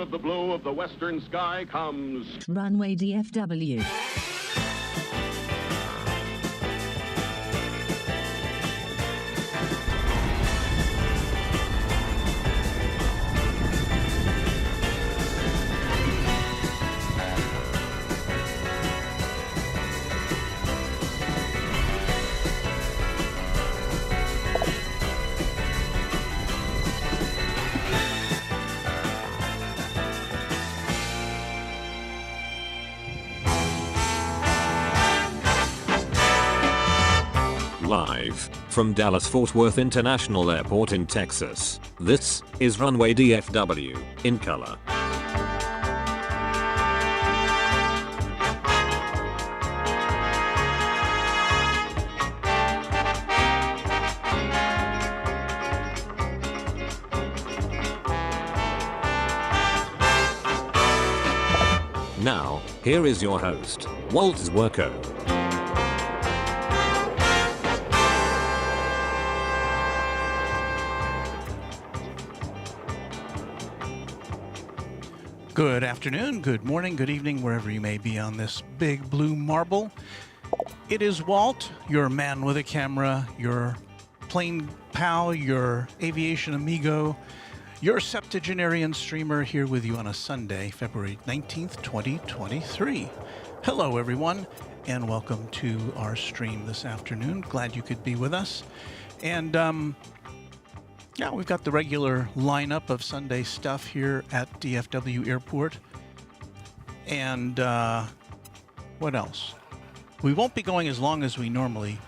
of the blue of the western sky comes Runway DFW. Live from Dallas-Fort Worth International Airport in Texas, this is Runway DFW, in color. Now, here is your host, Walt Zwerko. Good afternoon, good morning, good evening, wherever you may be on this big blue marble. It is Walt, your man with a camera, your plane pal, your aviation amigo, your septuagenarian streamer here with you on a Sunday, February 19th, 2023. Hello, everyone, and welcome to our stream this afternoon. Glad you could be with us. And, yeah, we've got the regular lineup of Sunday stuff here at DFW Airport. And what else? We won't be going as long as we normally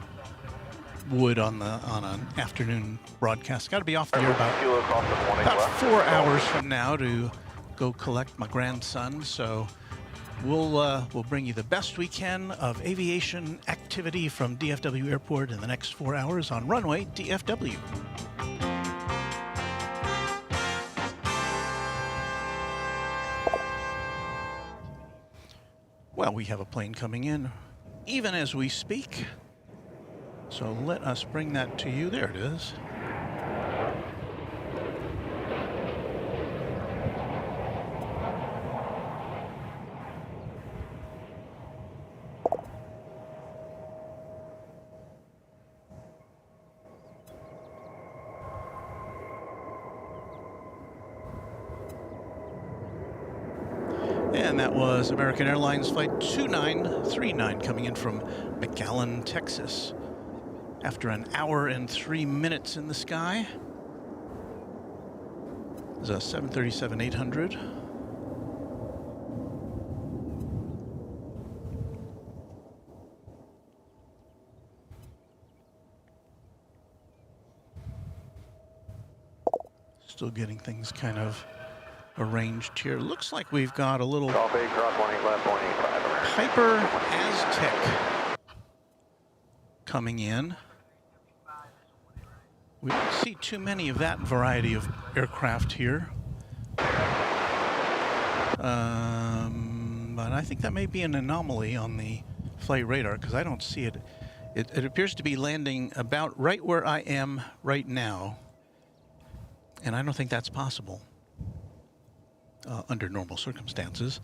would on an afternoon broadcast. Got to be off the air about 4 hours from now to go collect my grandson. So we'll bring you the best we can of aviation activity from DFW Airport in the next 4 hours on Runway DFW. Well, we have a plane coming in even as we speak. So let us bring that to you. There it is. And that was American Airlines Flight 2939 coming in from McAllen, Texas. After an hour and 3 minutes in the sky, it's a 737-800. Still getting things kind of arranged here. Looks like we've got a little Piper Aztec coming in. We don't see too many of that variety of aircraft here. But I think that may be an anomaly on the flight radar because I don't see it. It appears to be landing about right where I am right now. And I don't think that's possible. Under normal circumstances.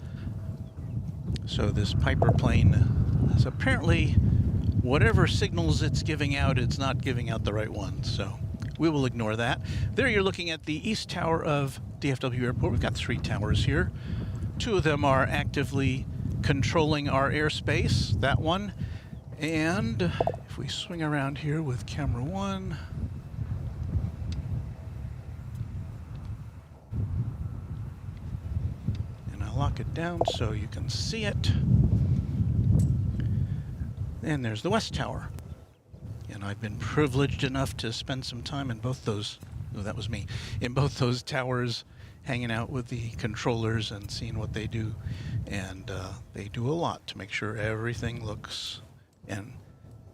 So this Piper plane is apparently, whatever signals it's giving out, it's not giving out the right ones. So we will ignore that. There you're looking at the east tower of DFW Airport. We've got 3 towers here. 2 of them are actively controlling our airspace, that one. And if we swing around here with camera 1, lock it down so you can see it. And there's the West Tower. And I've been privileged enough to spend some time in both those, oh, that was me, in both those towers, hanging out with the controllers and seeing what they do. And they do a lot to make sure everything looks and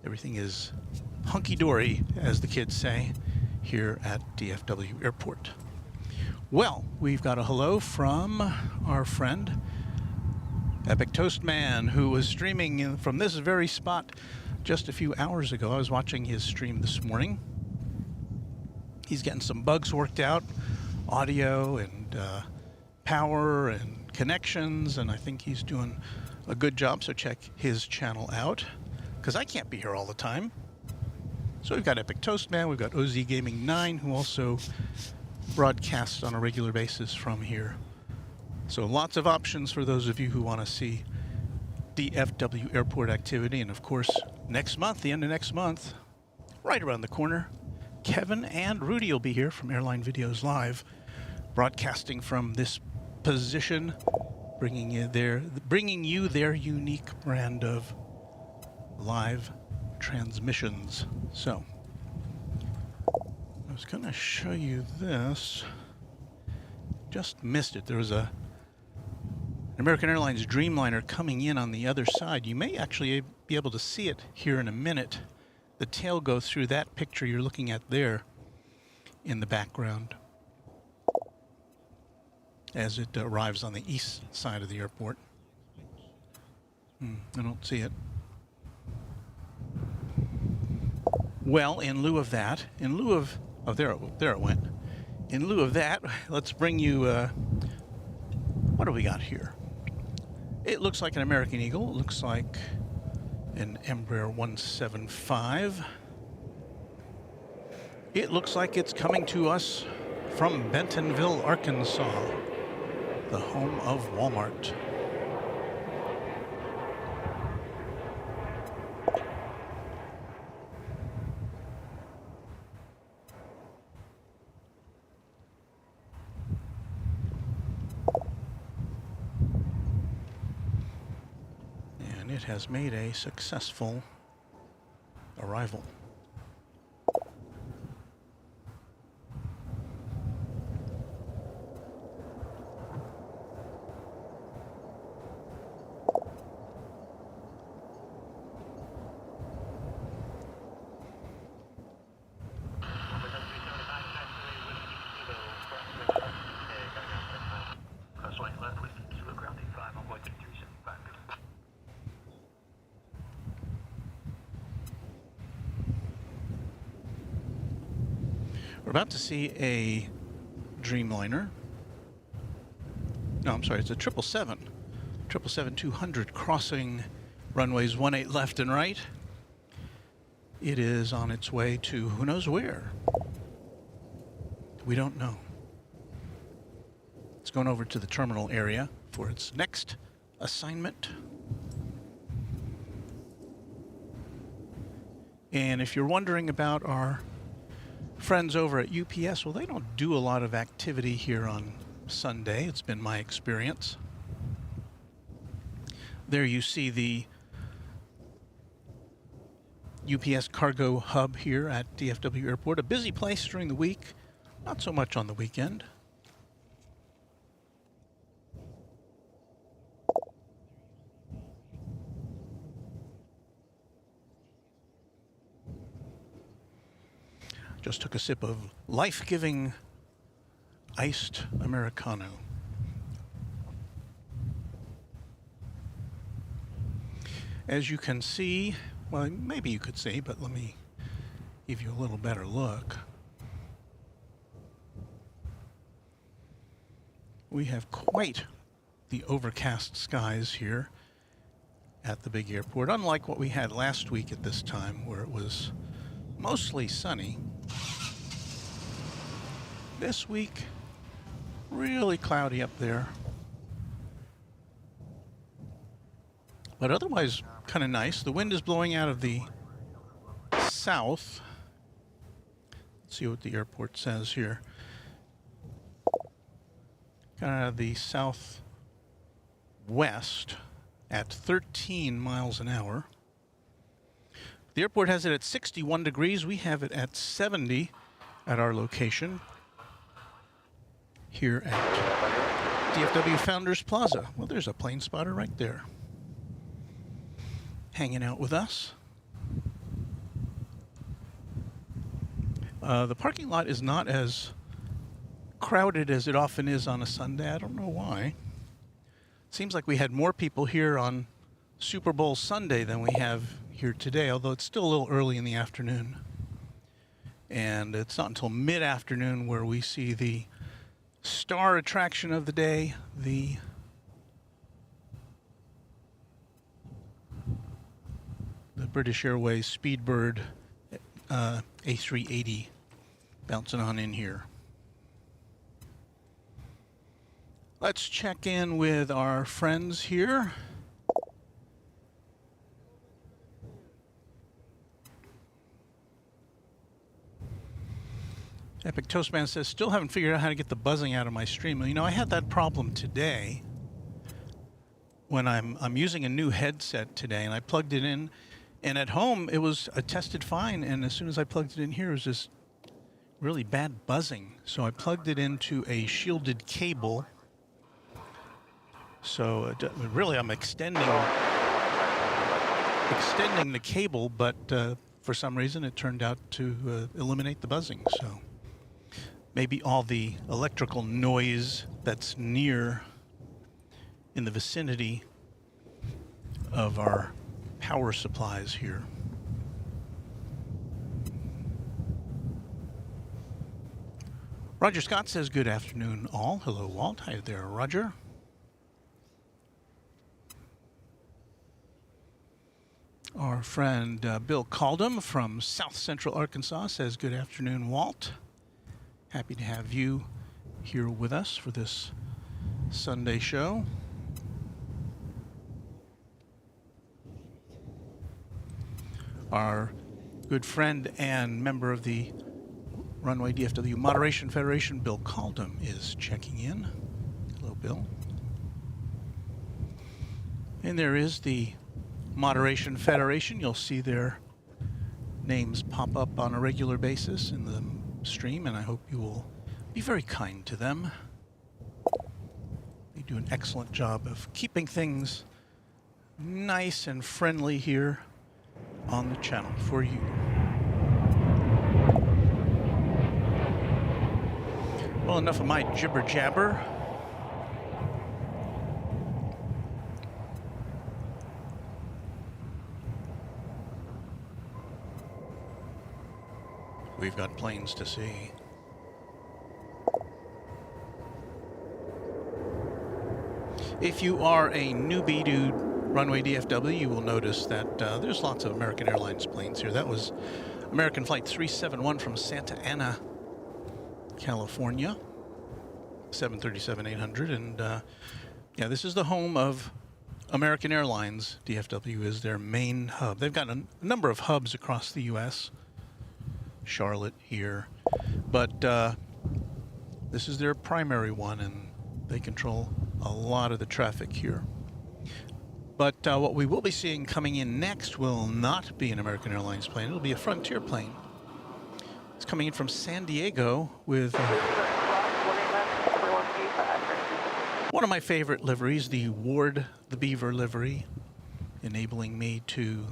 everything is hunky-dory, as the kids say, here at DFW Airport. Well, we've got a hello from our friend, Epic Toast Man, who was streaming from this very spot just a few hours ago. I was watching his stream this morning. He's getting some bugs worked out, audio and power and connections, and I think he's doing a good job, so check his channel out, because I can't be here all the time. So we've got Epic Toastman, we've got OZ Gaming 9, who also broadcasts on a regular basis from here. So lots of options for those of you who want to see DFW Airport activity. And of course, next month, the end of next month, right around the corner, Kevin and Rudy will be here from Airline Videos Live, broadcasting from this position, bringing you their unique brand of live transmissions. So I was going to show you this. Just missed it. There was an American Airlines Dreamliner coming in on the other side. You may actually be able to see it here in a minute. The tail goes through that picture you're looking at there in the background as it arrives on the east side of the airport. I don't see it. Well, in lieu of that, oh, there it went. In lieu of that, let's bring you, what do we got here? It looks like an American Eagle. It looks like an Embraer 175. It looks like it's coming to us from Bentonville, Arkansas, the home of Walmart. And it has made a successful arrival. We're about to see a Dreamliner. No, I'm sorry, it's a 777-200 crossing runways 18 left and right. It is on its way to who knows where. We don't know. It's going over to the terminal area for its next assignment. And if you're wondering about our friends over at UPS, well, they don't do a lot of activity here on Sunday. It's been my experience. There you see the UPS cargo hub here at DFW Airport. A busy place during the week, not so much on the weekend. Just took a sip of life-giving iced Americano. As you can see, well, maybe you could see, but let me give you a little better look. We have quite the overcast skies here at the big airport, unlike what we had last week at this time, where it was mostly sunny. This week, really cloudy up there. But otherwise, kind of nice. The wind is blowing out of the south. Let's see what the airport says here. Kind of the southwest at 13 miles an hour. The airport has it at 61 degrees. We have it at 70 at our location here at DFW Founders Plaza. Well, there's a plane spotter right there, hanging out with us. The parking lot is not as crowded as it often is on a Sunday. I don't know why. It seems like we had more people here on Super Bowl Sunday than we have here today, although it's still a little early in the afternoon. And it's not until mid-afternoon where we see the star attraction of the day, the British Airways Speedbird A380 bouncing on in here. Let's check in with our friends here. Epic Toastman says, still haven't figured out how to get the buzzing out of my stream. You know, I had that problem today when I'm using a new headset today, and I plugged it in, and at home it tested fine, and as soon as I plugged it in here, it was just really bad buzzing. So I plugged it into a shielded cable. So really, I'm extending the cable, but for some reason it turned out to eliminate the buzzing. So maybe all the electrical noise that's near in the vicinity of our power supplies here. Roger Scott says, good afternoon all. Hello, Walt. Hi there, Roger. Our friend Bill Caldum from South Central Arkansas says, good afternoon, Walt. Happy to have you here with us for this Sunday show. Our good friend and member of the Runway DFW Moderation Federation, Bill Caldum, is checking in. Hello, Bill. And there is the Moderation Federation. You'll see their names pop up on a regular basis in the stream, and I hope you will be very kind to them. They do an excellent job of keeping things nice and friendly here on the channel for you. Well, enough of my jibber jabber. We've got planes to see. If you are a newbie to Runway DFW, you will notice that there's lots of American Airlines planes here. That was American Flight 371 from Santa Ana, California, 737-800. And yeah, this is the home of American Airlines. DFW is their main hub. They've got a number of hubs across the U.S., Charlotte here, but this is their primary one, and they control a lot of the traffic here. But what we will be seeing coming in next will not be an American Airlines plane. It'll be a Frontier plane. It's coming in from San Diego with one of my favorite liveries, the Ward the Beaver livery, enabling me to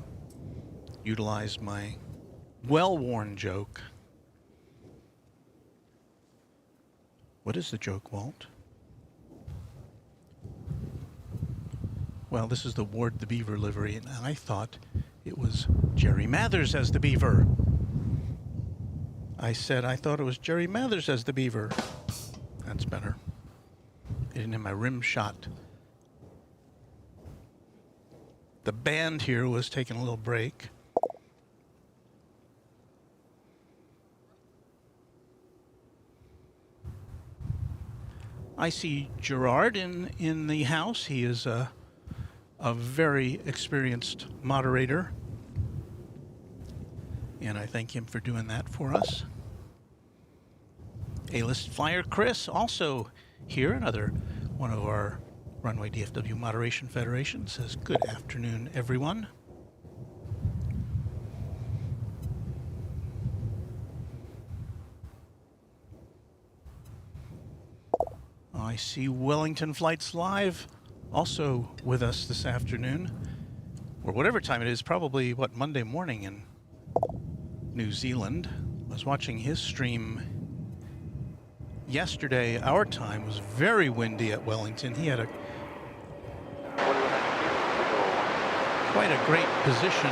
utilize my well-worn joke. What is the joke, Walt? Well, this is the Ward the Beaver livery, and I thought it was Jerry Mathers as the Beaver. I said I thought it was Jerry Mathers as the Beaver. That's better. I didn't have my rim shot. The band here was taking a little break. I see Gerard in the house. He is a very experienced moderator, and I thank him for doing that for us. A-list flyer Chris, also here, another one of our Runway DFW Moderation Federation, says, good afternoon, everyone. I see Wellington Flights Live also with us this afternoon, or whatever time it is, probably, what, Monday morning in New Zealand. I was watching his stream yesterday. Our time was very windy at Wellington. He had quite a great position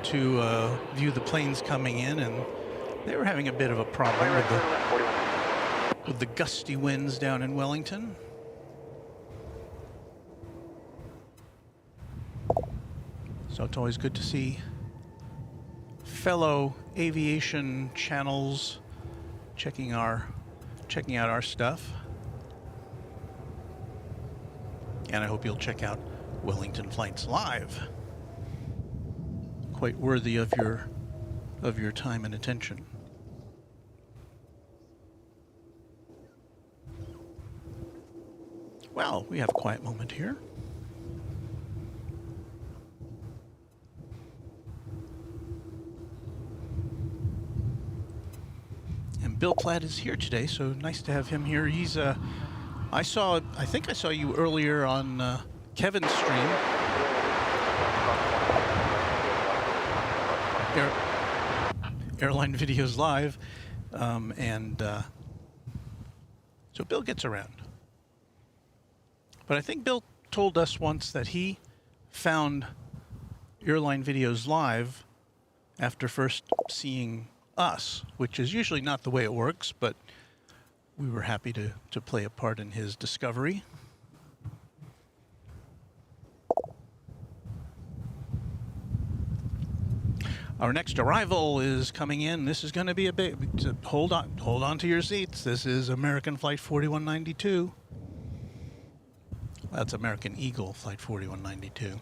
to view the planes coming in, and they were having a bit of a problem with with the gusty winds down in Wellington. So it's always good to see fellow aviation channels checking out our stuff. And I hope you'll check out Wellington Flights Live. Quite worthy of your time and attention. Well, we have a quiet moment here. And Bill Platt is here today, so nice to have him here. He's I think I saw you earlier on Kevin's stream. Airline Videos Live, so Bill gets around. But I think Bill told us once that he found Airline Videos Live after first seeing us, which is usually not the way it works, but we were happy to play a part in his discovery. Our next arrival is coming in. This is going to be a big... Hold on to your seats. This is American Flight 4192. That's American Eagle Flight 4192.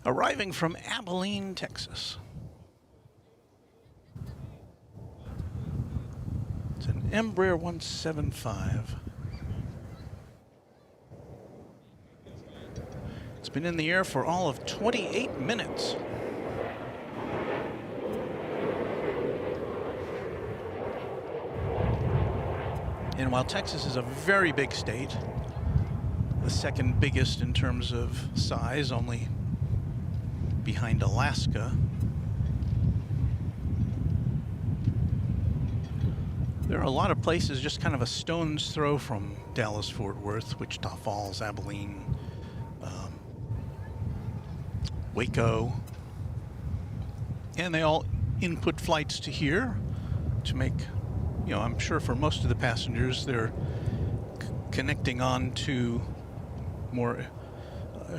Arriving from Abilene, Texas. It's an Embraer 175. It's been in the air for all of 28 minutes. And while Texas is a very big state, the second biggest in terms of size, only behind Alaska, there are a lot of places just kind of a stone's throw from Dallas-Fort Worth, Wichita Falls, Abilene, Waco, and they all input flights to here to make, you know, I'm sure for most of the passengers, they're connecting on to more,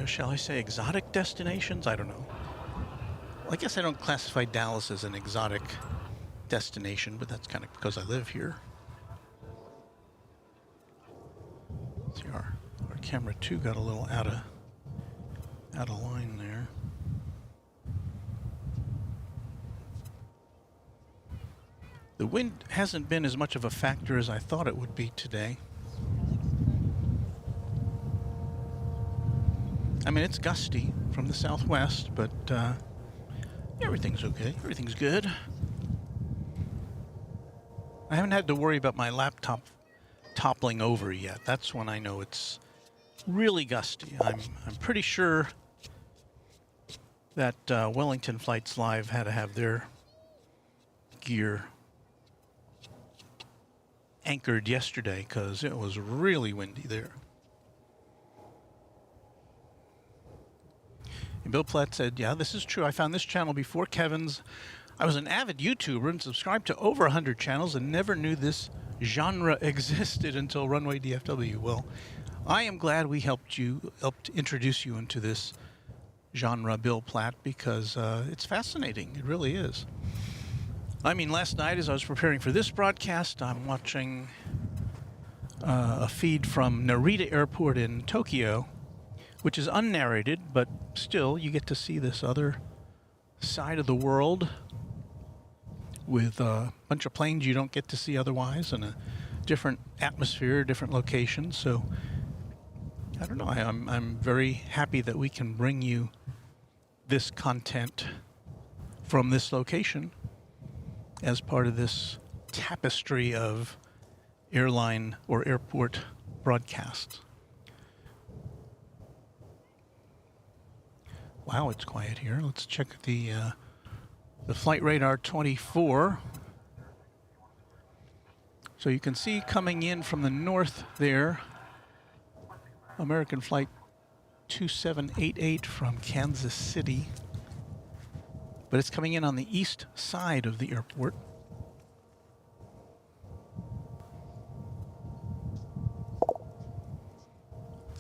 shall I say, exotic destinations? I don't know. I guess I don't classify Dallas as an exotic destination, but that's kind of because I live here. See, our camera 2 got a little out of line there. The wind hasn't been as much of a factor as I thought it would be today. I mean, it's gusty from the southwest, but everything's okay. Everything's good. I haven't had to worry about my laptop toppling over yet. That's when I know it's really gusty. I'm pretty sure that Wellington Flights Live had to have their gear anchored yesterday because it was really windy there. And Bill Platt said, yeah, this is true. I found this channel before Kevin's. I was an avid YouTuber and subscribed to over 100 channels and never knew this genre existed until Runway DFW. Well, I am glad we helped introduce you into this genre, Bill Platt, because it's fascinating. It really is. I mean, last night as I was preparing for this broadcast, I'm watching a feed from Narita Airport in Tokyo, which is unnarrated, but still you get to see this other side of the world with a bunch of planes you don't get to see otherwise, and a different atmosphere, different locations. So I don't know, I'm very happy that we can bring you this content from this location as part of this tapestry of airline or airport broadcasts. Wow, it's quiet here. Let's check the flight radar 24. So you can see coming in from the north there, American Flight 2788 from Kansas City. But it's coming in on the east side of the airport.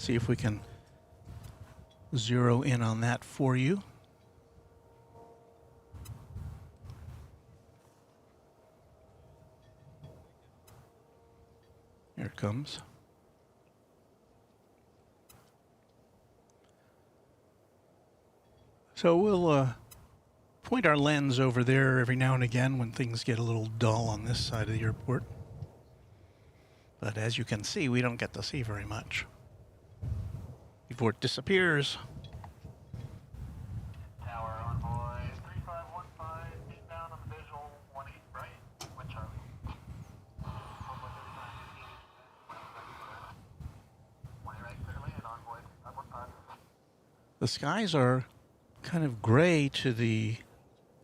See if we can zero in on that for you. Here it comes. So we'll point our lens over there every now and again when things get a little dull on this side of the airport. But as you can see, we don't get to see very much before it disappears. Tower Envoy 3515, down on the visual 18 right, with Charlie. Right clearly, and Envoy 3515. The skies are kind of gray to the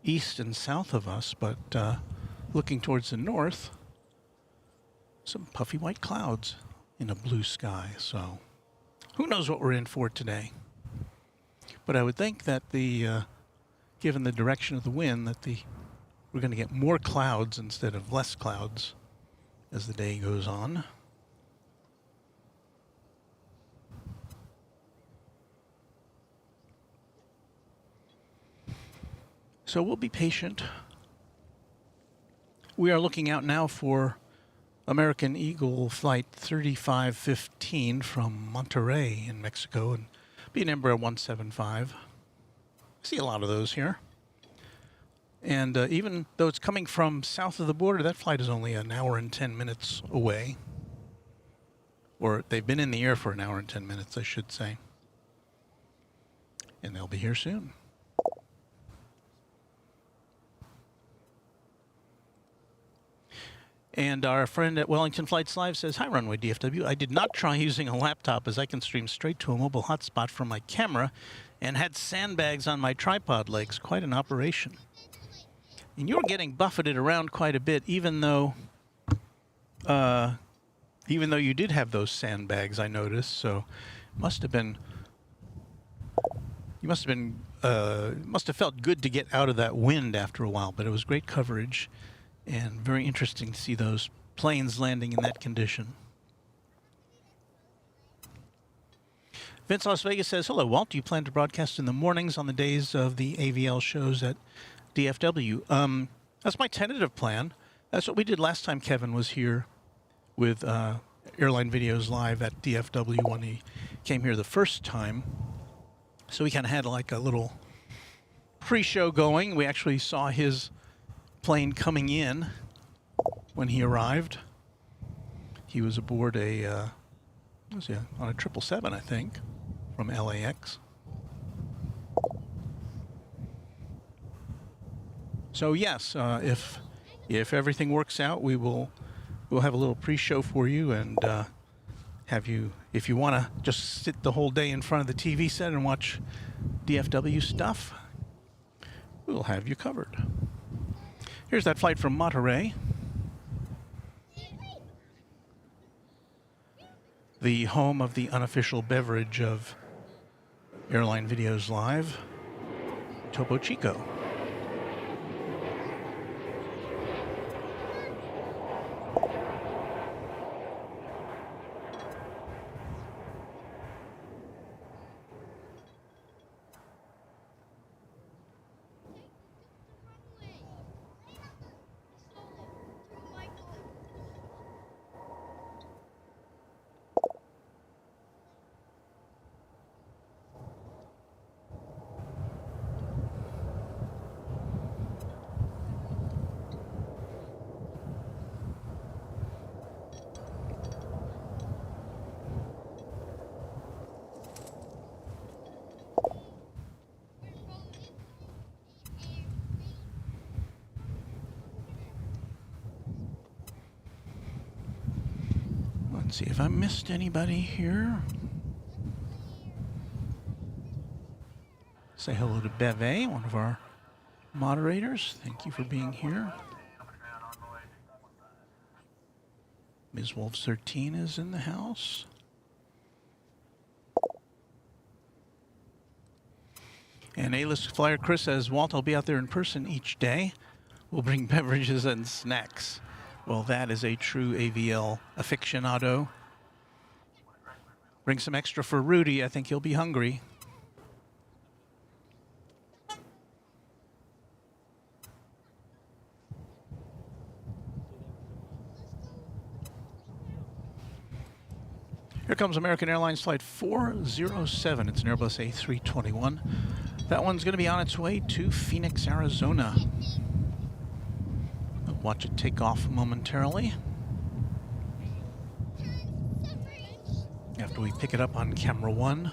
east and south of us, but looking towards the north, some puffy white clouds in a blue sky. So who knows what we're in for today? But I would think that given the direction of the wind, that we're going to get more clouds instead of less clouds as the day goes on. So we'll be patient. We are looking out now for American Eagle Flight 3515 from Monterrey in Mexico, and be number 175. I see a lot of those here. And even though it's coming from south of the border, that flight is only an hour and 10 minutes away. Or they've been in the air for an hour and 10 minutes, I should say. And they'll be here soon. And our friend at Wellington Flights Live says, "Hi, Runway DFW. I did not try using a laptop as I can stream straight to a mobile hotspot from my camera and had sandbags on my tripod legs. Quite an operation." And you were getting buffeted around quite a bit, even though you did have those sandbags, I noticed. So must have felt good to get out of that wind after a while, but it was great coverage. And very interesting to see those planes landing in that condition. Vince Las Vegas says, "Hello, Walt. Do you plan to broadcast in the mornings on the days of the AVL shows at DFW?" That's my tentative plan. That's what we did last time Kevin was here with Airline Videos Live at DFW when he came here the first time. So we kind of had like a little pre-show going. We actually saw his plane coming in when he arrived. He was aboard on a 777, I think, from LAX. So yes, if everything works out, we'll have a little pre-show for you and have you, if you want to just sit the whole day in front of the TV set and watch DFW stuff, we'll have you covered. Here's that flight from Monterrey. The home of the unofficial beverage of Airline Videos Live, Topo Chico. Let's see if I missed anybody here. Say hello to Beve, one of our moderators. Thank you for being here. Ms. Wolves 13 is in the house. And A-list flyer Chris says, "Walt, I'll be out there in person each day. We'll bring beverages and snacks." Well, that is a true AVL aficionado. Bring some extra for Rudy. I think he'll be hungry. Here comes American Airlines Flight 407. It's an Airbus A321. That one's going to be on its way to Phoenix, Arizona. We'll watch it take off momentarily. After we pick it up on camera 1.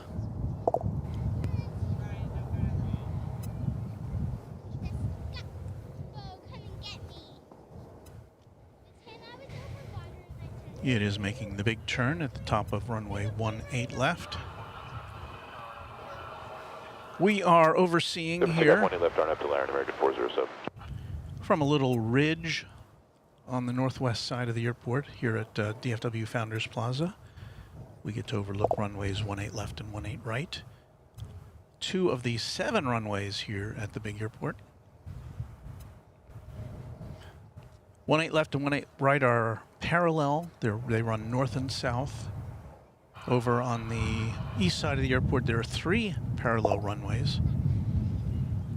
It is making the big turn at the top of runway 18 left. We are overseeing here left on up to Larry, American 407. from a little ridge on the northwest side of the airport here at DFW Founders Plaza. We get to overlook runways 18 left and 18 right. 2 of the 7 runways here at the big airport. 18 left and 18 right are parallel. They run north and south. Over on the east side of the airport, there are 3 parallel runways,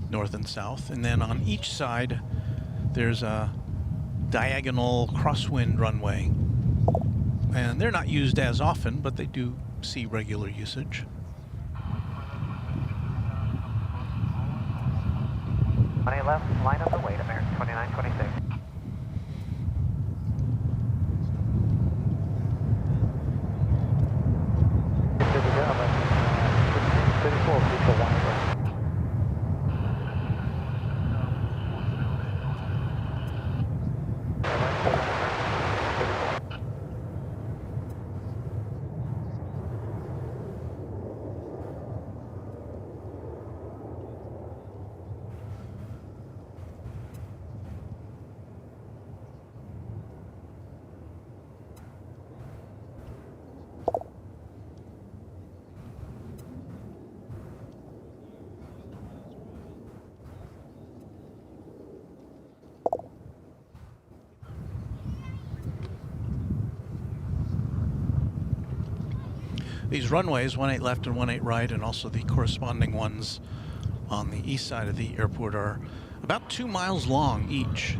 north and south. And then on each side, there's a diagonal crosswind runway. And they're not used as often, but they do see regular usage. Left, line up the weight, American 2926. These runways, 18 left and 18 right, and also the corresponding ones on the east side of the airport, are about 2 miles long each.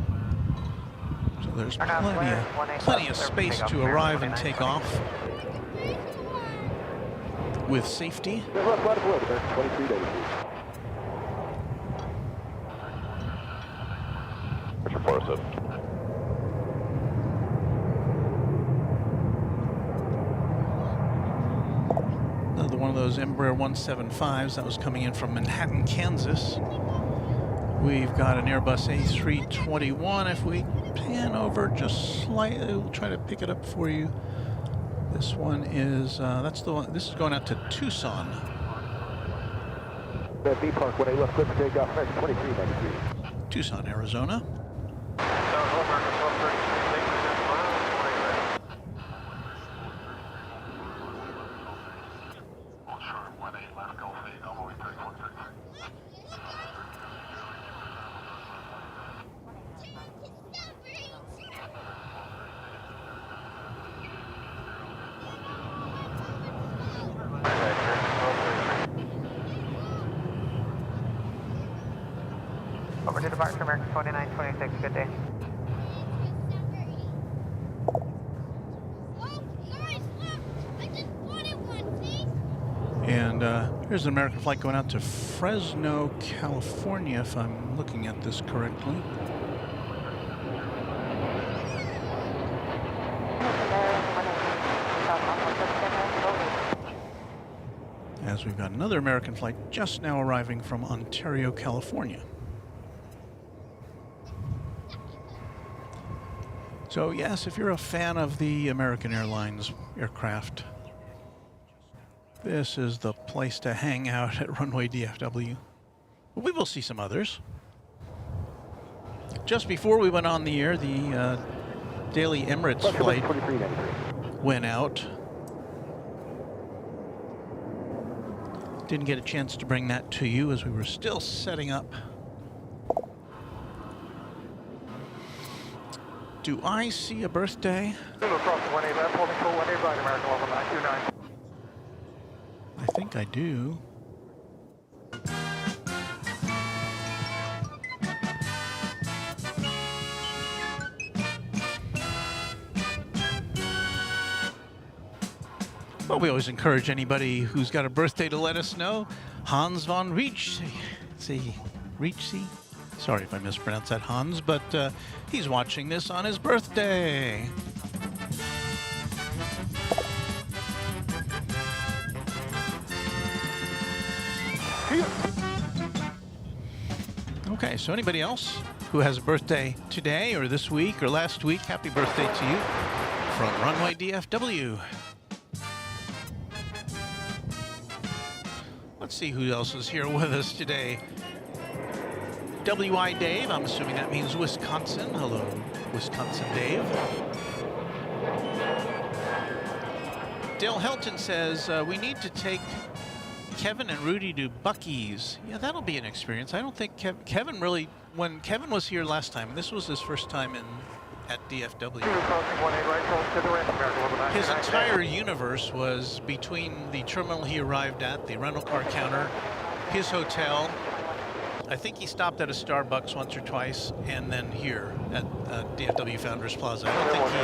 So there's plenty of space to arrive and take off with safety. Richard 407. Another one of those Embraer 175s that was coming in from Manhattan, Kansas. We've got an Airbus A321. If we pan over just slightly, we'll try to pick it up for you. This one is, that's the one, this is going out to Tucson. B Park, when I left, clear for takeoff, American 2393. Tucson, Arizona. Over to departure, American 2926. Good day. And here's an American flight going out to Fresno, California, if I'm looking at this correctly. As we've got another American flight just now arriving from Ontario, California. So yes, if you're a fan of the American Airlines aircraft, this is the place to hang out at Runway DFW. But we will see some others. Just before we went on the air, the daily Emirates flight went out. Didn't get a chance to bring that to you as we were still setting up. Do I see a birthday? Across the 18 left, holding full 18 right, American 11929. I think I do. Well, we always encourage anybody who's got a birthday to let us know. Hans von Riech, Riechsee? Sorry if I mispronounced that, Hans, but he's watching this on his birthday. Okay, so anybody else who has a birthday today or this week or last week, happy birthday to you from Runway DFW. Let's see who else is here with us today. WI Dave, I'm assuming that means Wisconsin. Hello, Wisconsin Dave. Dale Helton says, we need to take Kevin and Rudy to Buc-ee's. Yeah, that'll be an experience. I don't think Kevin really, when Kevin was here last time, this was his first time at DFW. His entire universe was between the terminal he arrived at, the rental car counter, his hotel. I think he stopped at a Starbucks once or twice, and then here at DFW Founders Plaza. I don't think he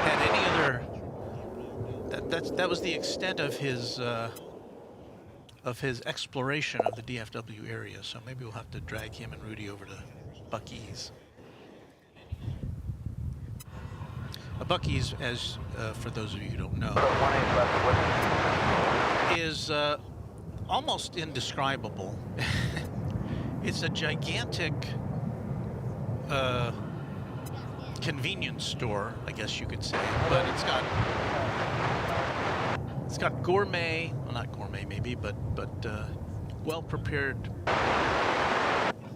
had any other. That was the extent of his exploration of the DFW area. So maybe we'll have to drag him and Rudy over to Buc-ee's. Buc-ee's, as for those of you who don't know, is almost indescribable. It's a gigantic convenience store, I guess you could say, but it's got gourmet, well, not gourmet maybe, but well-prepared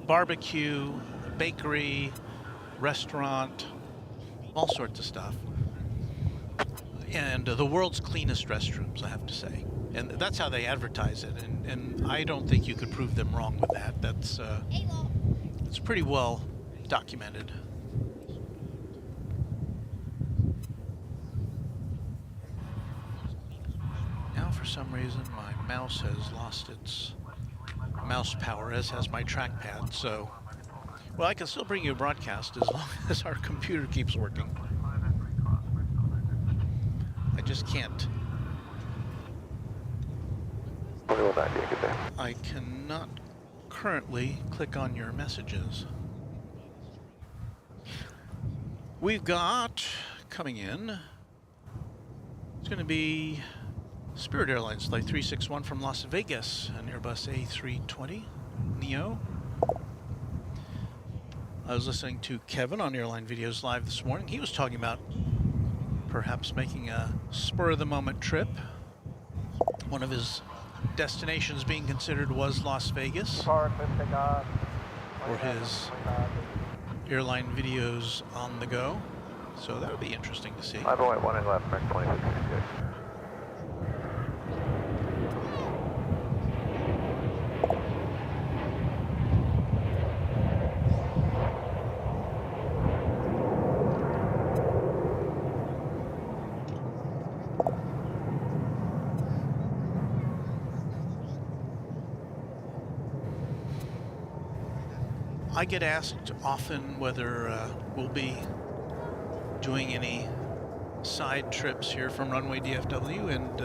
barbecue, bakery, restaurant, all sorts of stuff, and the world's cleanest restrooms, I have to say. And that's how they advertise it, and I don't think you could prove them wrong with that. It's pretty well documented. Now, for some reason, my mouse has lost its mouse power, as has my trackpad. So, well, I can still bring you a broadcast as long as our computer keeps working. I just can't. I cannot currently click on your messages. We've got coming in, it's going to be Spirit Airlines Flight 361 from Las Vegas, an Airbus A320 Neo. I was listening to Kevin on Airline Videos Live this morning. He was talking about perhaps making a spur-of-the-moment trip. One of his destinations being considered was Las Vegas for his airline videos on the go. So that would be interesting to see. 501 and left, next 2666. I get asked often whether we'll be doing any side trips here from Runway DFW, and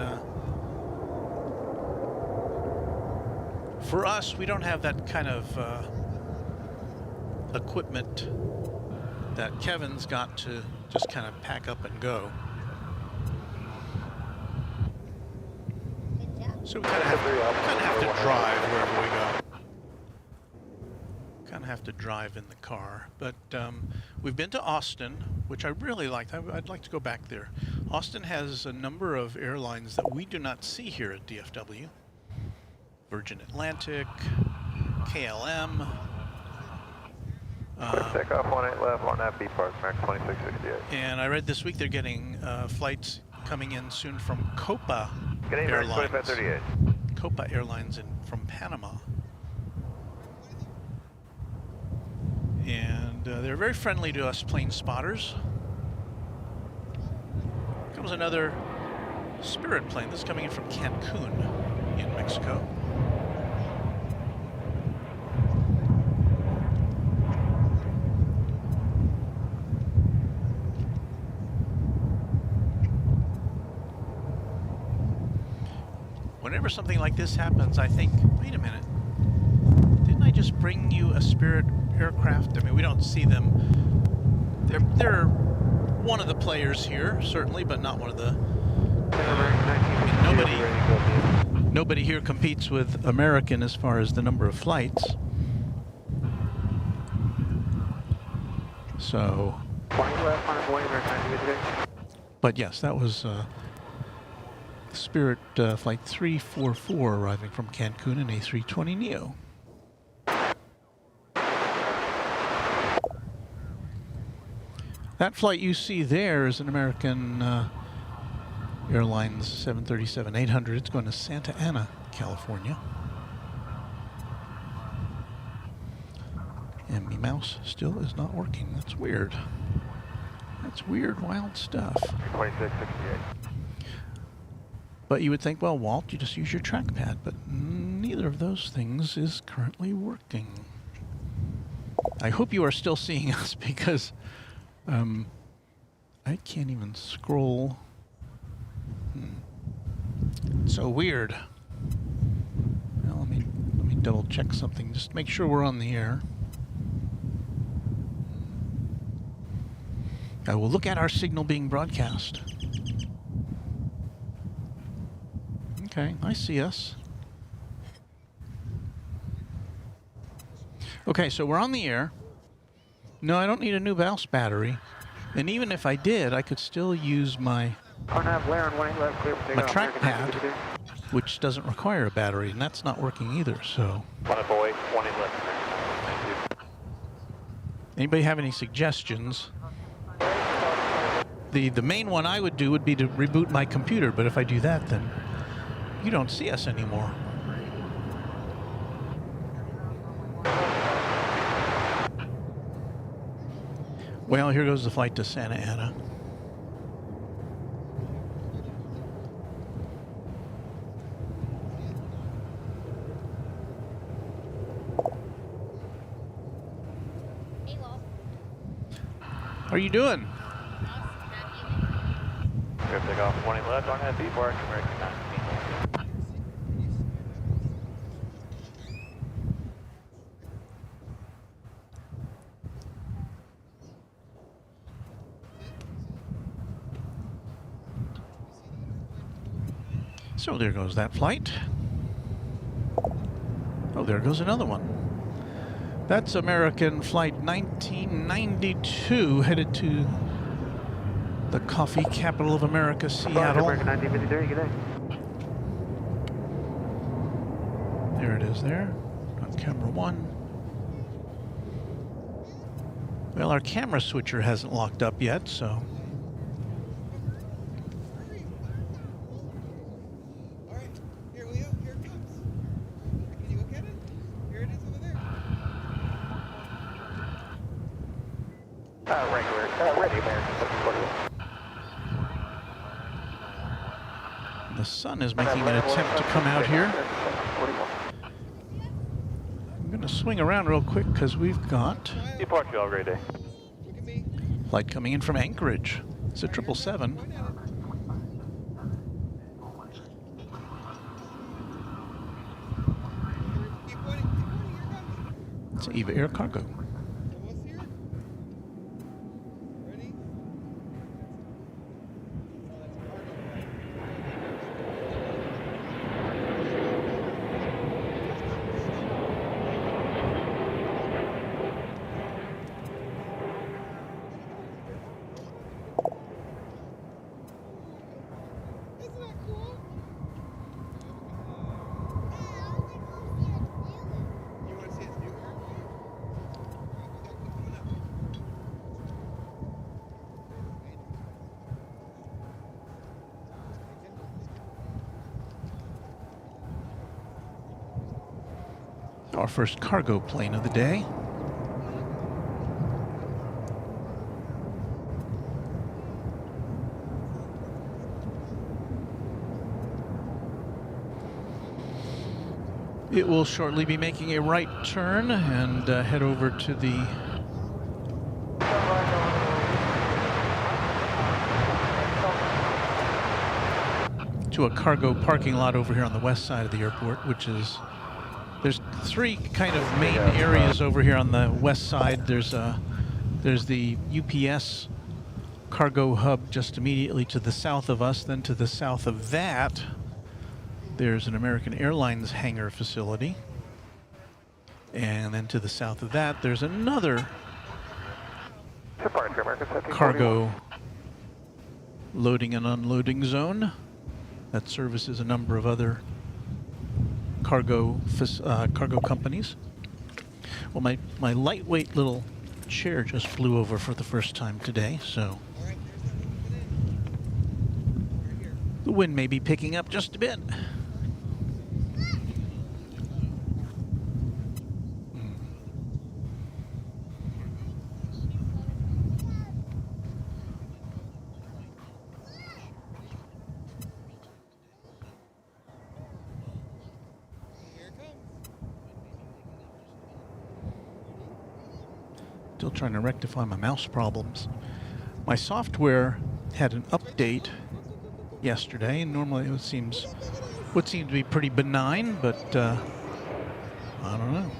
for us, we don't have that kind of equipment that Kevin's got to just kind of pack up and go. So we kind of have to drive wherever we go. Kind of have to drive in the car, but we've been to Austin, which I really liked. I'd like to go back there. Austin has a number of airlines that we do not see here at DFW. Virgin Atlantic, KLM. Take off 18 left, 1.5 B park, max 2668. And I read this week they're getting flights coming in soon from Copa Getting Airlines. 2538. Copa Airlines from Panama. And they're very friendly to us plane spotters. Comes another Spirit plane. This is coming in from Cancun. in Mexico. Whenever something like this happens, I think, wait a minute, didn't I just bring you a Spirit aircraft? I mean, we don't see them. They're one of the players here, certainly, but not one of the... I mean, nobody here competes with American as far as the number of flights. So... But yes, that was... Spirit Flight 344 arriving from Cancun in A320neo. That flight you see there is an American Airlines 737-800. It's going to Santa Ana, California. And my mouse still is not working. That's weird. That's weird, wild stuff. 2668. But you would think, well, Walt, you just use your trackpad, but neither of those things is currently working. I hope you are still seeing us because I can't even scroll. It's so weird. Well, let me double check something. Just make sure we're on the air. I will look at our signal being broadcast. Okay, I see us. Okay, so we're on the air. No, I don't need a new mouse battery. And even if I did, I could still use my trackpad, which doesn't require a battery, and that's not working either, so... 108, 20 left. Thank you. Anybody have any suggestions? The main one I would do would be to reboot my computer, but if I do that, then you don't see us anymore. Well, here goes the flight to Santa Ana. How are you doing? Clear takeoff 20 left on that B park. American 9. So there goes that flight. Oh, there goes another one. That's American Flight 1992 headed to the coffee capital of America, Seattle. American 1953, good day. There it is there, on camera one. Well, our camera switcher hasn't locked up yet, so... The sun is making an attempt to come out here. I'm going to swing around real quick because we've got Depart, you all great day. flight coming in from Anchorage. It's a 777. It's Eva Air Cargo. Our first cargo plane of the day. It will shortly be making a right turn and head over to the to a cargo parking lot over here on the west side of the airport, which is, there's three kind of main areas over here on the west side. There's the UPS cargo hub just immediately to the south of us. Then to the south of that, there's an American Airlines hangar facility. And then to the south of that, there's another cargo loading and unloading zone that services a number of other cargo companies. Well, my lightweight little chair just flew over for the first time today, so the wind may be picking up just a bit. Still trying to rectify my mouse problems. My software had an update yesterday, and normally it would seem to be pretty benign, but I don't know.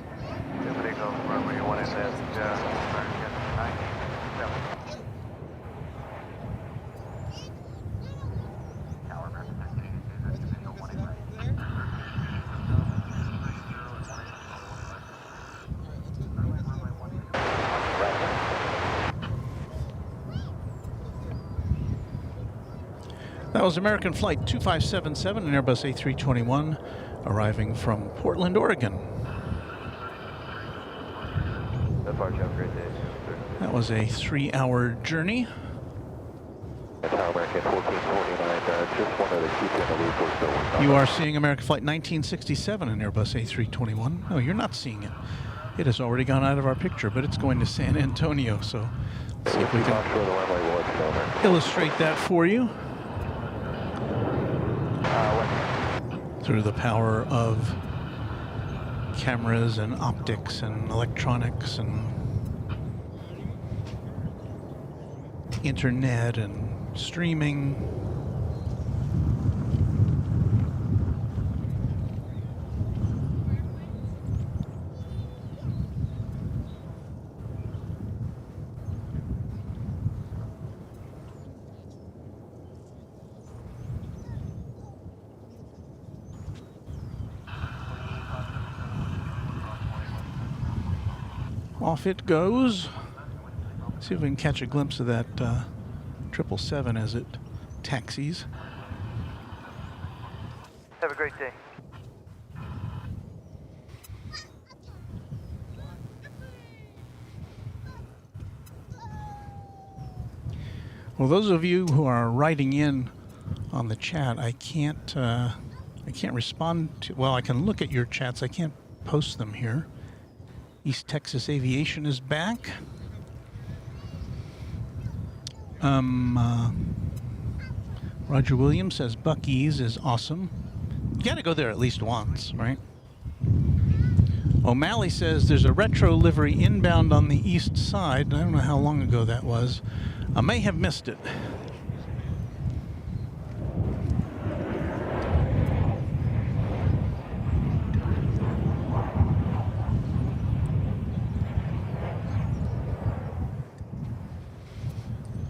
That was American Flight 2577, an Airbus A321, arriving from Portland, Oregon. That was a 3-hour journey. You are seeing American Flight 1967, an Airbus A321. No, you're not seeing it. It has already gone out of our picture, but it's going to San Antonio, so let's see if we can illustrate that for you. Through the power of cameras and optics and electronics and internet and streaming. Off it goes. See if we can catch a glimpse of that 777 as it taxis. Have a great day. Well, those of you who are writing in on the chat, I can't respond to. Well, I can look at your chats. I can't post them here. East Texas Aviation is back. Roger Williams says Buc-ee's is awesome. You gotta go there at least once, right? O'Malley says there's a retro livery inbound on the east side. I don't know how long ago that was. I may have missed it.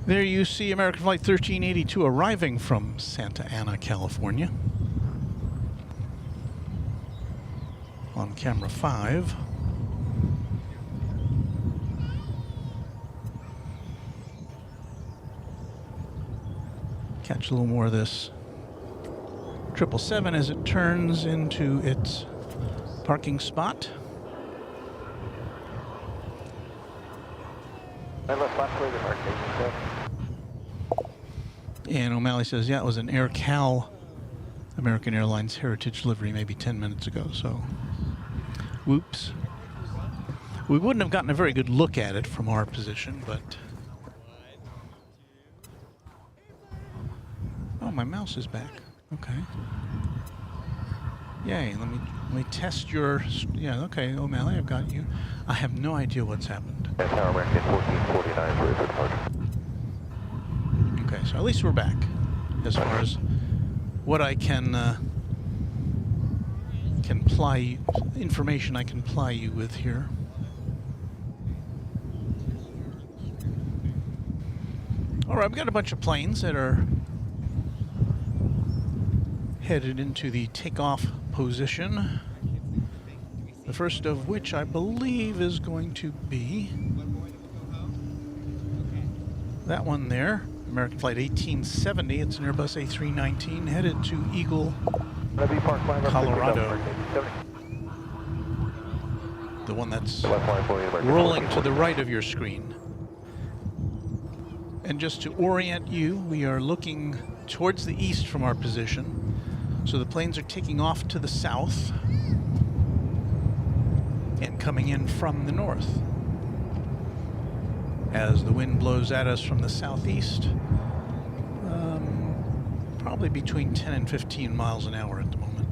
There you see American Flight 1382 arriving from Santa Ana, California. On camera 5. Catch a little more of this 777 as it turns into its parking spot. And O'Malley says, yeah, it was an Air Cal American Airlines Heritage livery maybe 10 minutes ago, so whoops. We wouldn't have gotten a very good look at it from our position, but... Oh, my mouse is back. Okay. Yay, let me test your, yeah, okay, O'Malley, I've got you. I have no idea what's happened. Tower American 1449, ready for departure. Okay, so at least we're back as far as what I can ply, information I can ply you with here. All right, I've got a bunch of planes that are headed into the takeoff position. The first of which I believe is going to be that one there, American Flight 1870. It's an Airbus A319 headed to Eagle, Colorado. The one that's rolling to the right of your screen. And just to orient you, we are looking towards the east from our position. So the planes are taking off to the south and coming in from the north. As the wind blows at us from the southeast, probably between 10 and 15 miles an hour at the moment.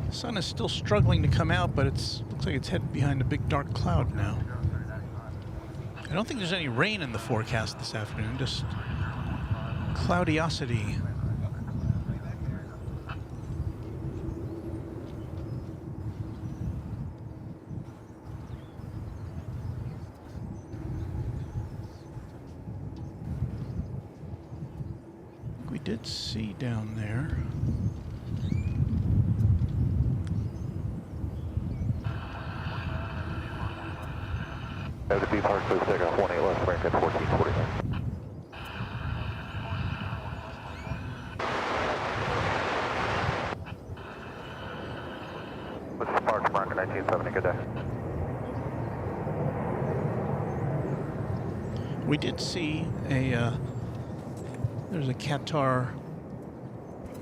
The sun is still struggling to come out, but looks like it's headed behind a big dark cloud now. I don't think there's any rain in the forecast this afternoon, just cloudiosity. We did see down there. Have to be parked for the second 18 left, American 1449. This is Park American 1970, good day. We did see there's a Qatar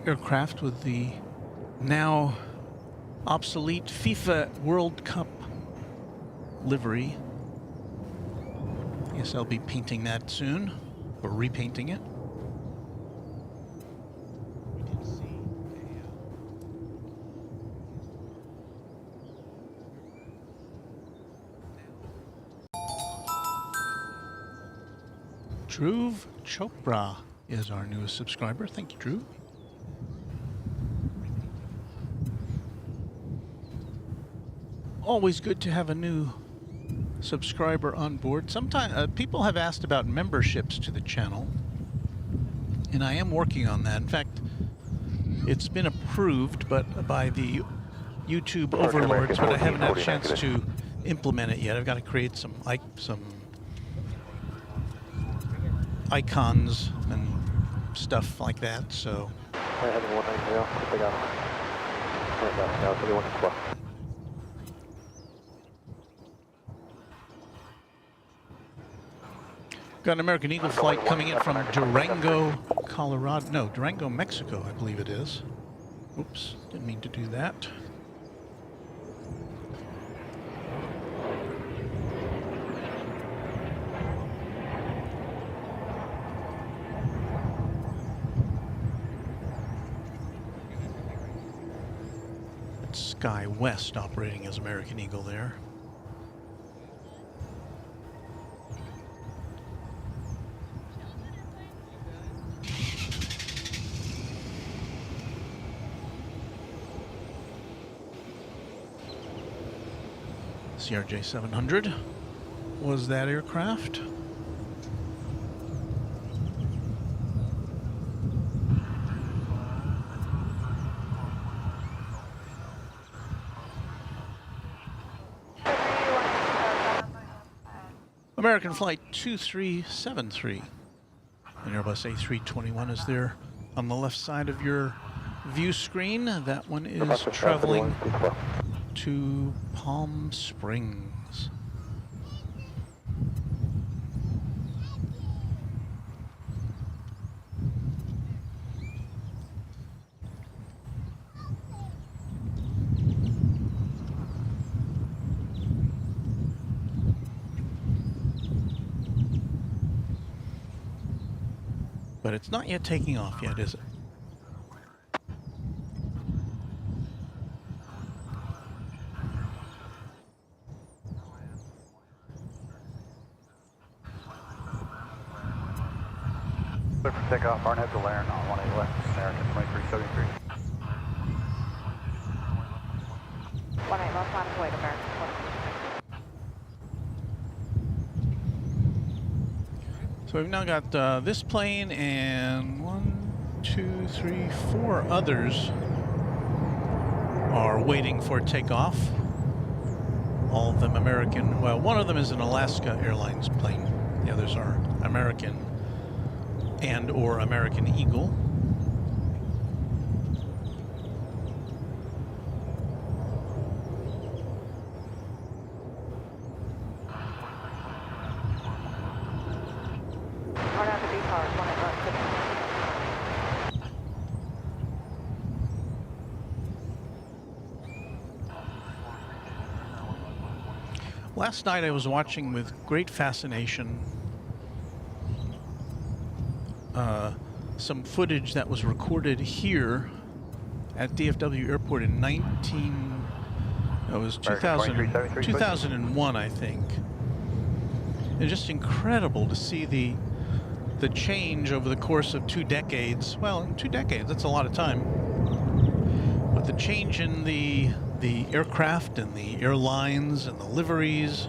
aircraft with the now obsolete FIFA World Cup livery. Guess I'll be painting that soon, or repainting it. We did see Dhruv Chopra is our newest subscriber. Thank you, Drew. Always good to have a new subscriber on board. Sometimes people have asked about memberships to the channel, and I am working on that. In fact, it's been approved by the YouTube overlords, but I haven't had a chance to implement it yet. I've got to create some icons and stuff like that. So. Got an American Eagle flight coming in from Durango, Colorado. No, Durango, Mexico, I believe it is. Oops, didn't mean to do that. It's Sky West operating as American Eagle there. CRJ 700 was that aircraft. American Flight 2373. An Airbus A321 is there on the left side of your view screen. That one is traveling to Palm Springs. But it's not yet taking off yet, is it? Clear for takeoff, Barnett to Laren on 18 left, American 2373. 18 left, line of the way to American 23. So we've now got this plane and 1, 2, 3, 4 others are waiting for takeoff. All of them American. Well, one of them is an Alaska Airlines plane. The others are American and or American Eagle. Hard out the V-cars, 18 left, 50. Last night I was watching with great fascination some footage that was recorded here at DFW Airport in 2001, I think. It's just incredible to see the change over the course of 2 decades. Well, in 2 decades, that's a lot of time. But the change in the aircraft and the airlines and the liveries.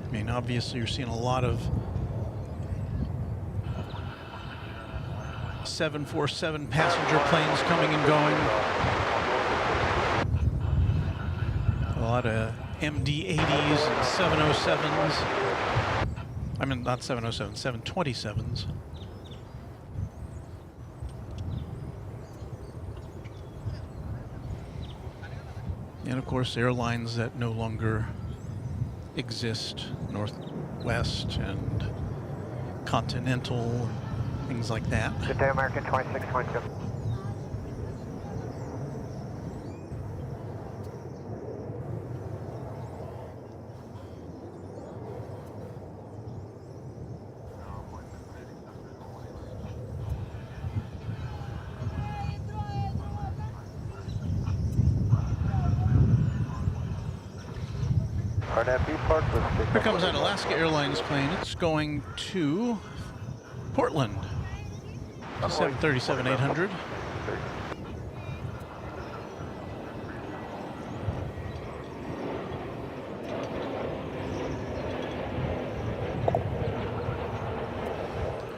I mean, obviously you're seeing a lot of 747 passenger planes coming and going. A lot of MD-80s and 707s. I mean, not 707s, 727s. And of course, airlines that no longer exist, Northwest and Continental, things like that. Good day, American 2622. Here comes that Alaska Airlines plane. It's going to Portland. 737-800.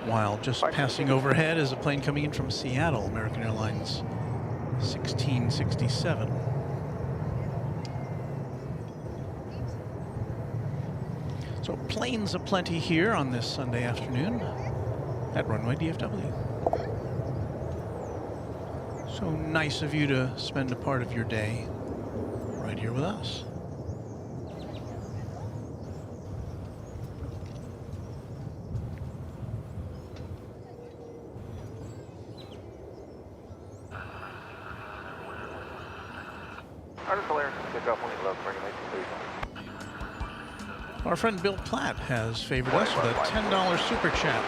While just passing overhead is a plane coming in from Seattle, American Airlines 1667. So planes aplenty here on this Sunday afternoon at Runway DFW. So nice of you to spend a part of your day right here with us. Our friend Bill Platt has favored us with a $10 super chat.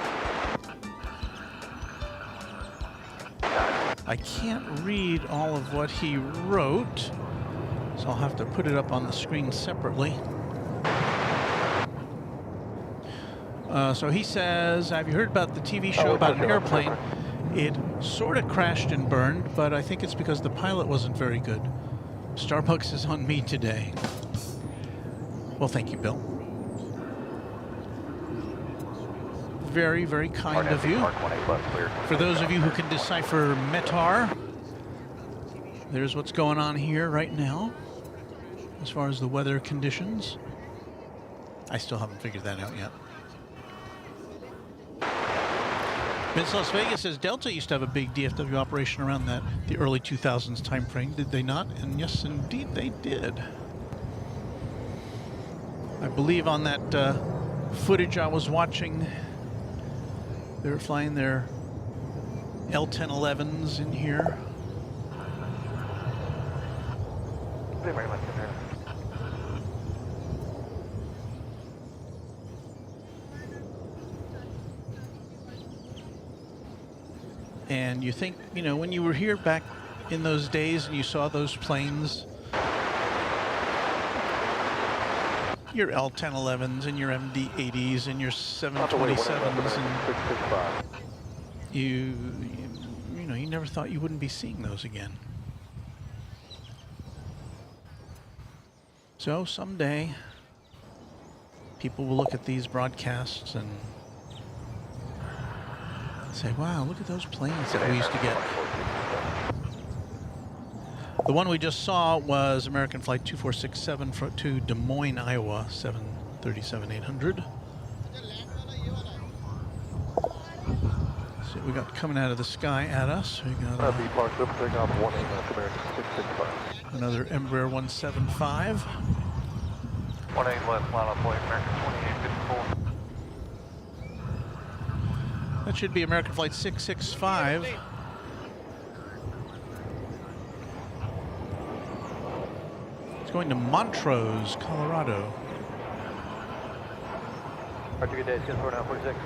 I can't read all of what he wrote, so I'll have to put it up on the screen separately. So he says, have you heard about the TV show about an airplane? It sort of crashed and burned, but I think it's because the pilot wasn't very good. Starbucks is on me today. Well, thank you, Bill. Very, very kind of you. For those of you who can decipher METAR, there's what's going on here right now as far as the weather conditions. I still haven't figured that out yet. Vince Las Vegas says Delta used to have a big DFW operation around the early 2000s time frame, did they not? And yes, indeed, they did. I believe on that footage I was watching, they were flying their L-1011s in here. And you think, you know, when you were here back in those days and you saw those planes, your L-1011s and your MD-80s and your 727s, and you know, you never thought you wouldn't be seeing those again. So someday, people will look at these broadcasts and say, wow, look at those planes that we used to get. The one we just saw was American Flight 2467 to Des Moines, Iowa, 737-800. So we got coming out of the sky at us. We got another Embraer 175. 18 left, line up point, American 2854. That should be American Flight 665. It's going to Montrose, Colorado. Roger, good day, 104946.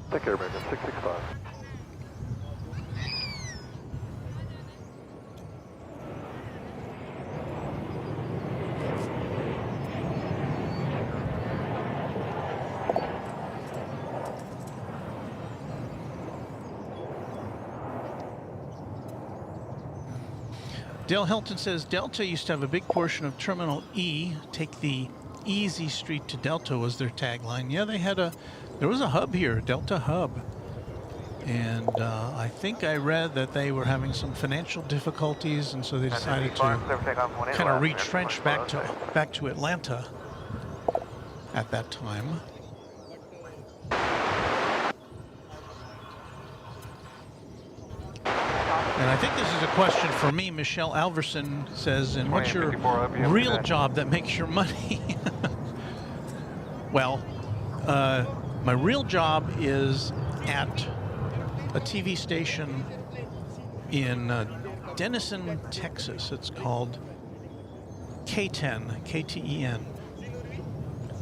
Take care, American 665. Dale Helton says Delta used to have a big portion of Terminal E. Take the easy street to Delta was their tagline. Yeah, there was a hub here, Delta Hub. And I think I read that they were having some financial difficulties, and so they decided to kind of retrench back to Atlanta at that time. And I think this is a question for me. Michelle Alverson says, and what's your real job that makes your money? Well, my real job is at a TV station in Denison, Texas. It's called K10, KTEN,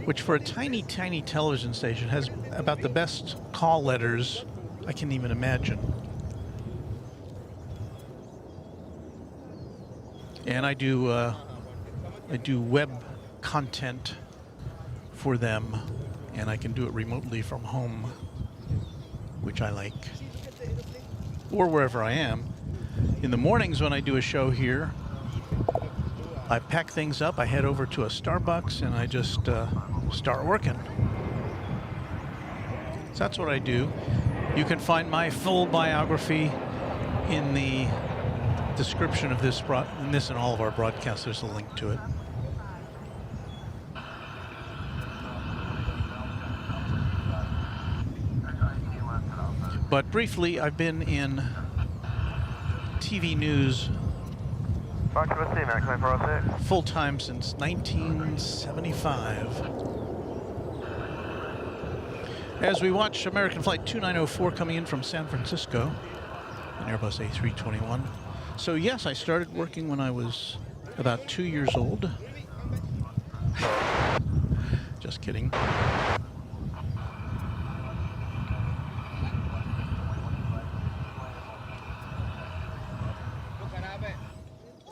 which for a tiny, tiny television station has about the best call letters I can even imagine. And I do web content for them, and I can do it remotely from home, which I like, or wherever I am. In the mornings when I do a show here, I pack things up, I head over to a Starbucks, and I just start working. So that's what I do. You can find my full biography in the description of this, and all of our broadcasts. There's a link to it. But briefly, I've been in TV news full-time since 1975. As we watch American Flight 2904 coming in from San Francisco, an Airbus A321. So yes, I started working when I was about 2 years old. Just kidding.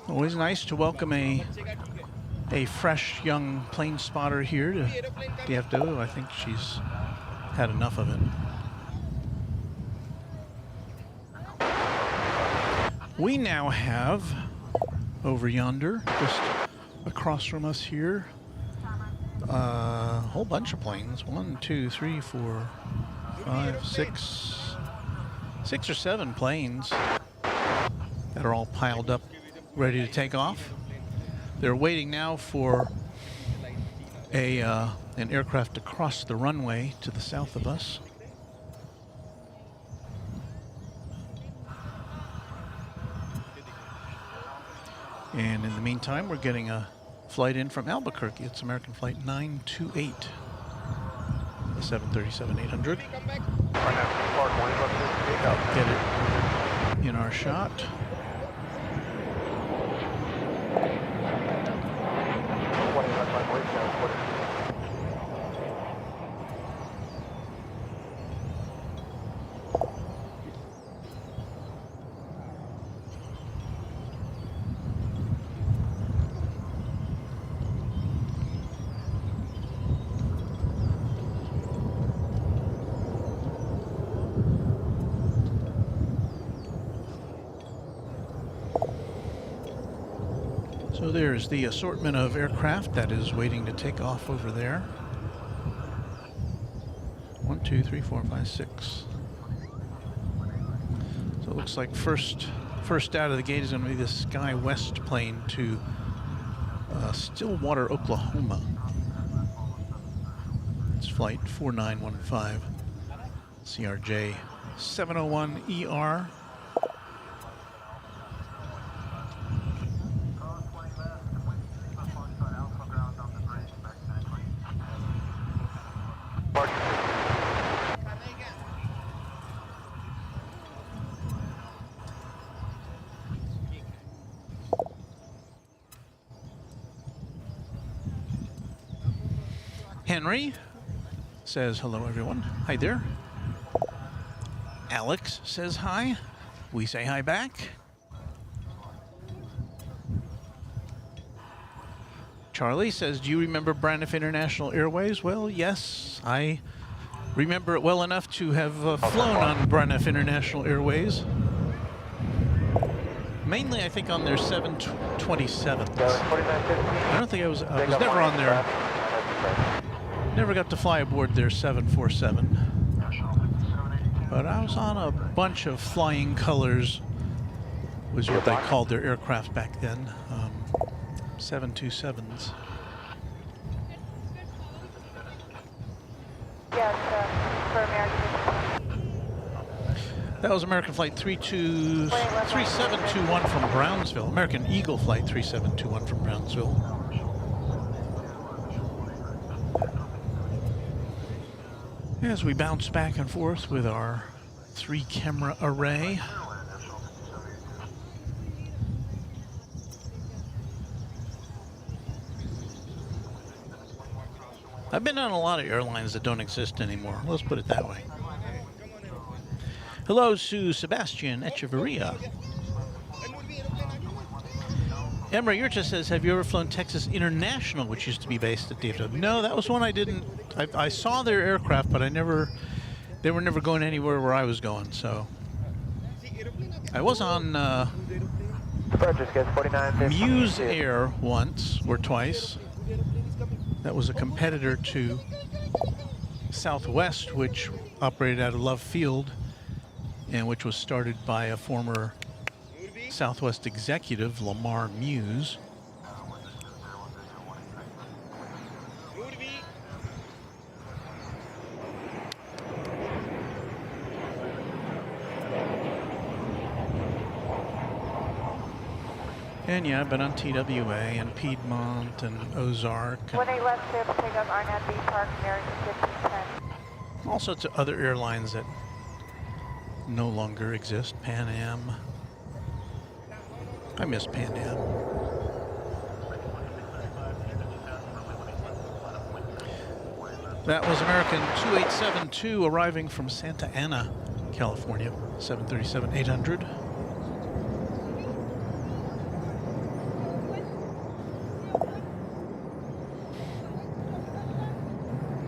Always nice to welcome a fresh young plane spotter here to DFW. I think she's had enough of it. We now have over yonder, just across from us here, A whole bunch of planes. 1, 2, 3, 4, 5, 6. 6 or 7 planes that are all piled up, ready to take off. They're waiting now for an aircraft to cross the runway to the south of us. And in the meantime, we're getting a flight in from Albuquerque. It's American Flight 928, the 737-800. Get it in our shot. So there's the assortment of aircraft that is waiting to take off over there. 1, 2, 3, 4, 5, 6. So it looks like first out of the gate is going to be the Sky West plane to Stillwater, Oklahoma. It's flight 4915, CRJ 701ER. Henry says hello, everyone. Hi there. Alex says hi. We say hi back. Charlie says, do you remember Braniff International Airways? Well, yes, I remember it well enough to have flown on Braniff International Airways. Mainly, I think, on their 727s. I don't think I was never on their... Never got to fly aboard their 747. But I was on a bunch of Flying Colors, was what they called their aircraft back then. 727s. Yes, for American. That was American Flight 3721 from Brownsville. American Eagle Flight 3721 from Brownsville. As we bounce back and forth with our 3-camera array. I've been on a lot of airlines that don't exist anymore. Let's put it that way. Hello to Sebastian Echeverria. Emra Yurcha says, have you ever flown Texas International, which used to be based at DFW? No, that was one I didn't. I saw their aircraft, but they were never going anywhere where I was going, so. I was on Muse Air once or twice. That was a competitor to Southwest, which operated out of Love Field, and which was started by a former Southwest executive, Lamar Muse. And yeah, I've been on TWA and Piedmont and Ozark. When they left to pick up Arnett B. Park, American 1510. Also to other airlines that no longer exist. Pan Am. I miss Pan Am. That was American 2872 arriving from Santa Ana, California, 737-800.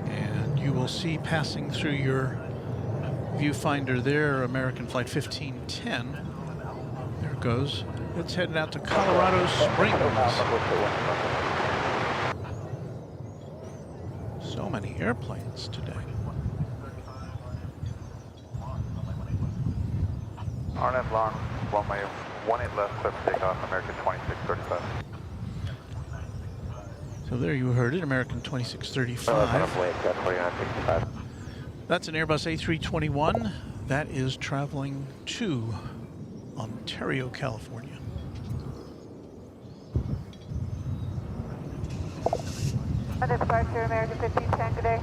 And you will see passing through your viewfinder there, American Flight 1510. There it goes. It's headed out to Colorado Springs. So many airplanes today. RNAV long, runway 18 left, clear for takeoff, American 2635. So there you heard it, American 2635. That's an Airbus A321 that is traveling to Ontario, California. Other departure, American 1510 today.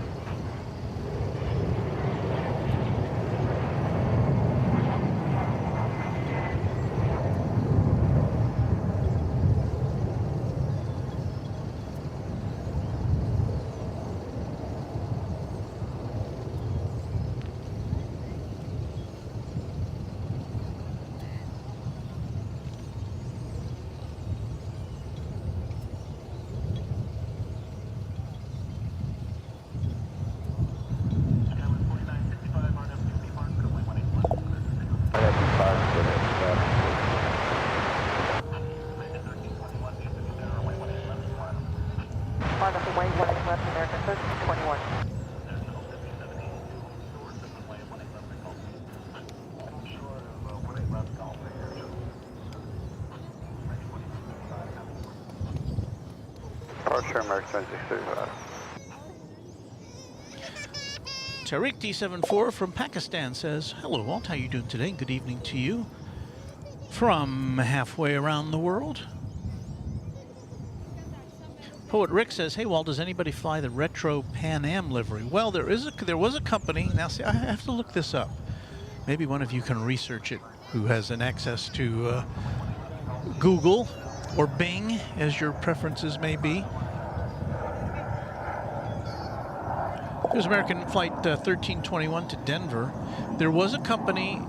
On the way, 1 left, American 1321. Departure, American 2635. Tariq D74 from Pakistan says, hello Walt, how you doing today? Good evening to you. From halfway around the world. Poet Rick says, hey Walt, does anybody fly the retro Pan Am livery? Well, there was a company, now see, I have to look this up. Maybe one of you can research it who has an access to Google or Bing, as your preferences may be. There's American Flight 1321 to Denver. There was a company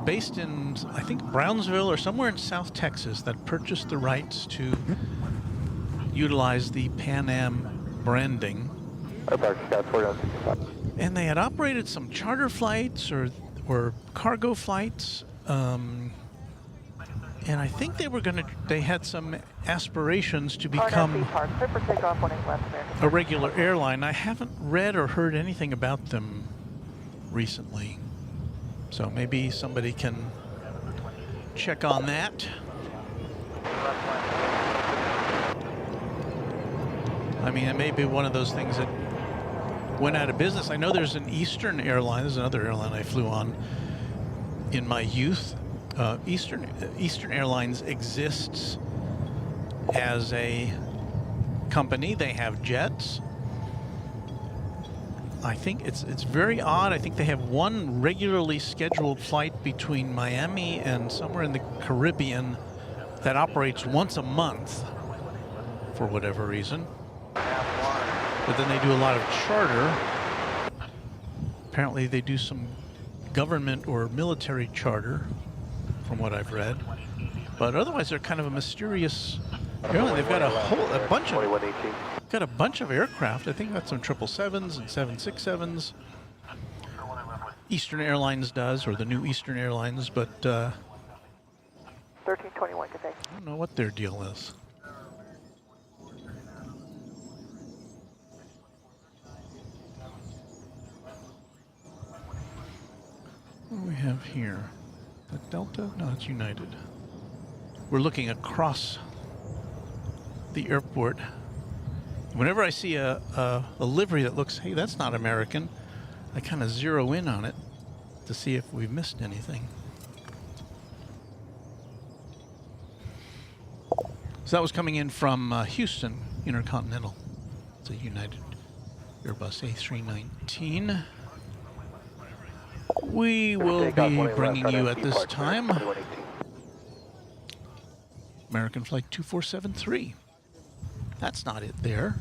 based in, I think, Brownsville or somewhere in South Texas that purchased the rights to utilize the Pan Am branding. And they had operated some charter flights or cargo flights. And I think they had some aspirations to become a regular airline. I haven't read or heard anything about them recently. So maybe somebody can check on that. I mean, it may be one of those things that went out of business. I know there's an Eastern airline. There's another airline I flew on in my youth. Eastern Airlines exists as a company. They have jets. I think it's very odd. I think they have one regularly scheduled flight between Miami and somewhere in the Caribbean that operates once a month for whatever reason. But then they do a lot of charter. Apparently they do some government or military charter, from what I've read. But otherwise they're kind of a mysterious airline. They've got a bunch of aircraft. I think got some 777s and 767s. Eastern Airlines does, or the new Eastern Airlines, but 1321 today. I don't know what their deal is. What do we have here? The Delta? No, it's United. We're looking across the airport. Whenever I see a livery that looks, hey, that's not American, I kind of zero in on it to see if we've missed anything. So that was coming in from Houston, Intercontinental. It's a United Airbus A319. We will be bringing you at this time American Flight 2473. That's not it there.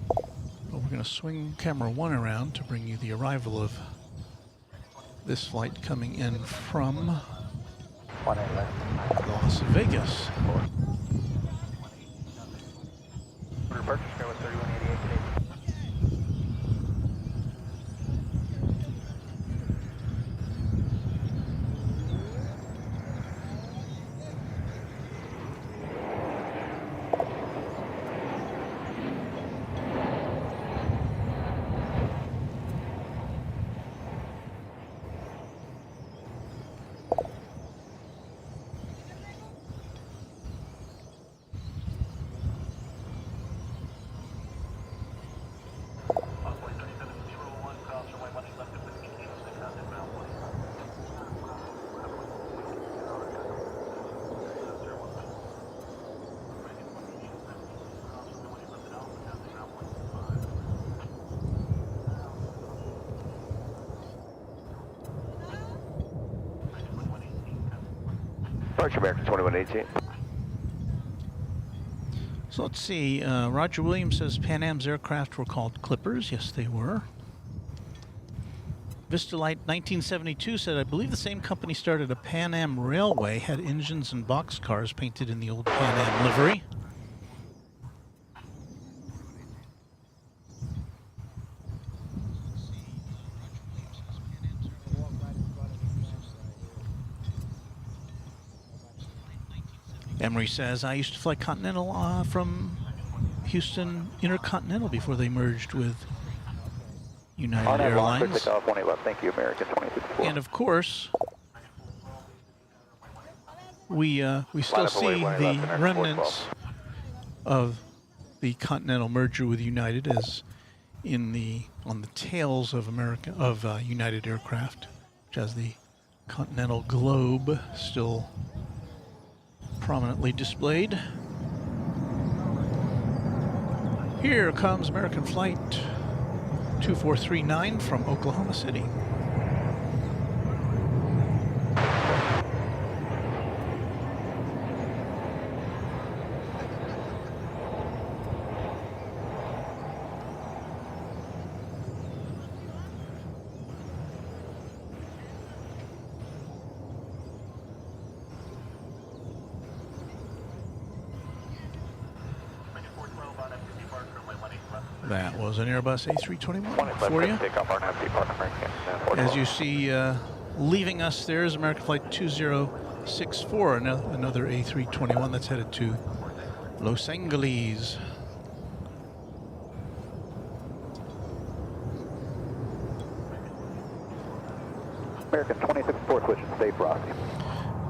But we're going to swing camera 1 around to bring you the arrival of this flight coming in from Las Vegas. Departure American 2118. So let's see. Roger Williams says Pan Am's aircraft were called Clippers. Yes, they were. Vistalite 1972 said, I believe the same company started a Pan Am Railway, had engines and boxcars painted in the old Pan Am livery. Emery says, I used to fly Continental from Houston Intercontinental before they merged with United Airlines. Thank you, American 2064. And of course, we still see the remnants of the Continental merger with United as on the tails of United aircraft, which has the Continental globe still prominently displayed. Here comes American Flight 2439 from Oklahoma City. That was an Airbus A321 for you. As you see, leaving us there is American Flight 2064, another A321 that's headed to Los Angeles. American 2064, switching safe Rocky.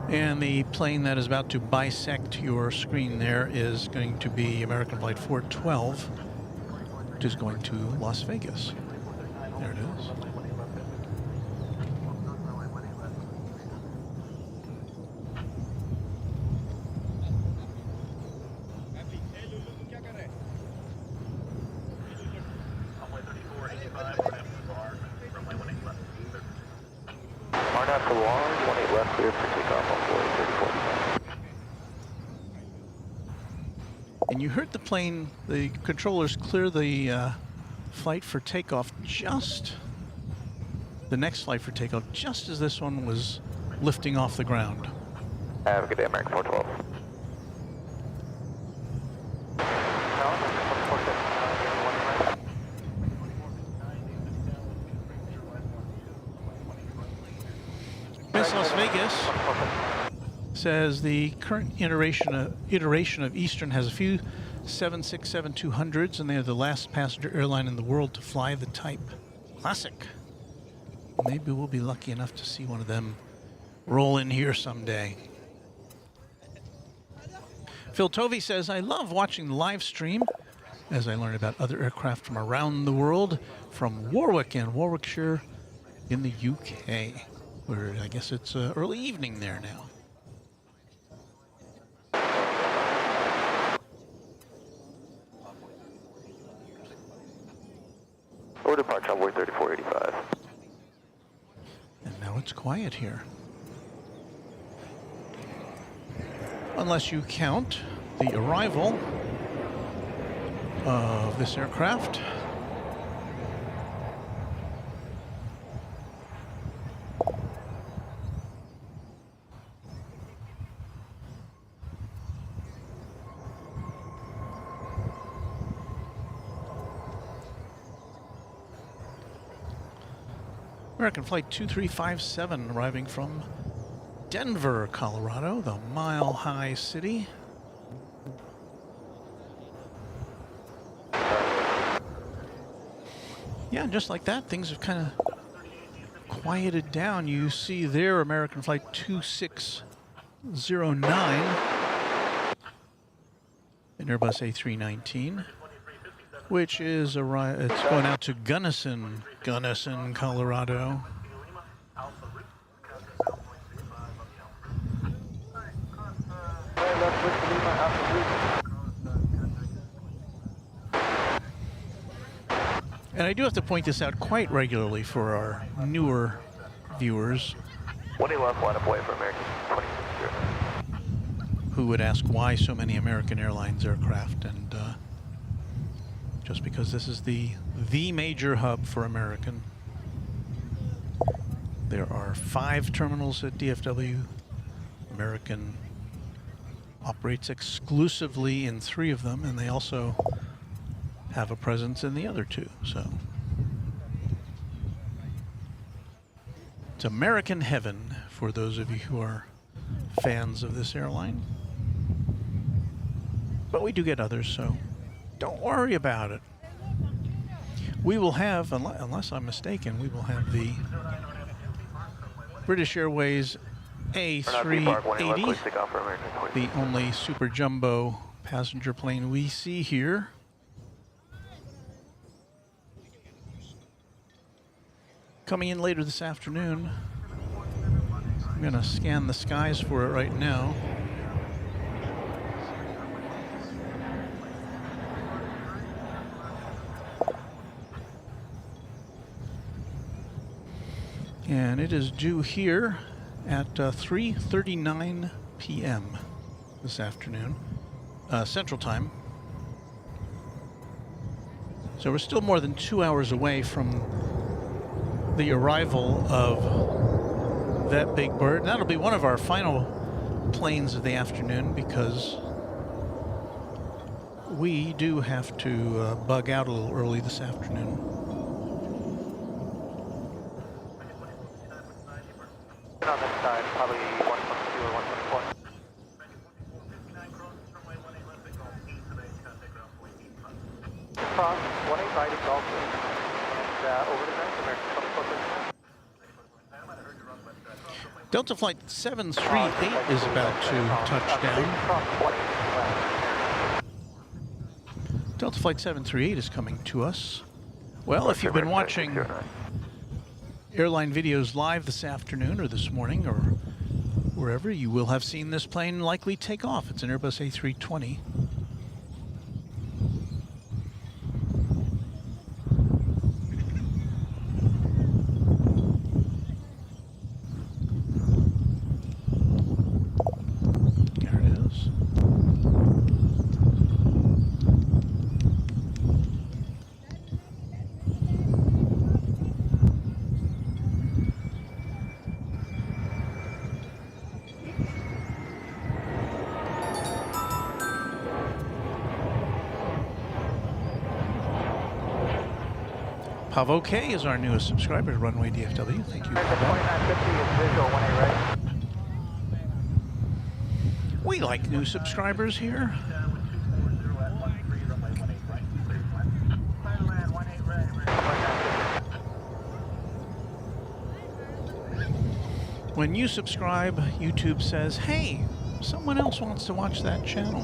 And the plane that is about to bisect your screen there is going to be American Flight 412. Which is going to Las Vegas. There it is. RNAV to Long, 18 left, clear for takeoff on board 34. And you heard the plane, the controllers clear the flight for takeoff the next flight for takeoff, just as this one was lifting off the ground. Have a good day, American 412. Miss Las Vegas says the current iteration of Eastern has a few 767-200s, and they are the last passenger airline in the world to fly the type. Classic. Maybe we'll be lucky enough to see one of them roll in here someday. Phil Tovey says, I love watching the live stream as I learn about other aircraft from around the world, from Warwick and Warwickshire in the UK, where I guess it's early evening there now. Or departure on board 3485. And now it's quiet here. Unless you count the arrival of this aircraft. American Flight 2357 arriving from Denver, Colorado, the Mile High City. Yeah, just like that, things have kind of quieted down. You see there American Flight 2609, an Airbus A319, which is it's going out to Gunnison, Colorado. And I do have to point this out quite regularly for our newer viewers. 20 left, line up away for American 2609. who would ask why so many American Airlines aircraft, and just because this is the major hub for American. There are 5 terminals at DFW. American operates exclusively in 3 of them, and they also have a presence in the other 2. So it's American heaven for those of you who are fans of this airline. But we do get others, so don't worry about it. We will have, unless I'm mistaken, we will have the British Airways A380, the only super jumbo passenger plane we see here. Coming in later this afternoon. I'm going to scan the skies for it right now. And it is due here at 3:39 p.m. this afternoon, Central Time. So we're still more than 2 hours away from the arrival of that big bird. And that'll be one of our final planes of the afternoon, because we do have to bug out a little early this afternoon. On this side, probably 112 or 124. Cross 18 right at Golf and over to ground, American 24. Delta Flight 738 is about to touch down. Delta Flight 738 is coming to us. Well, if you've been watching airline videos live this afternoon or this morning or wherever, you will have seen this plane likely take off. It's an Airbus A320. There it is. Pavo K is our newest subscriber to Runway DFW. Thank you. 2950 is visual 18 right. We like new subscribers here. When you subscribe, YouTube says, hey, someone else wants to watch that channel.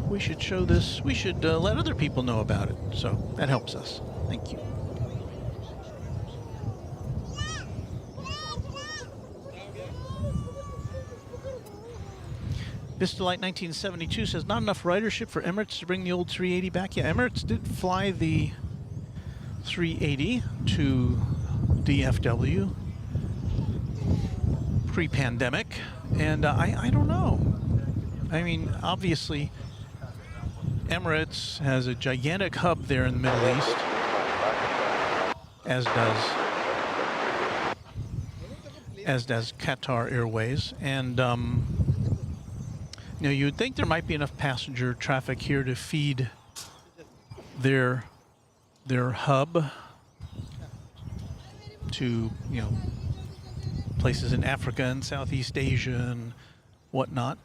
We should show this, we should let other people know about it. So that helps us. Thank you. Vistalight 1972 says, not enough ridership for Emirates to bring the old 380 back. Yeah, Emirates did fly the 380 to DFW pre-pandemic, and I don't know. I mean, obviously, Emirates has a gigantic hub there in the Middle East, as does Qatar Airways, and you know, you would think there might be enough passenger traffic here to feed their hub to, you know, places in Africa and Southeast Asia and whatnot.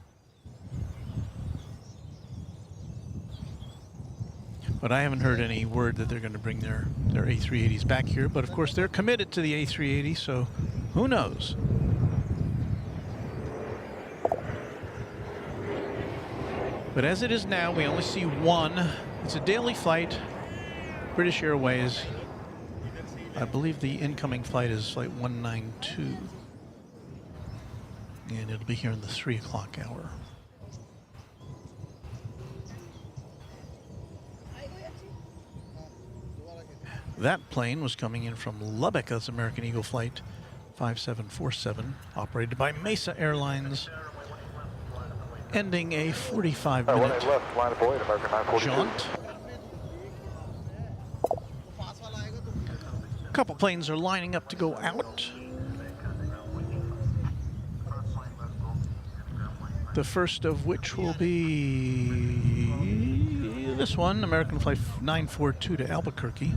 But I haven't heard any word that they're going to bring their A380s back here. But of course, they're committed to the A380, so who knows? But as it is now, we only see one. It's a daily flight, British Airways. I believe the incoming flight is flight 192. And it'll be here in the 3 o'clock hour. That plane was coming in from Lubbock. That's American Eagle Flight 5747, operated by Mesa Airlines. ending a 45-minute left, line of void, American 942. jaunt. A couple planes are lining up to go out. The first of which will be this one, American Flight 942 to Albuquerque,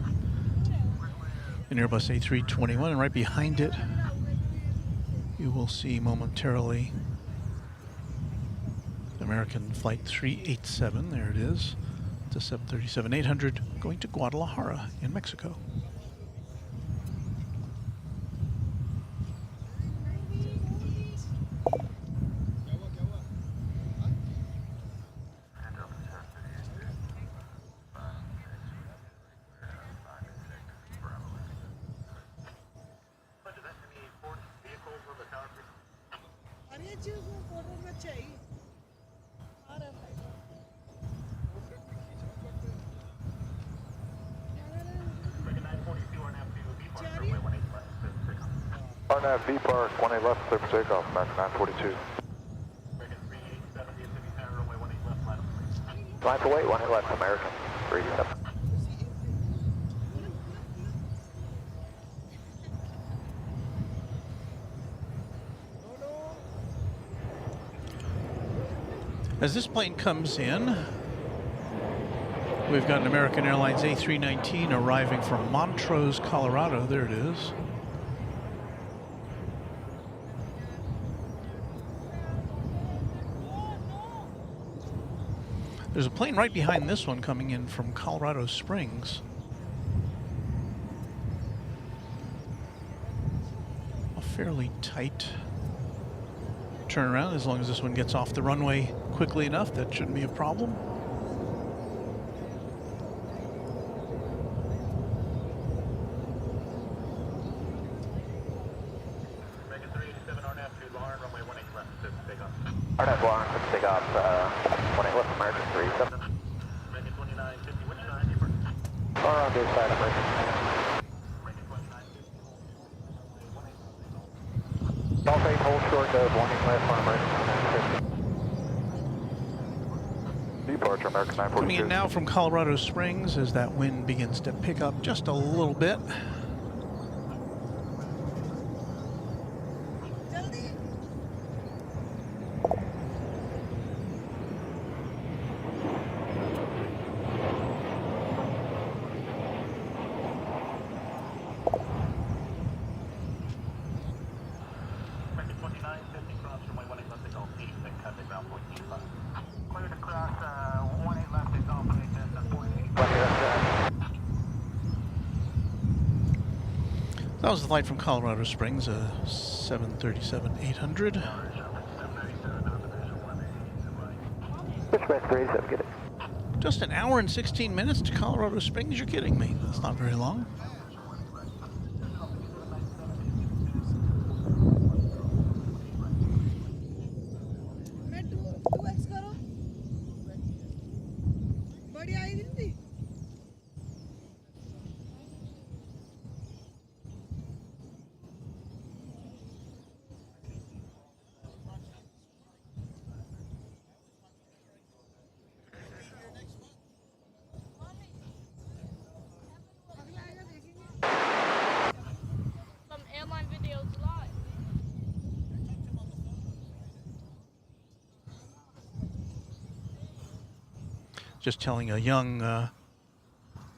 an Airbus A321, and right behind it you will see momentarily American Flight 387, there it is, to 737-800 going to Guadalajara in Mexico. RNAV V Park, 18 left, clear for takeoff, American 942. Line for weight, 18 left, American 37. As this plane comes in, we've got an American Airlines A319 arriving from Montrose, Colorado. There it is. There's a plane right behind this one coming in from Colorado Springs. A fairly tight turnaround. As long as this one gets off the runway quickly enough, that shouldn't be a problem. RNAV Lauren, let's take off 18 left, American 37. Car on this side, American. Golf 8, hold short of 18 left on American 950. Departure, American 942. Coming in now from Colorado Springs as that wind begins to pick up just a little bit. Clear to cross 18 left, exalt 8, That was the flight from Colorado Springs, a 737-800. Switchback 37, get it. Just an hour and 16 minutes to Colorado Springs? You're kidding me. That's not very long. Just telling a young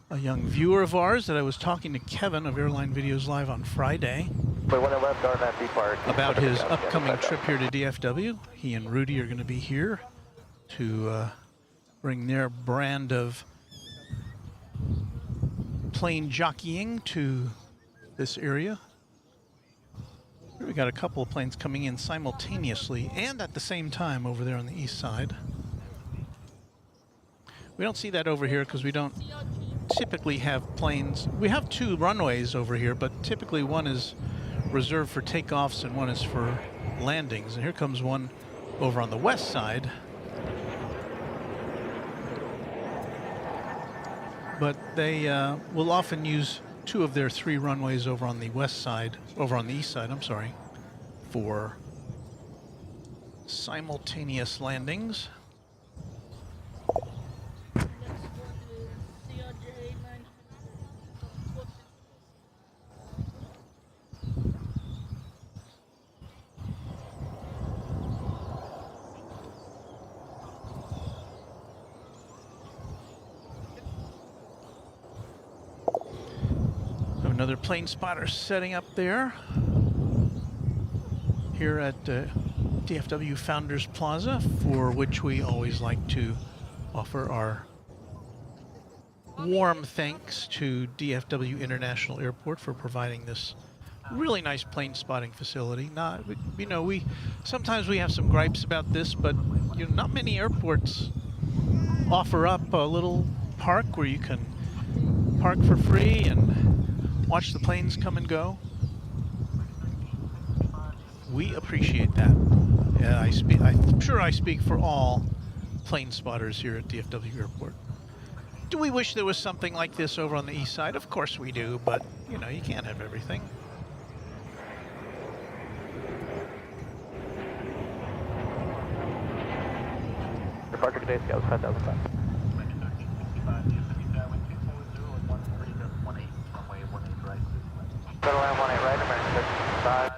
viewer of ours that I was talking to Kevin of Airline Videos Live on Friday Wait, 18 left, RNAV V Park. about his upcoming trip here to DFW. He and Rudy are going to be here to bring their brand of plane jockeying to this area. We got a couple of planes coming in simultaneously and at the same time over there on the east side. We don't see that over here because we don't typically have planes. We have two runways over here, but typically one is reserved for takeoffs and one is for landings. And here comes one over on the west side. But they will often use two of their three runways over on the west side, over on the east side, I'm sorry, for simultaneous landings. Another plane spotter setting up there here at DFW Founders Plaza, for which we always like to offer our warm thanks to DFW International Airport for providing this really nice plane spotting facility. Not, you know, we sometimes we have some gripes about this, but you know, not many airports offer up a little park where you can park for free and watch the planes come and go. We appreciate that. Yeah, I'm sure I speak for all plane spotters here at DFW Airport. Do we wish there was something like this over on the east side? Of course we do, but you know, you can't have everything. Departure today, Scout 5005. Settle down 18 right, American 55.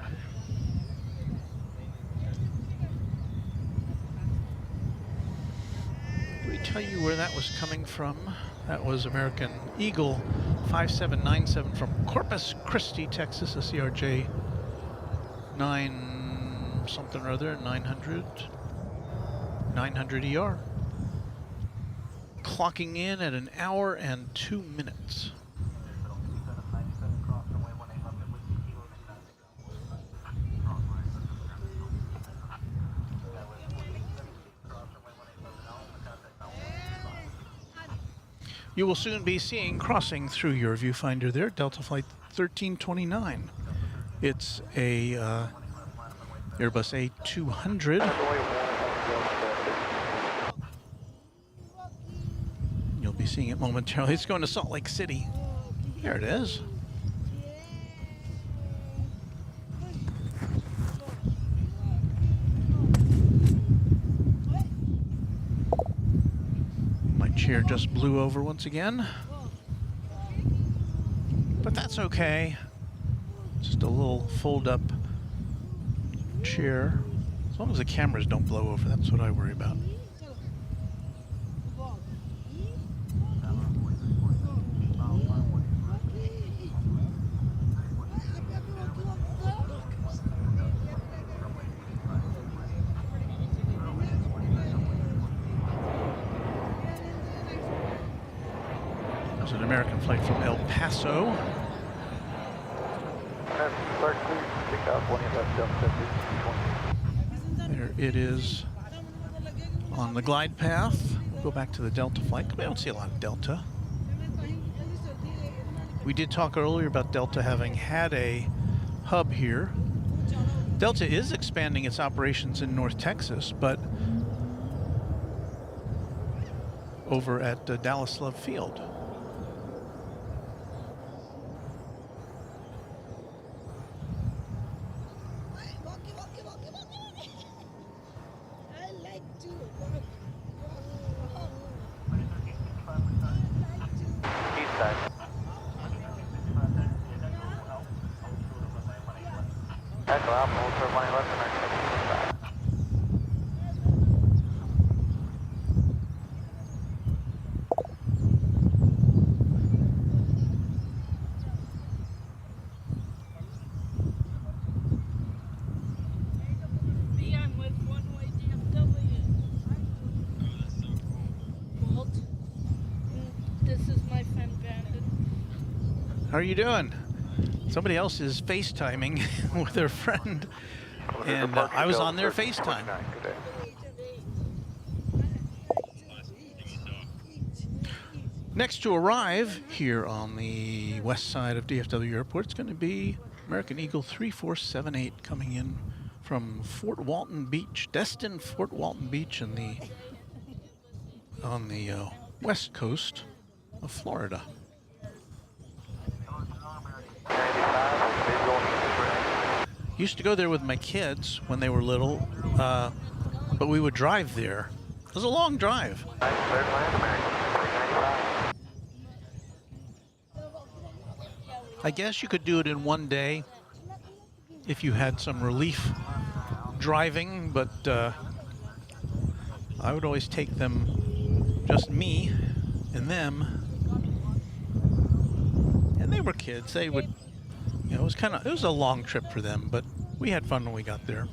Did we tell you where that was coming from? That was American Eagle 5797 from Corpus Christi, Texas, a CRJ 9 something or other, 900 ER. Clocking in at 1 hour and 2 minutes. You will soon be seeing crossing through your viewfinder there, Delta Flight 1329. It's a Airbus A200. You'll be seeing it momentarily. It's going to Salt Lake City. There it is. Chair just blew over once again, but that's okay. Just a little fold-up chair. As long as the cameras don't blow over, that's what I worry about. An American flight from El Paso. There it is on the glide path. We'll go back to the Delta flight. We don't see a lot of Delta. We did talk earlier about Delta having had a hub here. Delta is expanding its operations in North Texas, but over at Dallas Love Field. Echo Alpha, hold for 1 left, American 55. I'm with Runway DFW. Walt, this is my friend Brandon. How are you doing? Somebody else is FaceTiming with their friend, and I was on their FaceTime. Next to arrive here on the west side of DFW Airport, it's going to be American Eagle 3478 coming in from Fort Walton Beach, Destin Fort Walton Beach on the west coast of Florida. Used to go there with my kids when they were little. but we would drive there. It was a long drive. Third line, American 395. I guess you could do it in one day if you had some relief driving, but I would always take them, just me and them. And they were kids. They would, you know, it was a long trip for them, but we had fun when we got there.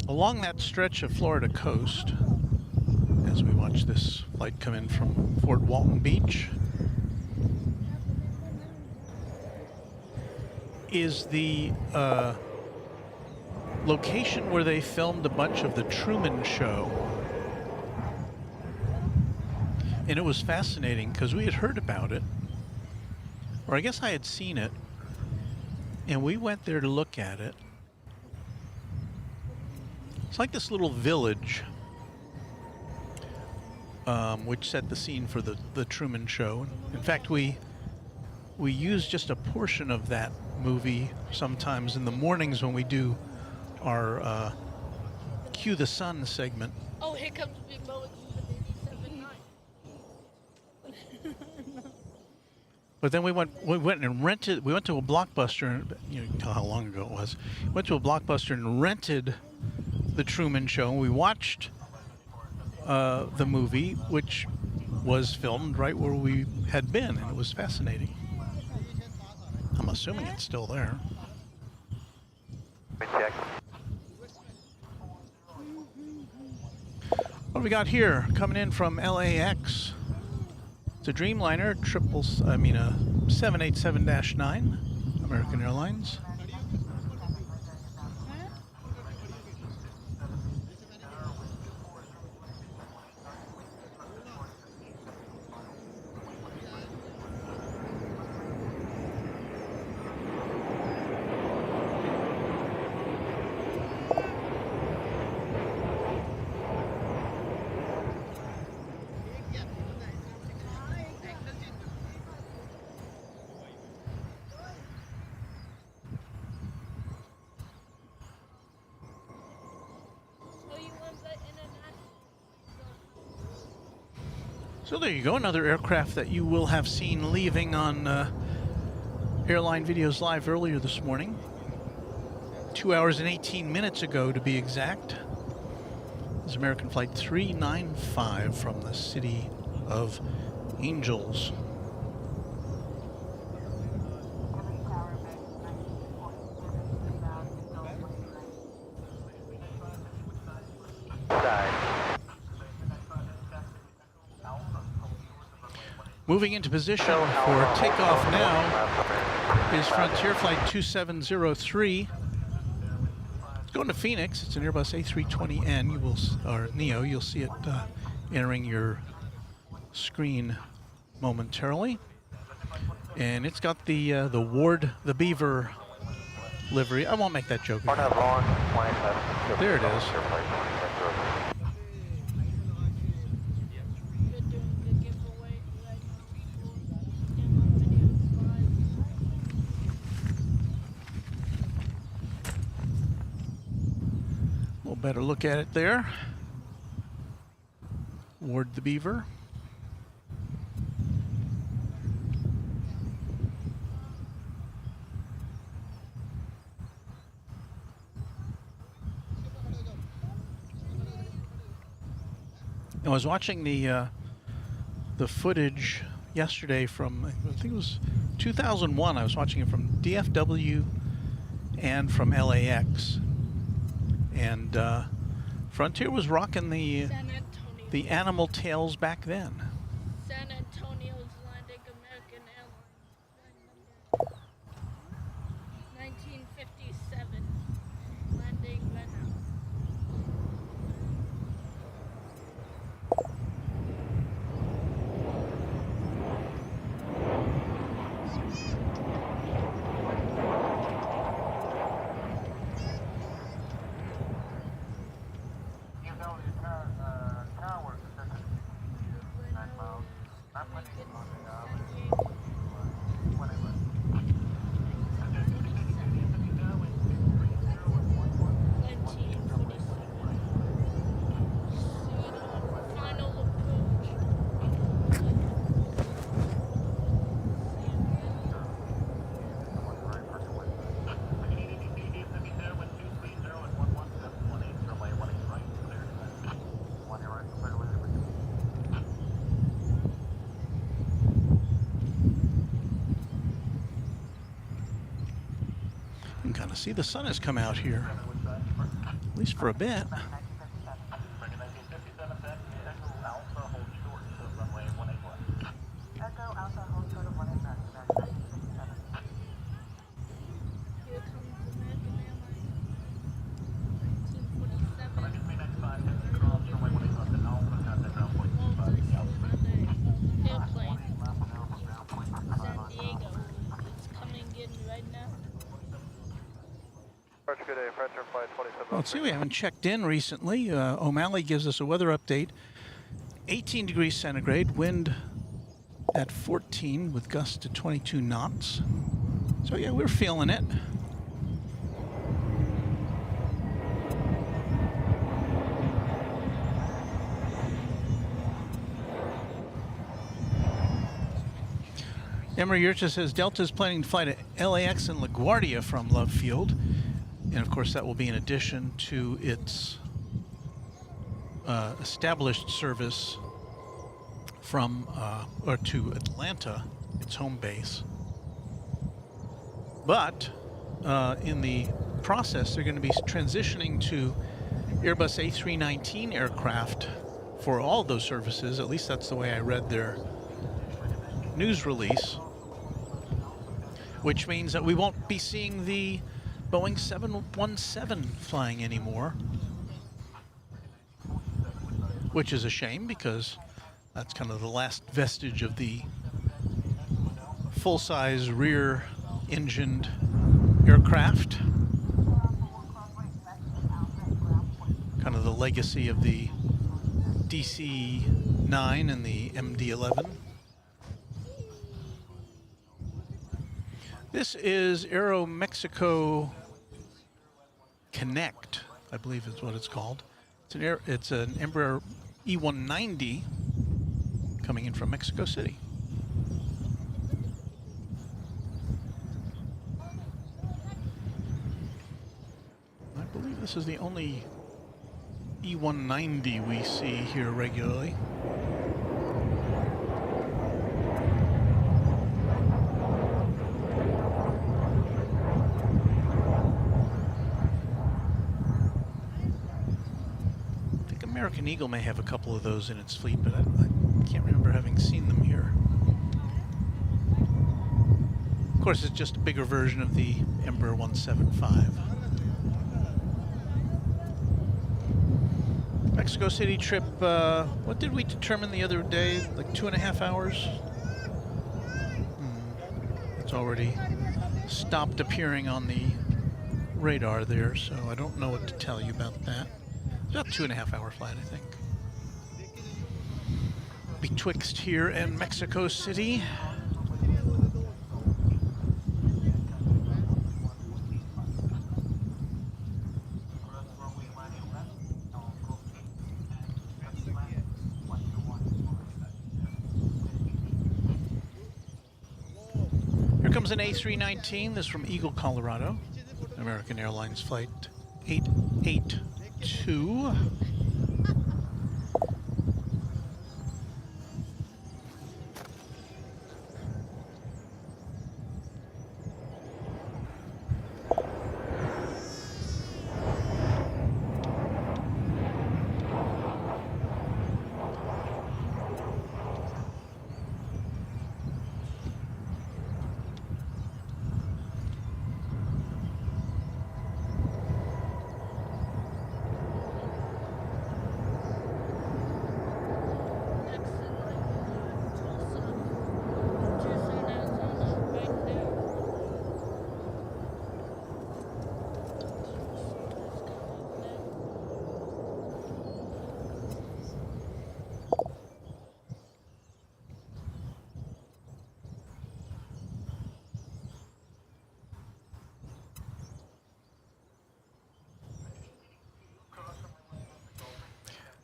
Along that stretch of Florida coast, as we watch this flight come in from Fort Walton Beach, is the location where they filmed a bunch of the Truman Show. And it was fascinating because we had heard about it, or I guess I had seen it, and we went there to look at it. It's like this little village, which set the scene for the Truman Show. In fact, we use just a portion of that movie sometimes in the mornings when we do our Cue the Sun segment. Oh, here comes Big Mo with 87.9. But then we went and rented. We went to a Blockbuster, and you can tell how long ago it was. Went to a Blockbuster and rented the Truman Show. And we watched the movie, which was filmed right where we had been, and it was fascinating. I'm assuming it's still there. Check. What do we got here? Coming in from LAX. It's a Dreamliner, 787-9, American Airlines. So there you go, another aircraft that you will have seen leaving on Airline Videos Live earlier this morning. 2 hours and 18 minutes ago, to be exact. This is American Flight 395 from the city of Angels. Moving into position for takeoff now is Frontier Flight 2703. It's going to Phoenix. It's an Airbus A320N. You will, or Neo. You'll see it entering your screen momentarily, and it's got the Ward the Beaver livery. I won't make that joke again. There it is. Better look at it there. Ward the Beaver. I was watching the footage yesterday from, I think it was 2001. I was watching it from DFW and from LAX. And Frontier was rocking the animal tails back then. San Antonio's landing American Airlines. 1957. Landing Venom. see, the sun has come out here, at least for a bit. Here comes American Airlines. 1947. Airplane. San Diego. It's coming in right now. Good day, Frencher Flight 27. Well, let's see, we haven't checked in recently. O'Malley gives us a weather update. 18 degrees centigrade, wind at 14 with gusts to 22 knots. So yeah, we're feeling it. Emery Yurcha says Delta is planning to fly to LAX and LaGuardia from Love Field. And of course, that will be in addition to its established service from or to Atlanta, its home base. But in the process, they're going to be transitioning to Airbus A319 aircraft for all of those services. At least that's the way I read their news release, which means that we won't be seeing the Boeing 717 flying anymore, which is a shame because that's kind of the last vestige of the full-size rear-engined aircraft, kind of the legacy of the DC-9 and the MD-11. This is Aero Mexico Connect, I believe is what it's called. It's an Embraer E190 coming in from Mexico City. I believe this is the only E190 we see here regularly. American Eagle may have a couple of those in its fleet, but I can't remember having seen them here. Of course, it's just a bigger version of the Embraer 175. Mexico City trip, what did we determine the other day? Like 2.5 hours? It's already stopped appearing on the radar there, so I don't know what to tell you about that. About 2.5 hour flight, I think. Betwixt here and Mexico City. Here comes an A319, this from Eagle, Colorado. American Airlines flight 882.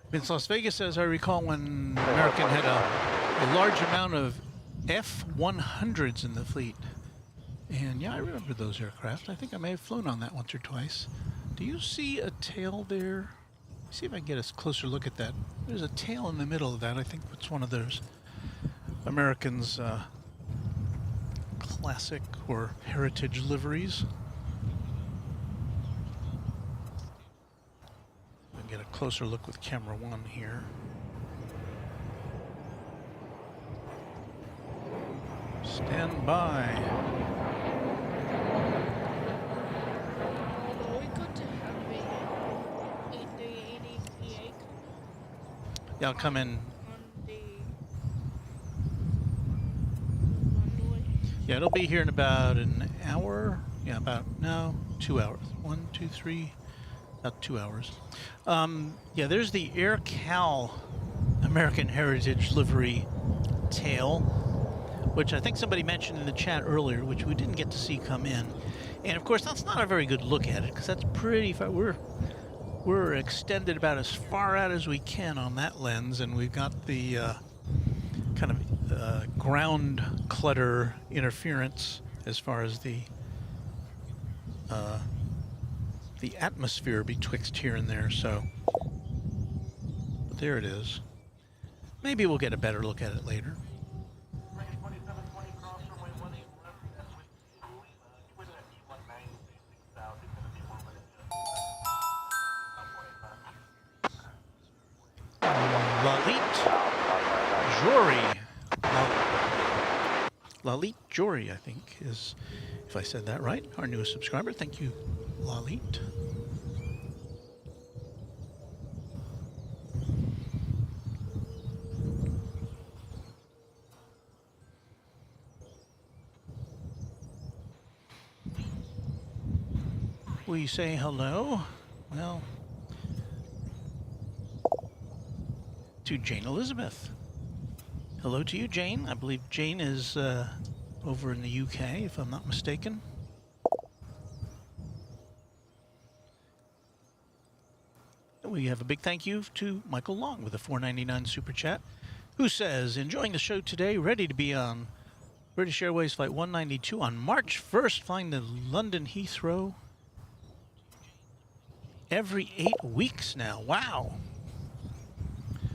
Vince Las Vegas, as I recall, when American had a large amount of F-100s in the fleet. And yeah, I remember those aircraft. I think I may have flown on that once or twice. Do you see a tail there? See if I can get a closer look at that. There's a tail in the middle of that. I think it's one of those Americans' classic or heritage liveries. closer look with camera 1 here. Stand by. Although we got to have a 8380 Yeah, I'll come in. on the runway. Yeah, it'll be here in about an hour. Yeah, no, 2 hours. 1, 2, 3, about 2 hours. Yeah, there's the AirCal American Heritage livery tail, which I think somebody mentioned in the chat earlier, which we didn't get to see come in. And of course, that's not a very good look at it, because that's pretty far. We're extended about as far out as we can on that lens, and we've got the kind of ground clutter interference as far as the atmosphere betwixt here and there. So, but there it is. Maybe we'll get a better look at it later. American 2720 cross runway 18 left and with Quinn at E190, 6000, it's going to be a little bit Lalit Jory, I think, is, if I said that right, our newest subscriber. Thank you, Lalit. Will you say hello? Well, to Jane Elizabeth. Hello to you, Jane. I believe Jane is over in the UK, if I'm not mistaken. We have a big thank you to Michael Long with a $4.99 super chat, who says, enjoying the show today, ready to be on British Airways Flight 192 on March 1st, flying to London Heathrow every 8 weeks now. Wow.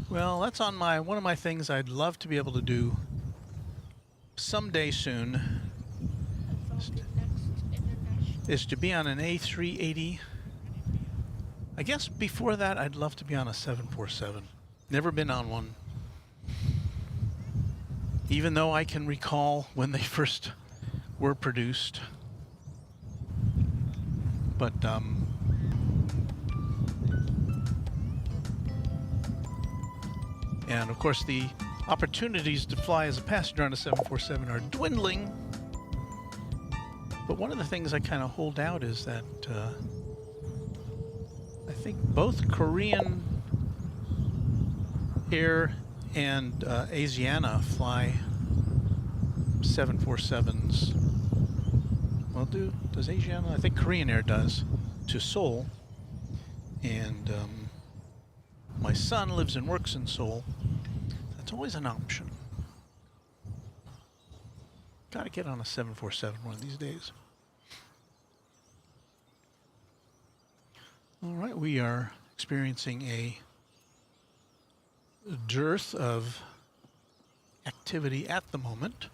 Well, that's on one of my things I'd love to be able to do someday soon, From the next international. is to be on an A380. I guess before that, I'd love to be on a 747. Never been on one. Even though I can recall when they first were produced. But, and of course, the opportunities to fly as a passenger on a 747 are dwindling. But one of the things I kind of hold out is that I think both Korean Air and Asiana fly 747s. Well, does Asiana? I think Korean Air does, to Seoul. And my son lives and works in Seoul. That's always an option. Got to get on a 747 one of these days. All right, we are experiencing a dearth of activity at the moment.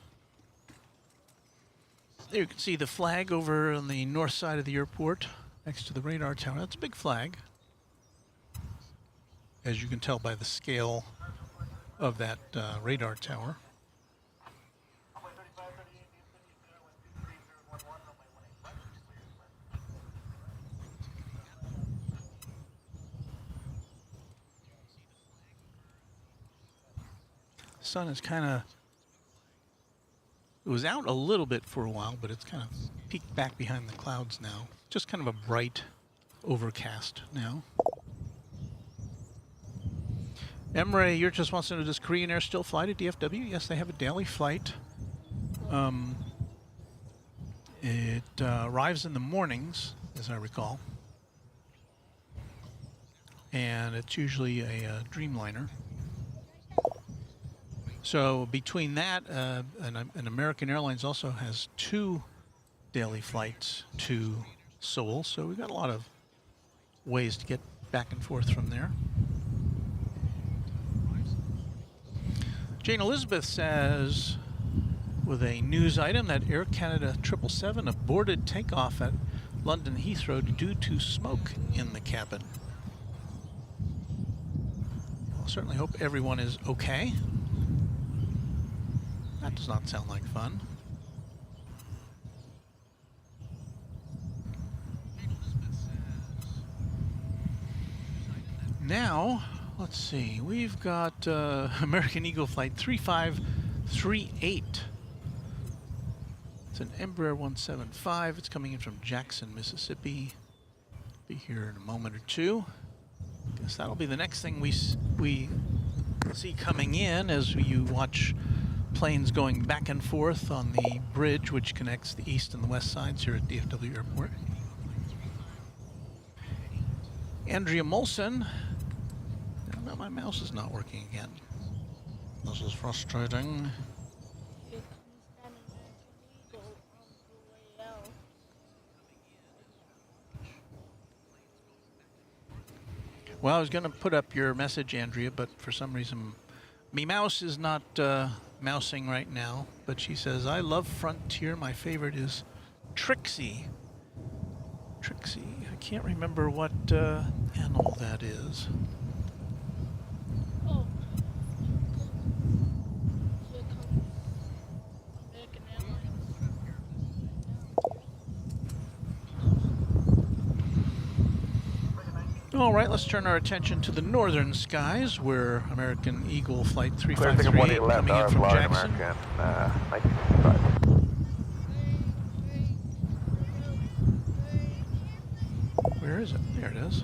There you can see the flag over on the north side of the airport next to the radar tower. That's a big flag, as you can tell by the scale of that radar tower. runway 3538, DFW 23011, runway 18 left, clear left. Sun is kind of, it was out a little bit for a while, but it's kind of peeked back behind the clouds now. Just kind of a bright overcast now. Emre, you're just wants to know, does Korean Air still fly to DFW? Yes, they have a daily flight. It arrives in the mornings, as I recall. And it's usually a Dreamliner. So between that, and American Airlines also has 2 daily flights to Seoul. So we've got a lot of ways to get back and forth from there. Jane Elizabeth says, with a news item, that Air Canada 777 aborted takeoff at London Heathrow due to smoke in the cabin. certainly hope everyone is okay. That does not sound like fun. Now, let's see, we've got American Eagle Flight 3538. It's an Embraer 175. It's coming in from Jackson, Mississippi. Be here in a moment or two. Guess that'll be the next thing we see coming in as you watch planes going back and forth on the bridge which connects the east and the west sides here at DFW Airport. Andrea Molson. No, my mouse is not working again. This is frustrating. Here comes an American Eagle on the way out. Well, I was going to put up your message, Andrea, but for some reason, me mouse is not mousing right now. But she says, I love Frontier. My favorite is Trixie. Trixie. I can't remember what animal that is. Oh. Here comes American Airlines. All right, let's turn our attention to the northern skies, where American Eagle Flight Clear ticket 3538 1 coming in RF from Large Jackson. American, 1965. Where is it? There it is.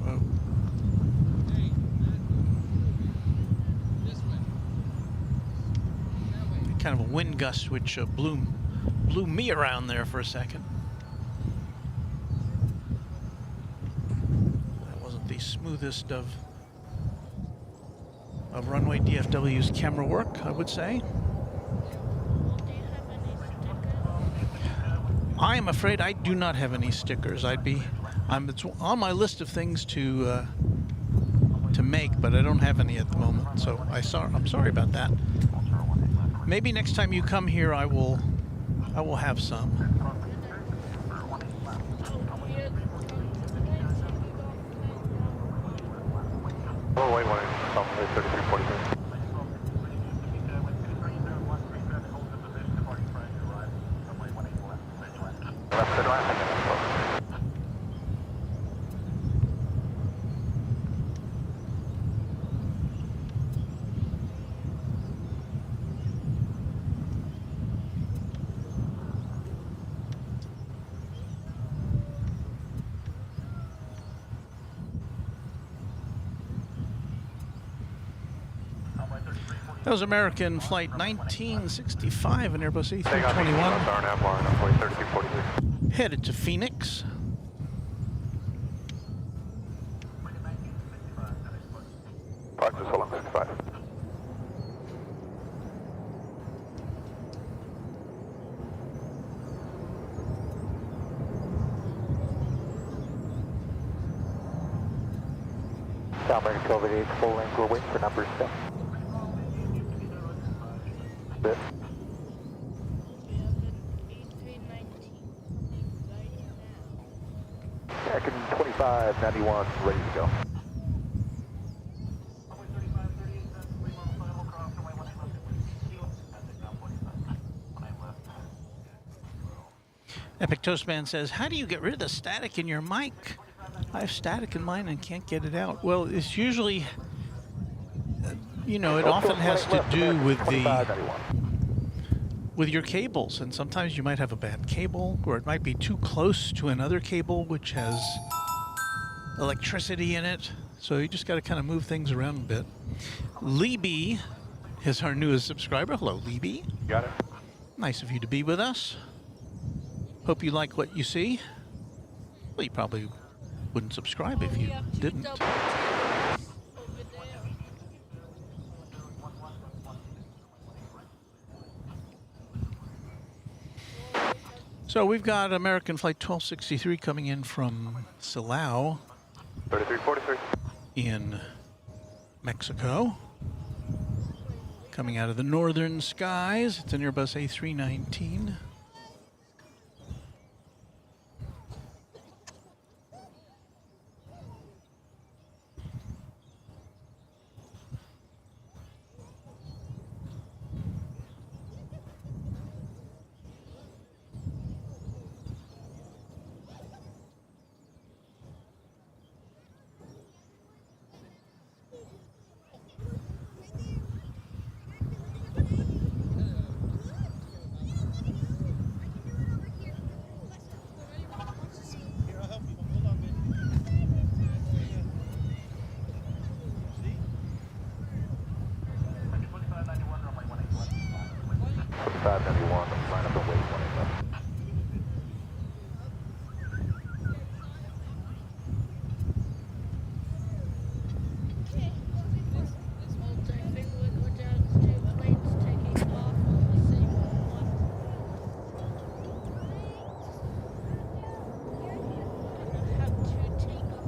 Whoa. Kind of a wind gust which blew me around there for a second. That wasn't the smoothest of Runway DFW's camera work, I would say. Do you have any stickers? I am afraid I do not have any stickers. It's on my list of things to make, but I don't have any at the moment. So I'm sorry about that. Maybe next time you come here, I will have some. Oh, wait, 3343. Left to right. That was American Flight 1965, an Airbus Take off A321, RNAV line up 3343. headed to Phoenix. Practice hold on 65. South American 1288, full length, we're waiting for number 7. Bit. American 2591, ready to go. Epic Toastman says, how do you get rid of the static in your mic? I have static in mine and can't get it out. Well, it's usually, it often has to do with your cables, and sometimes you might have a bad cable, or it might be too close to another cable which has electricity in it. So you just got to kind of move things around a bit. Libby is our newest subscriber. Hello, Libby. Got it. Nice of you to be with us. Hope you like what you see. Well, you probably wouldn't subscribe if you didn't. Over there. So we've got American Flight 1263 coming in from Silao. 3343. in Mexico. Coming out of the northern skies, it's an Airbus A319. Line up and wait 20 left. Okay. This whole thing will go down to planes taking off on the same one. I have to take off on the same one.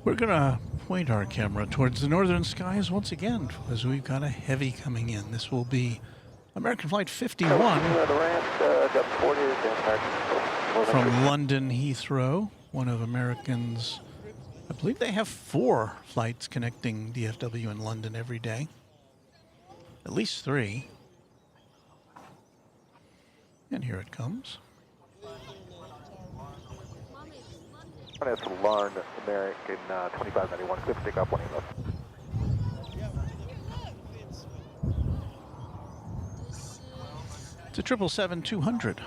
We're gonna point our camera towards the northern skies once again, as we've got a heavy coming in. This will be American Flight 51 from London Heathrow, one of American's, I believe they have 4 flights connecting DFW and London every day. At least 3. And here it comes. It's Larn, American 2591, clear for takeoff 20 left. It's a 777-200. American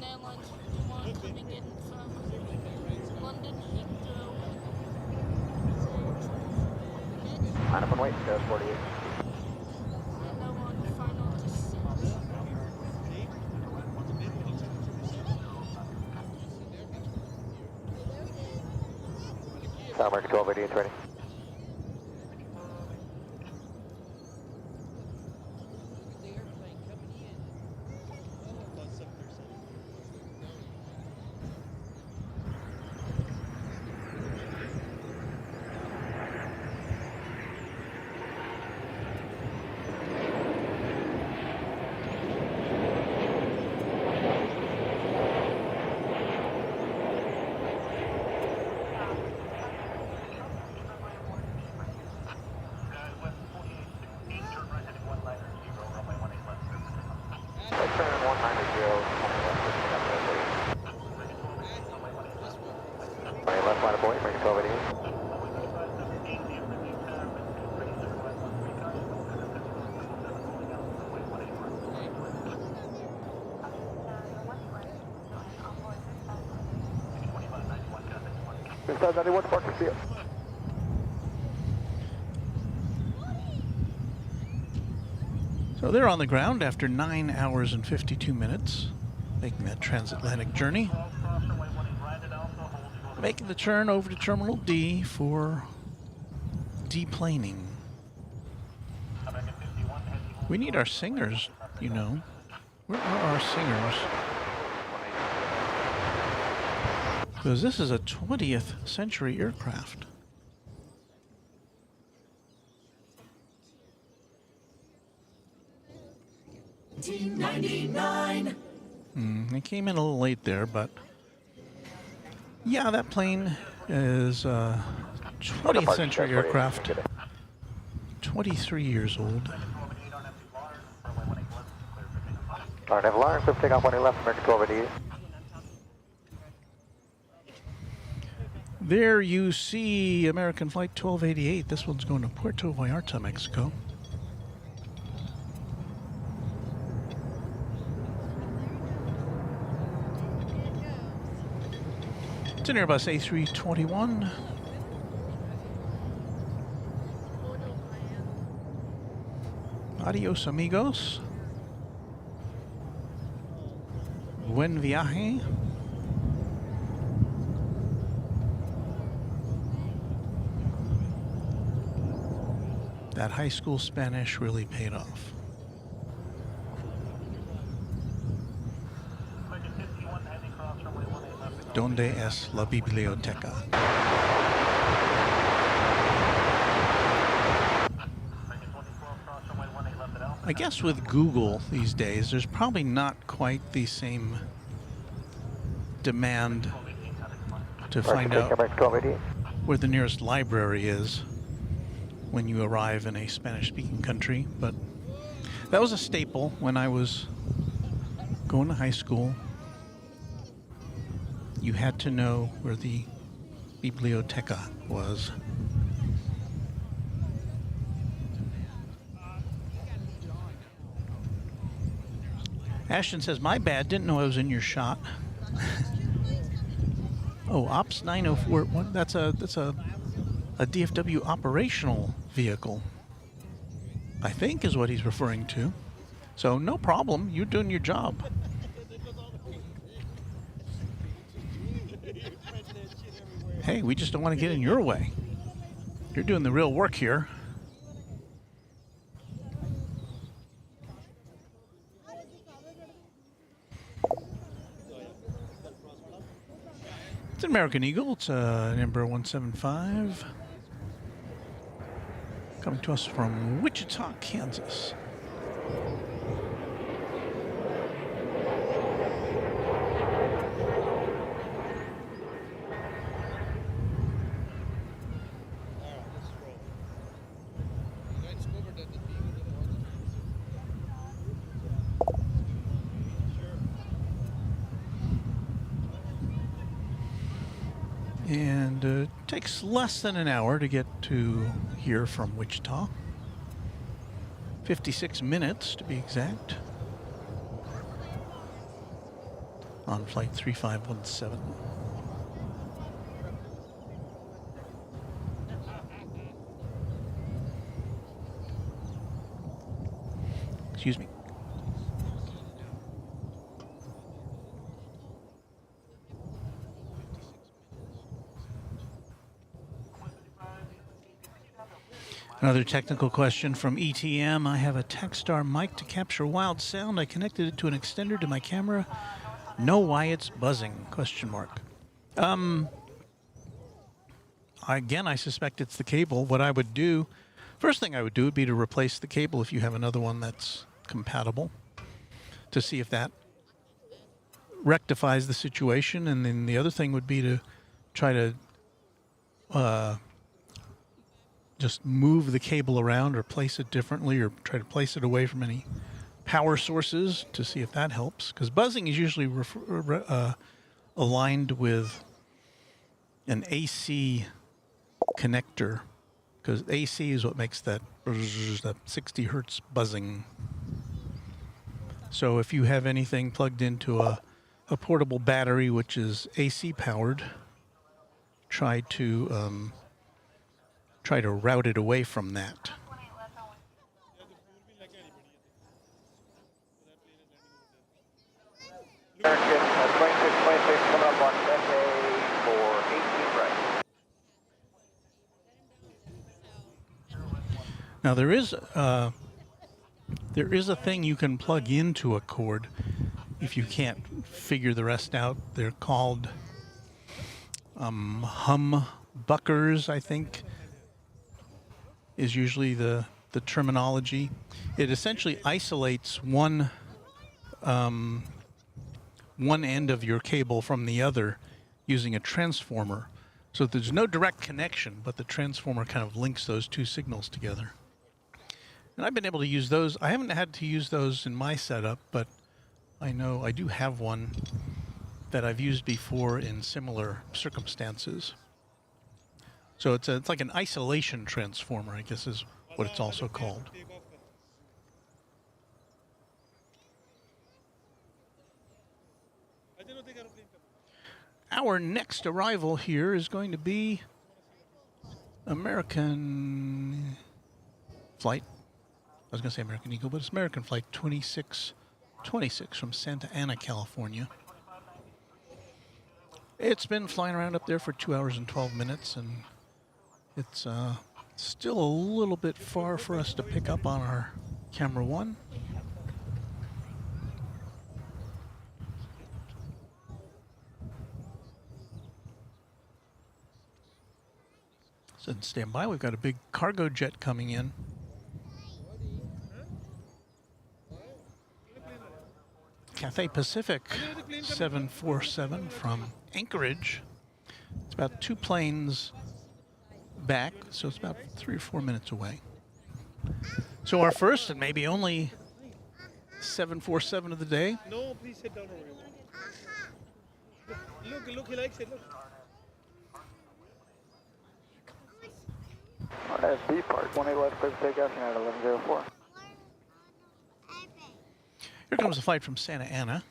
Airlines 51 coming in from London Heathrow. Line up and wait, 48. And now on final descent. American 1288 ready. Left line of point, American 1288. Inside 91, departure field. So they're on the ground after 9 hours and 52 minutes, making that transatlantic journey. Making the turn over to Terminal D for deplaning. We need our singers, you know. Where are our singers? Because this is a 20th century aircraft. It came in a little late there, but yeah, that plane is a 20th century aircraft, 23 years old. Alright, have Larn, clear for takeoff 20 left, American 1288. There you see American Flight 1288. This one's going to Puerto Vallarta, Mexico. It's an Airbus A321. Adios, amigos. Buen viaje. That high school Spanish really paid off. ¿Dónde es la biblioteca? I guess with Google these days, there's probably not quite the same demand to find out where the nearest library is when you arrive in a Spanish-speaking country, but that was a staple when I was going to high school. You had to know where the biblioteca was. Ashton says, my bad, didn't know I was in your shot. Oh, Ops 904, what? That's a DFW operational vehicle, I think is what he's referring to. So no problem, you're doing your job. Hey, we just don't want to get in your way. You're doing the real work here. It's an American Eagle. It's an Embraer 175. Coming to us from Wichita, Kansas. And it takes less than an hour to get to here from Wichita. 56 minutes to be exact. On flight 3517. Excuse me. Another technical question from ETM. I have a Techstar mic to capture wild sound. I connected it to an extender to my camera. Know why it's buzzing? Question mark. Again, I suspect it's the cable. What I would do, first thing I would do would be to replace the cable if you have another one that's compatible, to see if that rectifies the situation. And then the other thing would be to try to just move the cable around or place it differently, or try to place it away from any power sources to see if that helps. Because buzzing is usually aligned with an AC connector, because AC is what makes that 60 hertz buzzing. So if you have anything plugged into a portable battery which is AC powered, try to route it away from that. American 2626 coming up on Sunday for 18 right. Now there is a thing you can plug into a cord if you can't figure the rest out. They're called humbuckers, I think, is usually the terminology. It essentially isolates one end of your cable from the other using a transformer. So there's no direct connection, but the transformer kind of links those two signals together. And I've been able to use those. I haven't had to use those in my setup, but I know I do have one that I've used before in similar circumstances. So it's like an isolation transformer, I guess is what it's also called. Our next arrival here is going to be American flight. I was going to say American Eagle, but it's American flight 2626 from Santa Ana, California. It's been flying around up there for 2 hours and 12 minutes, and it's still a little bit far for us to pick up on our camera one. So stand by. We've got a big cargo jet coming in. Cathay Pacific 747 from Anchorage. It's about 2 planes back, so it's about 3 or 4 minutes away. So our first and maybe only 747 of the day. No, please sit down over here. Look, he likes it. Look. RSB Park, 18 left, clear for takeoff, United 1104. Here comes a flight from Santa Ana.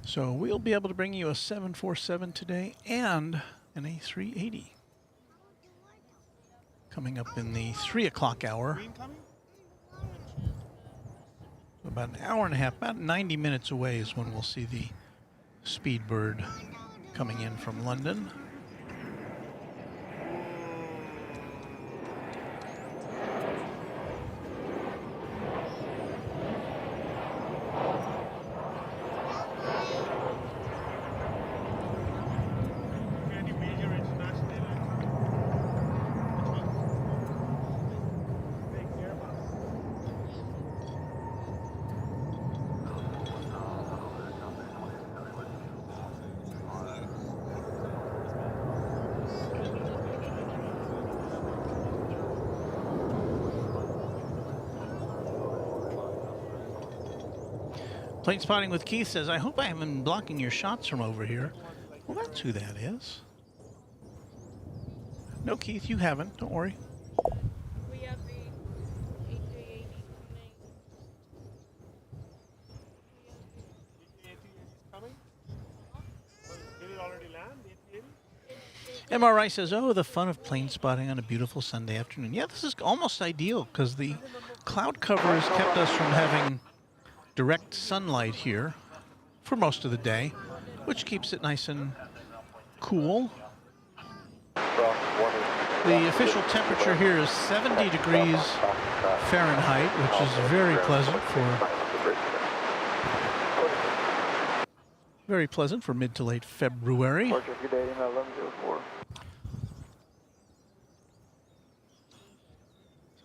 So we'll be able to bring you a 747 today and an A380. Coming up in the 3 o'clock hour. About an hour and a half, about 90 minutes away is when we'll see the Speedbird coming in from London. Any major international airlines? Big Airbus. Plane Spotting with Keith says, I hope I haven't been blocking your shots from over here. Well, that's who that is. No, Keith, you haven't. Don't worry. We have the A380 coming. Did it already land? The A380? MRI says, oh, the fun of plane spotting on a beautiful Sunday afternoon. Yeah, this is almost ideal because the cloud cover has kept us from having direct sunlight here for most of the day, which keeps it nice and cool. The official temperature here is 70 degrees Fahrenheit, which is very pleasant for mid to late February. Roger, good day, United 1104.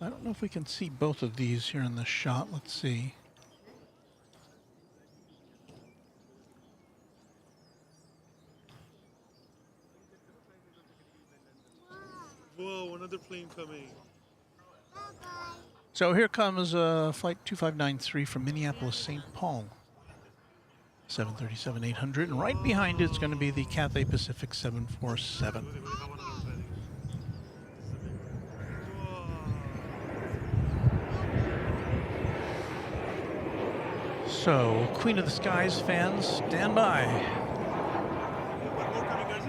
I don't know if we can see both of these here in the shot. Let's see. Whoa, another plane coming. So here comes flight 2593 from Minneapolis, St. Paul. 737-800, and right behind it's going to be the Cathay Pacific 747. So, Queen of the Skies fans, stand by. One more coming, guys.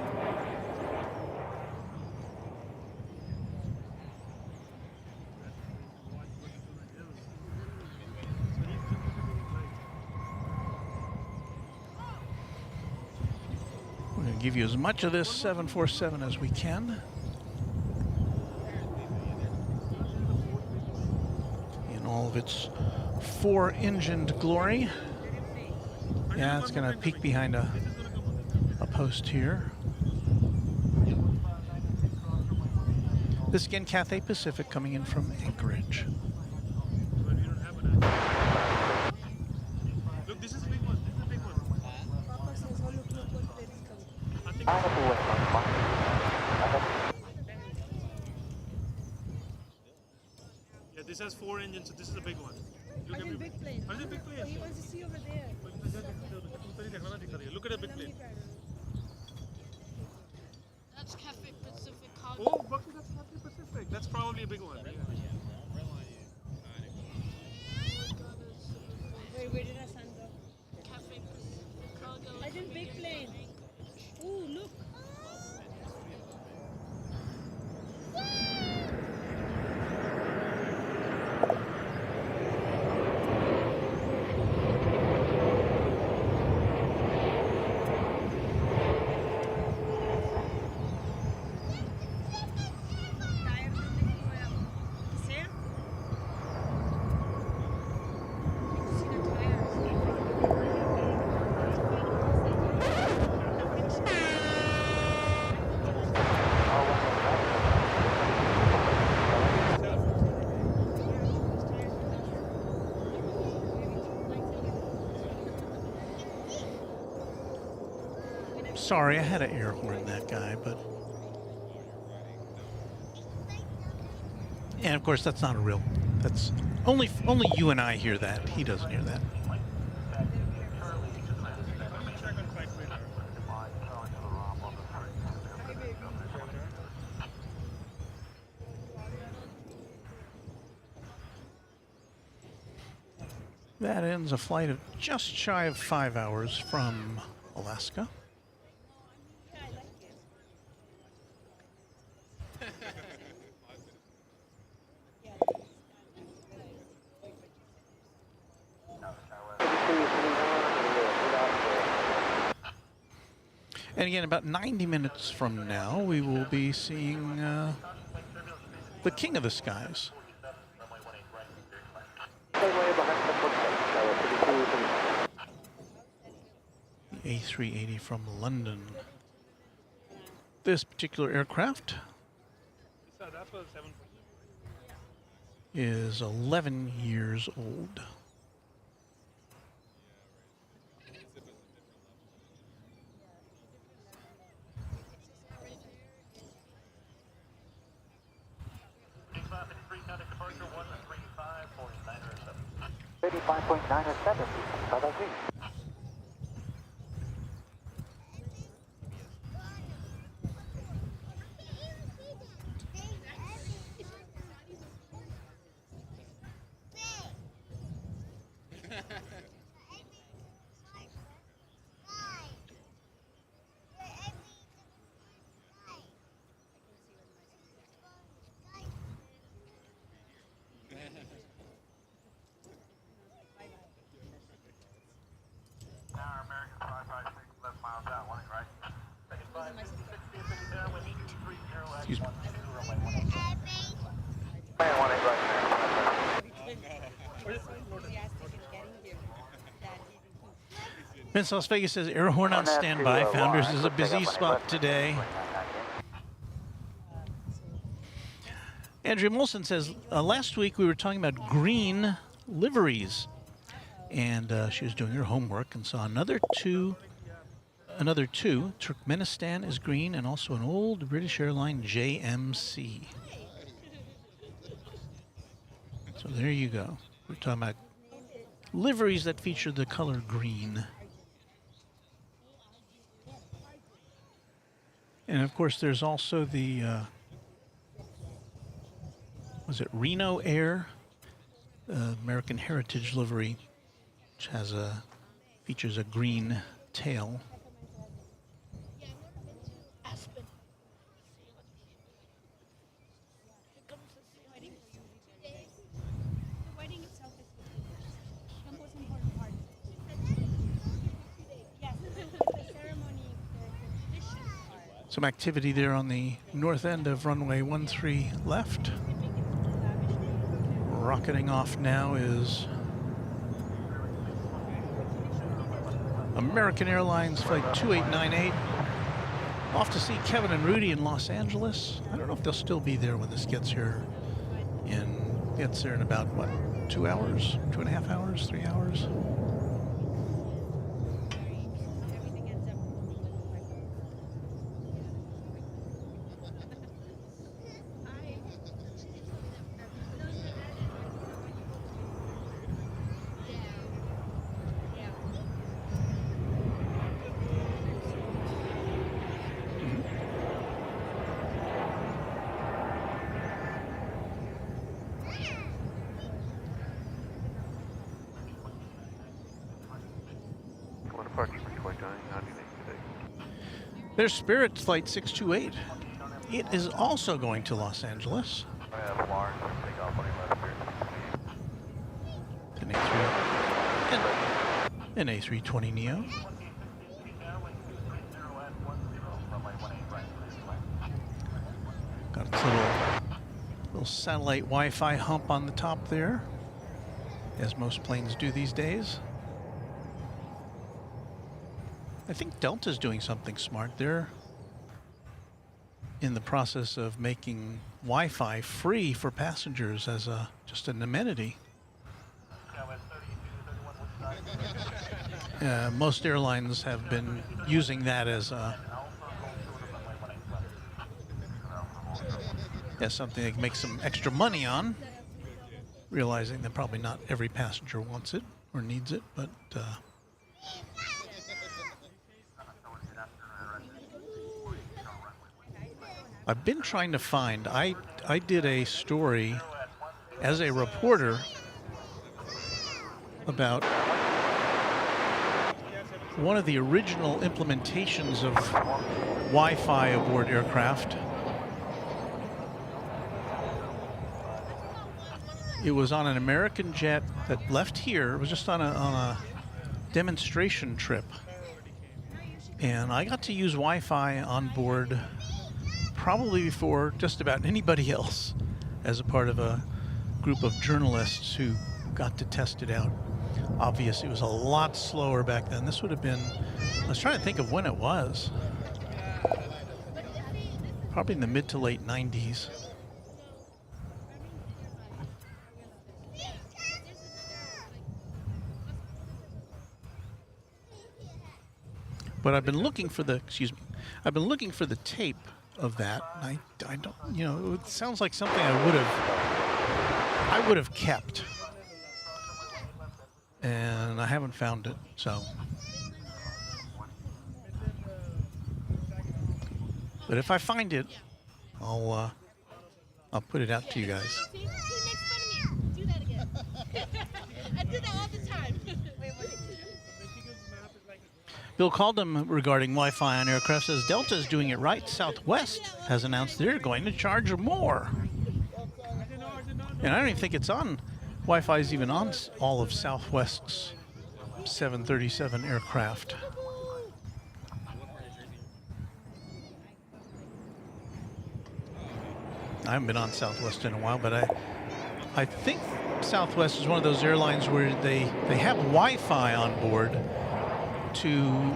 We're going to give you as much of this 747 as we can. In all of its 4-engined glory. Yeah, it's going to peek behind a post here. This again, Cathay Pacific coming in from Anchorage. But we don't have an answer. Look, this is a big one. This is a big one. Papa says, oh, look what there is coming. I think I have to wait on yeah, this has 4 engines, so this is a big one. I think big plane. Are they big planes? He wants to see over there. Look at a big plane. That's Cathay Pacific cargo. Oh, Bucky, that's Cathay Pacific. That's probably a big one. Wait, where did I stand up? Cathay Pacific cargo. I think big plane. Ooh, look. Sorry, I had to air horn that guy, but... And of course, that's not a real... That's... Only you and I hear that. He doesn't hear that. That ends a flight of just shy of 5 hours from Alaska. And again, about 90 minutes from now, we will be seeing the King of the Skies. The A380 from London. This particular aircraft is 11 years old. Departure 35.907, Southern Sea. Excuse me. Vince Las Vegas says air horn on standby. Founders is a busy spot today. Andrea Molson says last week we were talking about green liveries, and she was doing her homework and saw another two. Turkmenistan is green, and also an old British airline JMC. So there you go. We're talking about liveries that feature the color green. And of course, there's also the was it Reno Air, American Heritage livery, which has features a green tail. Some activity there on the north end of runway 13 left. Rocketing off now is American Airlines flight 2898. Off to see Kevin and Rudy in Los Angeles. I don't know if they'll still be there when this gets here. Gets there in about, what, 2 hours? 2.5 hours? 3 hours? There's Spirit flight 628. It is also going to Los Angeles. An A320 Neo. Got its little satellite Wi-Fi hump on the top there, as most planes do these days. I think Delta's doing something smart. They're in the process of making Wi-Fi free for passengers as just an amenity. Most airlines have been using that as something they can make some extra money on, realizing that probably not every passenger wants it or needs it, but I've been trying to find, I did a story as a reporter about one of the original implementations of Wi-Fi aboard aircraft. It was on an American jet that left here. It was just on a demonstration trip. And I got to use Wi-Fi on board probably before just about anybody else, as a part of a group of journalists who got to test it out. Obviously, it was a lot slower back then. This would have been, I was trying to think of when it was. Probably in the mid to late 90s. But I've been looking for the, I've been looking for the tape of that. I don't, you know, it sounds like something I would have kept. And I haven't found it, so. But if I find it, I'll put it out to you guys. See, he makes fun of me. Do that again. I do that all the time. Bill Caldham regarding Wi-Fi on aircraft says Delta is doing it right. Southwest has announced they're going to charge more. And I don't even think it's on. Wi-Fi is even on all of Southwest's 737 aircraft. I haven't been on Southwest in a while, but I think Southwest is one of those airlines where they have Wi-Fi on board to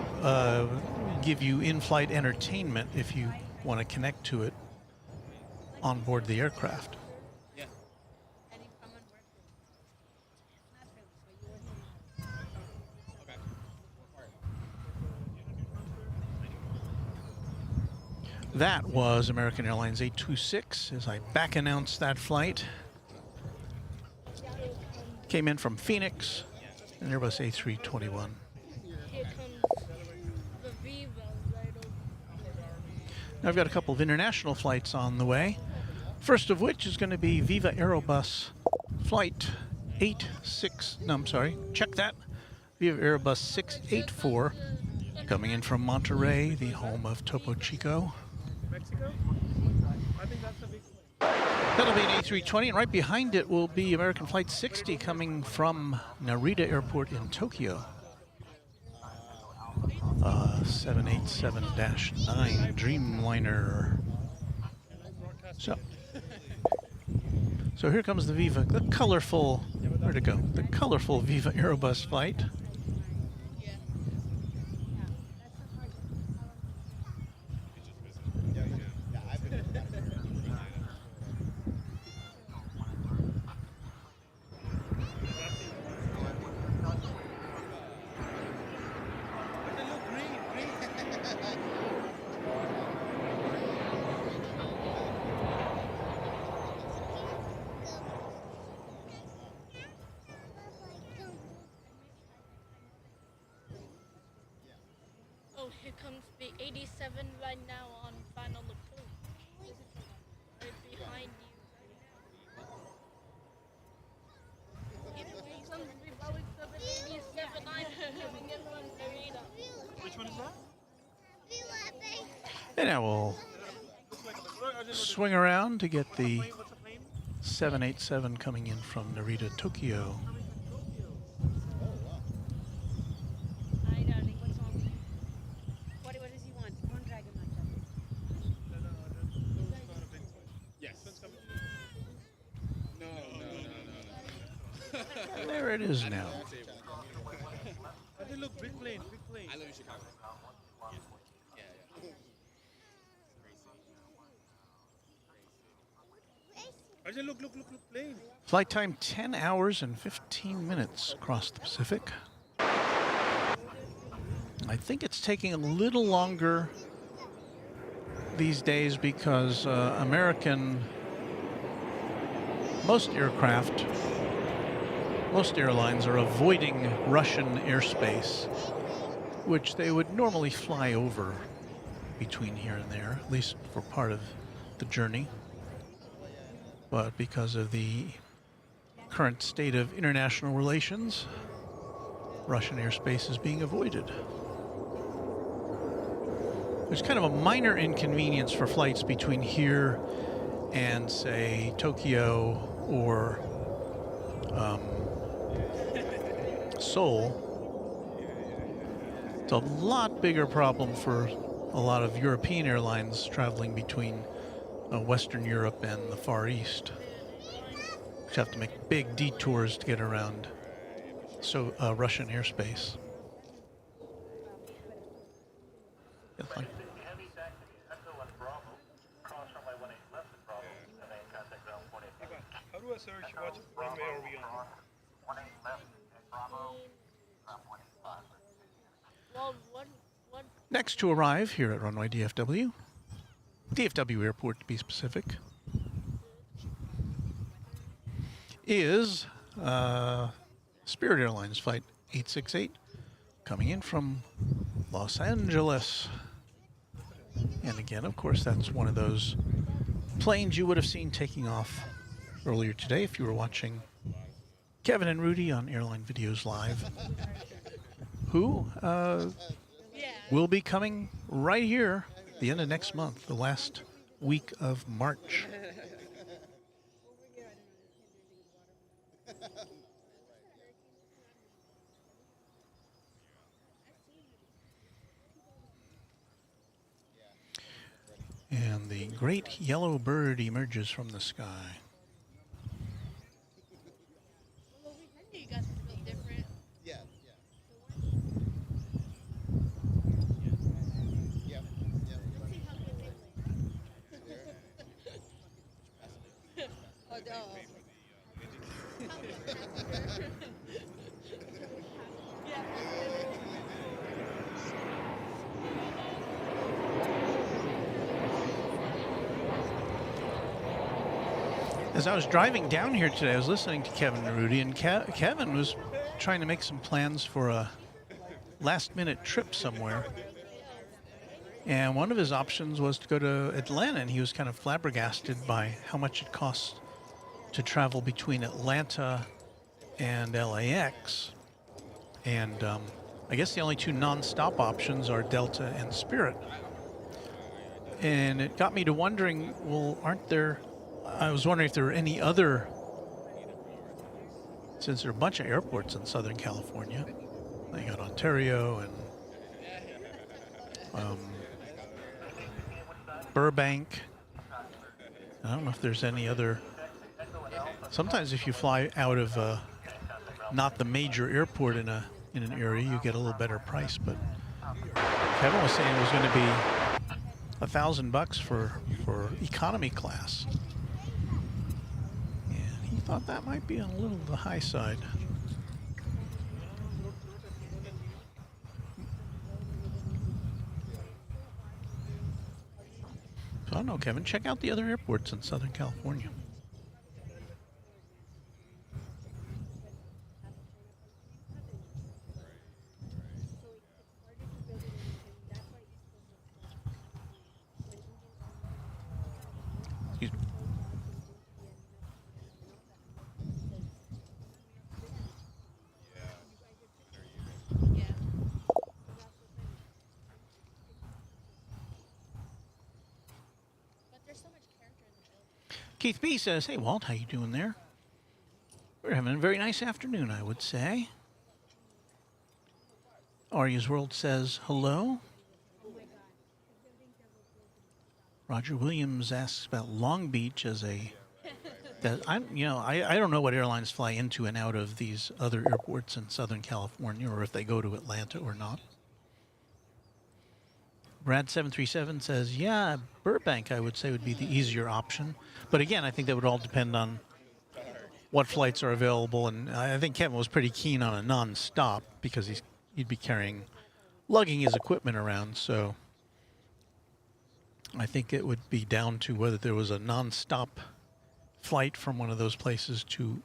give you in-flight entertainment if you want to connect to it on board the aircraft. That was American Airlines 826 as I back announced that flight. Came in from Phoenix, an Airbus A321. Now I've got a couple of international flights on the way. First of which is going to be Viva Aerobus flight 86, no, I'm sorry, check that. Viva Aerobus 684 coming in from Monterey, the home of Topo Chico. Mexico? I think that's a big That'll be an A320, and right behind it will be American Flight 60 coming from Narita Airport in Tokyo. 787-9 Dreamliner. So here comes the Viva, the colorful, where'd it go? The colorful Viva Aerobus flight. Oh, here comes the 87 right now on final approval. Right behind you. Here comes the Boeing 787 coming in from Narita. Which one is that? And now we'll swing around to get the 787 coming in from Narita, Tokyo. Hi, darling. What's wrong with you? What does he want? One dragon like that. Yes. No. There it is now. Look, big plane, big plane. I live in Chicago. I said, look, plane. Flight time 10 hours and 15 minutes across the Pacific. I think it's taking a little longer these days because most airlines are avoiding Russian airspace, which they would normally fly over between here and there, at least for part of the journey. But because of the current state of international relations, Russian airspace is being avoided. There's kind of a minor inconvenience for flights between here and, say, Tokyo or Seoul. It's a lot bigger problem for a lot of European airlines traveling between Western Europe and the Far East, which have to make big detours to get around Russian airspace. Yeah, fine. Heavy taxi, Echo and Bravo. Cross runway 18 left at Bravo. And then contact ground 48. How do I search what runway are we on? 18 left at Bravo. Ground 45. Well, one. Next to arrive here at Runway DFW, DFW Airport to be specific, is Spirit Airlines Flight 868 coming in from Los Angeles. And again, of course, that's one of those planes you would have seen taking off earlier today if you were watching Kevin and Rudy on Airline Videos Live, who will be coming right here at the end of next month, the last week of March. And the great yellow bird emerges from the sky. You guys feel different. Oh, no. As I was driving down here today, I was listening to Kevin and Rudy, and Kevin was trying to make some plans for a last-minute trip somewhere. And one of his options was to go to Atlanta, and he was kind of flabbergasted by how much it costs to travel between Atlanta and LAX. And I guess the only two non-stop options are Delta and Spirit. And it got me to wondering, well, I was wondering if there are any other, since there are a bunch of airports in Southern California. They got Ontario and Burbank. I don't know if there's any other. Sometimes if you fly out of not the major airport in an area, you get a little better price. But Kevin was saying it was going to be $1,000 for economy class. He thought that might be on a little the high side. So I don't know, Kevin. Check out the other airports in Southern California. Excuse me. Keith B says, "Hey Walt, how you doing there? We're having a very nice afternoon, I would say." Arya's World says, "Hello." Roger Williams asks about Long Beach as I don't know what airlines fly into and out of these other airports in Southern California, or if they go to Atlanta or not. Brad737 says, yeah, Burbank, I would say, would be the easier option. But again, I think that would all depend on what flights are available. And I think Kevin was pretty keen on a non-stop because he'd be carrying lugging his equipment around, so I think it would be down to whether there was a non-stop flight from one of those places to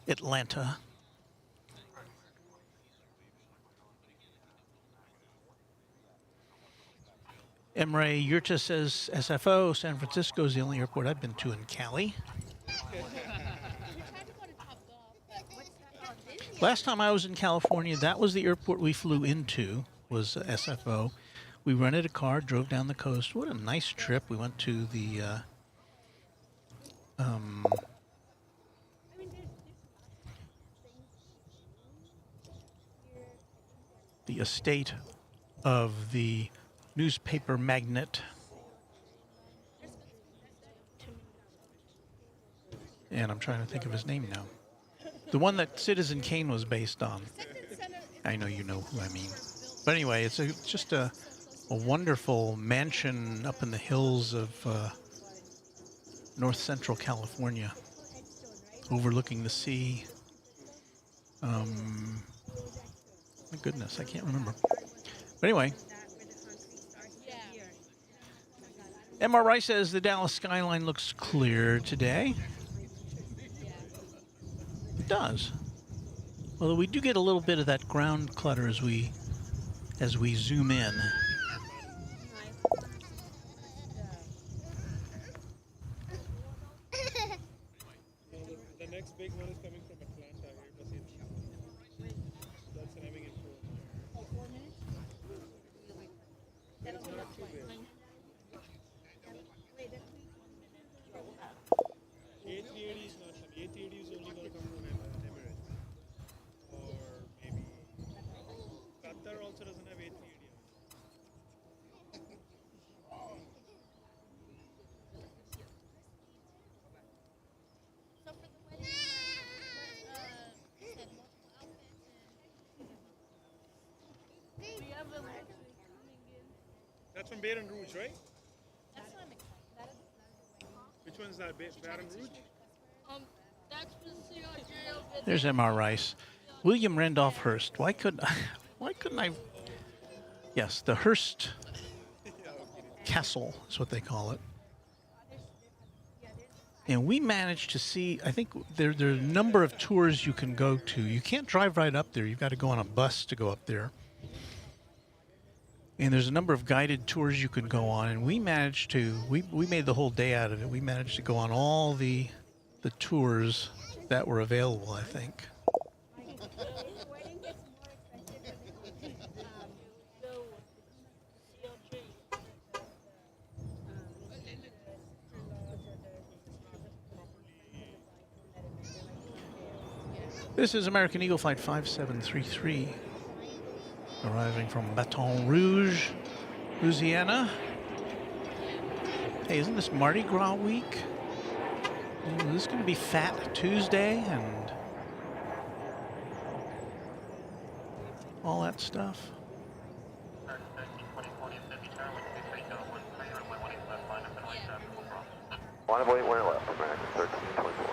Atlanta. Emre Yurta says SFO, San Francisco is the only airport I've been to in Cali. Last time I was in California, that was the airport we flew into, was SFO. We rented a car, drove down the coast. What a nice trip. We went to the estate of the newspaper magnate. And I'm trying to think of his name now. The one that Citizen Kane was based on. I know you know who I mean. But anyway, it's just a wonderful mansion up in the hills of north central California, overlooking the sea. My goodness, I can't remember. But anyway, MRI says the Dallas skyline looks clear today. It does. Although we do get a little bit of that ground clutter as we zoom in. The next big one is coming from Atlanta. That's arriving in 4 minutes. It's not too big. A380 is not coming. A380 is only going to come from Emirates. Or maybe Qatar also doesn't have A380. That's from Baton Rouge, right? Which one's that? Baton Rouge? That's for CRJ over There's MR Rice. William Randolph Hearst. Why couldn't I? Yes, the Hearst Castle is what they call it. And we managed to see, I think there are a number of tours you can go to. You can't drive right up there. You've got to go on a bus to go up there. And there's a number of guided tours you can go on. And we managed to, we made the whole day out of it. We managed to go on all the tours that were available, I think. This is American Eagle Flight 5733, arriving from Baton Rouge, Louisiana. Hey, isn't this Mardi Gras week? Is this going to be Fat Tuesday and all that stuff? Line of 8 went left, American 1324.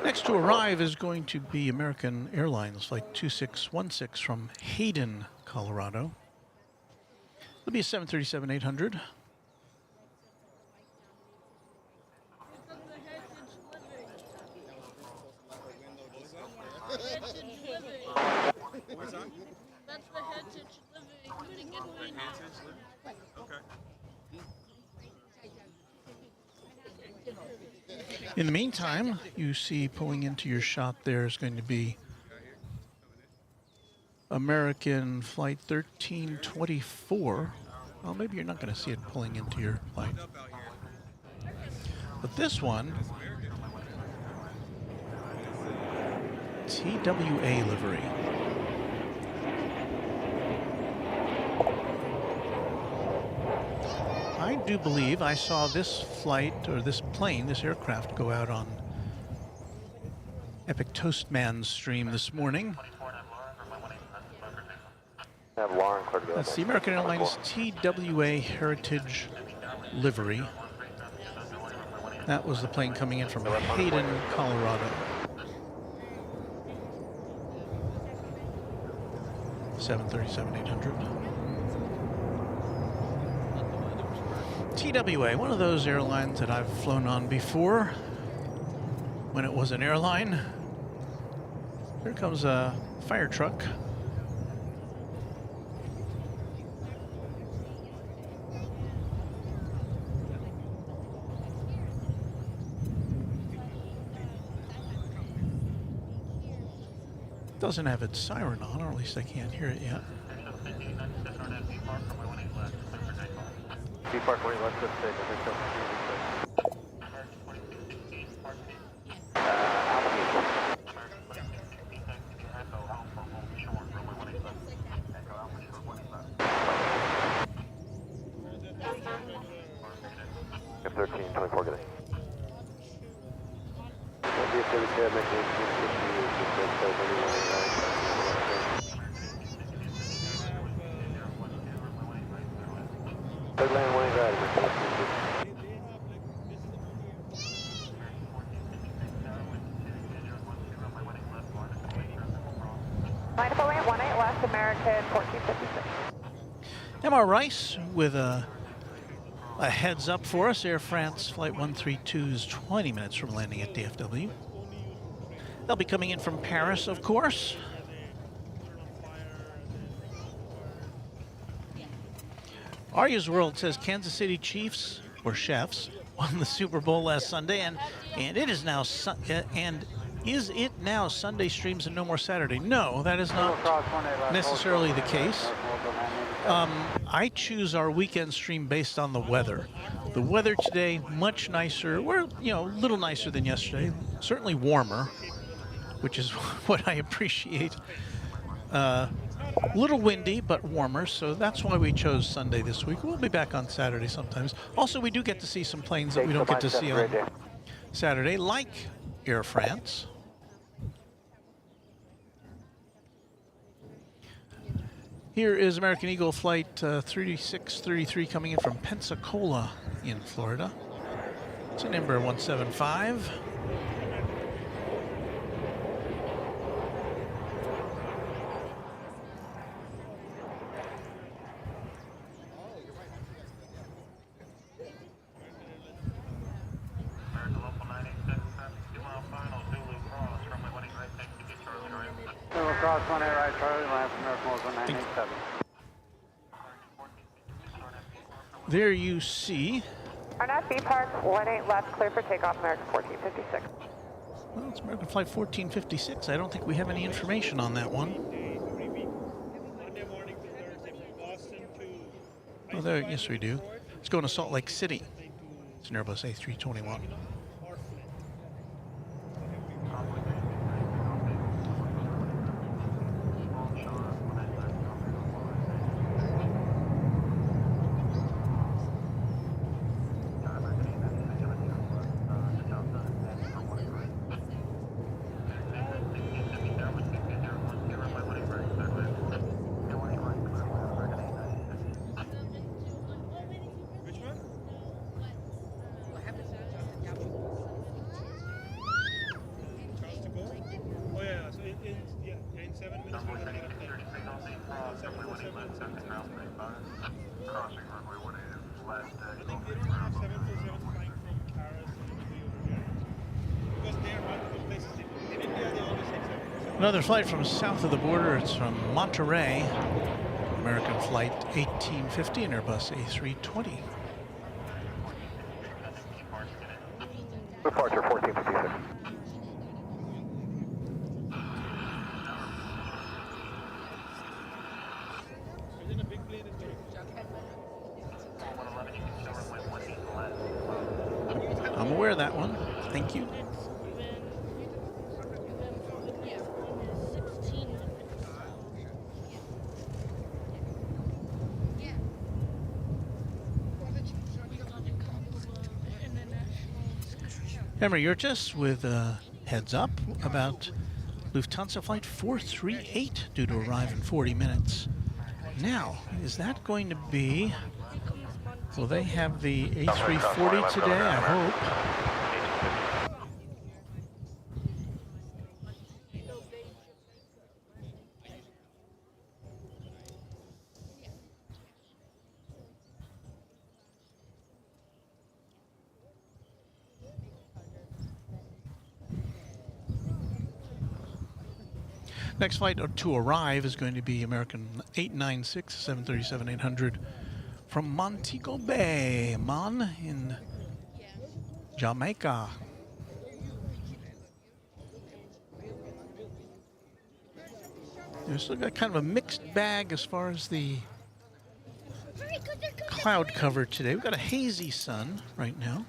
Next to arrive is going to be American Airlines Flight 2616 from Hayden, Colorado. It'll be a 737-800. That's the Heritage Living. Gonna get mine out. In the meantime, you see pulling into your shot there is going to be American Flight 1324. Well, maybe you're not going to see it pulling into your flight. But this one, TWA livery. I do believe I saw this flight, or this plane, this aircraft, go out on Epic Toastman's stream this morning. That's the American Airlines TWA Heritage livery. That was the plane coming in from Hayden, Colorado. 737-800. TWA, one of those airlines that I've flown on before when it was an airline. Here comes a fire truck. Doesn't have its siren on, or at least I can't hear it yet. B Park 1 left, let's F13, 24, good day. Third lane, 1 right. Line up lane 18 West American 1456. MR Rice with a heads up for us. Air France Flight 132 is 20 minutes from landing at DFW. They'll be coming in from Paris, of course. Arya's World says Kansas City Chiefs, or Chefs, won the Super Bowl last Sunday, and it is now is it now Sunday streams and no more Saturday? No, that is not necessarily the case. I choose our weekend stream based on the weather. The weather today, much nicer. We're, a little nicer than yesterday. Certainly warmer, which is what I appreciate. A little windy, but warmer, so that's why we chose Sunday this week. We'll be back on Saturday sometimes. Also, we do get to see some planes that we don't get to see on Saturday, like Air France. Here is American Eagle Flight 3633 coming in from Pensacola in Florida. It's an Embraer 175. Cross 1 right, Charlie, last American 1987. There you see. Arnett B Park 18 left, clear for takeoff, American 1456. Well, it's American Flight 1456. I don't think we have any information on that one. Monday morning to Thursday from Boston to... Oh, there, yes, we do. It's going to Salt Lake City. It's an Airbus A321. In 7 minutes we're going to get up there. 747. Crossing runway 18 left. I think they don't have 747 flying from Paris to over here. Because there are multiple places. In India, they always take 747. Another flight from south of the border. It's from Monterey. American Flight 1850, an Airbus A320. Departure 1456. Isn't a big plane is going? I'm aware of that one. Thank you. Remember, you're just with a heads up about Lufthansa Flight 438 due to arrive in 40 minutes. Now, is that going to be Will they have the A340 today? I hope. Next flight to arrive is going to be American 896 737-800 from Montego Bay, in Jamaica. We've still got kind of a mixed bag as far as the cloud cover today. We've got a hazy sun right now.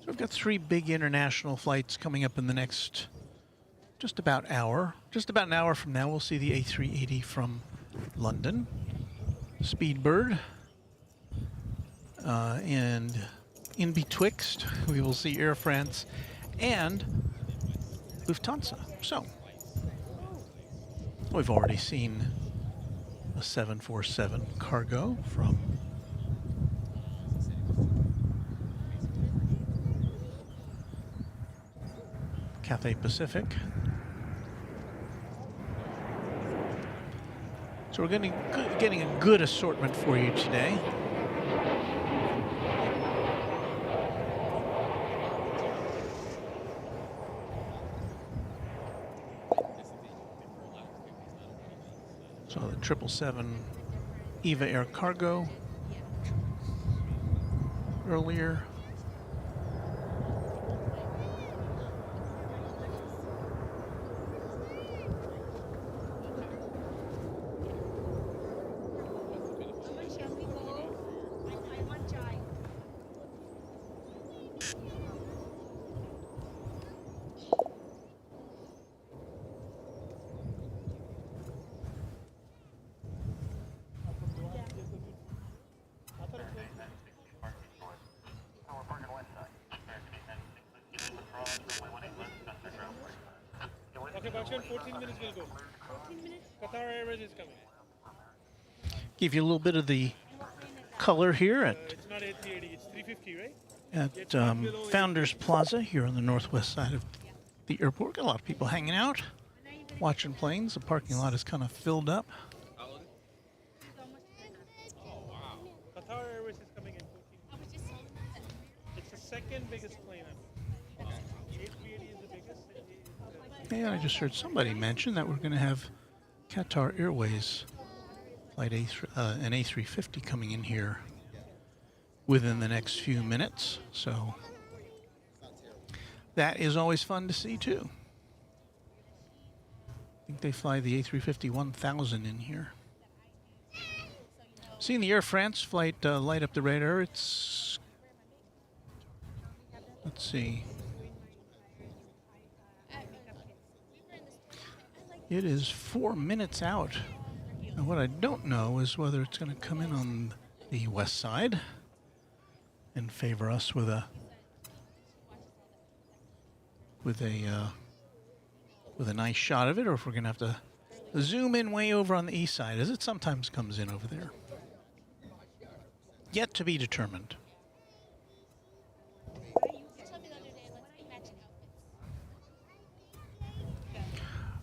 So we've got 3 big international flights coming up in the next just about hour. Just about an hour from now, we'll see the A380 from London, Speedbird, and in betwixt, we will see Air France and Lufthansa. So, we've already seen a 747 cargo from Cathay Pacific. So we're getting a good assortment for you today. So the 777 EVA Air Cargo earlier. Okay, Bakshan, 14 minutes will go. 14 minutes? Qatar Airways is coming. Give you a little bit of the color here at It's not A380, it's 350, right? at Founders Plaza here on the northwest side of the airport. Got a lot of people hanging out, watching planes. The parking lot is kind of filled up. Qatar Airways is coming in 14 minutes. It's the second biggest plane ever. A380 is the biggest. Yeah, I just heard somebody mention that we're going to have Qatar Airways flight an A350 coming in here within the next few minutes. So that is always fun to see too. I think they fly the A350 1000 in here. Seeing the Air France flight light up the radar. It's, let's see. It is 4 minutes out. And what I don't know is whether it's going to come in on the west side and favor us with a nice shot of it, or if we're going to have to zoom in way over on the east side, as it sometimes comes in over there. Yet to be determined.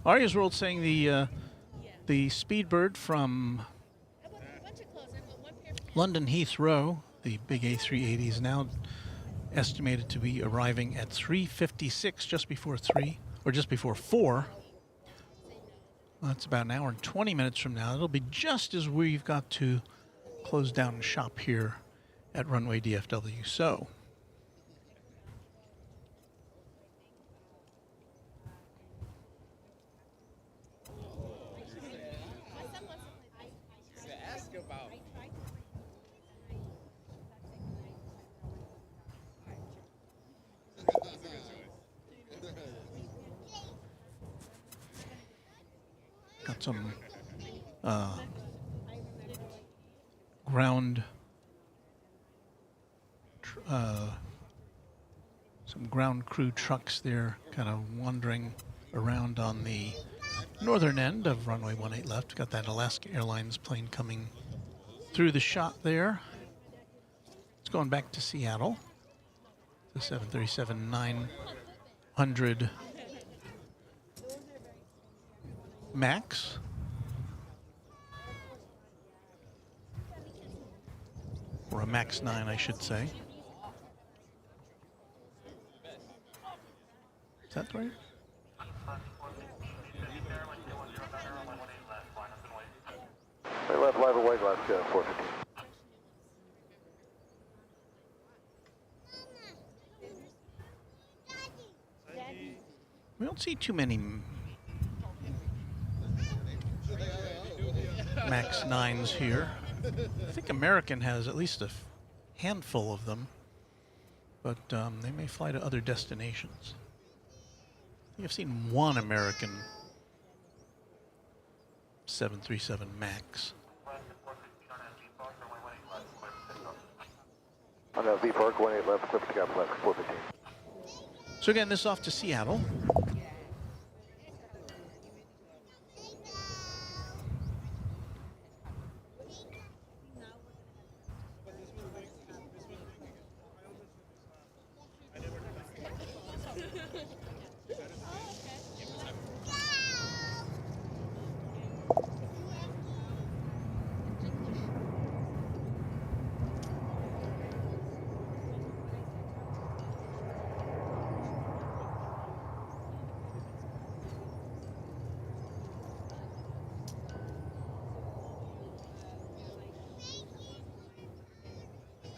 Arya's World saying the Speedbird from London Heathrow, the big A380, is now estimated to be arriving at 3:56, just before 3, or just before 4. Well, that's about an hour and 20 minutes from now. It'll be just as we've got to close down shop here at Runway DFW. So, got some ground crew trucks there kind of wandering around on the northern end of runway 18 left. Got that Alaska Airlines plane coming through the shot there. It's going back to Seattle. The 737-900 MAX. Or a MAX 9, I should say. Is that right? Right left, live away, left, 415. We don't see too many MAX 9s here. I think American has at least a handful of them, but they may fly to other destinations. I think I've seen one American 737 MAX. On the V Park, 18 left, clear for takeoff left, 415. So again, this is off to Seattle.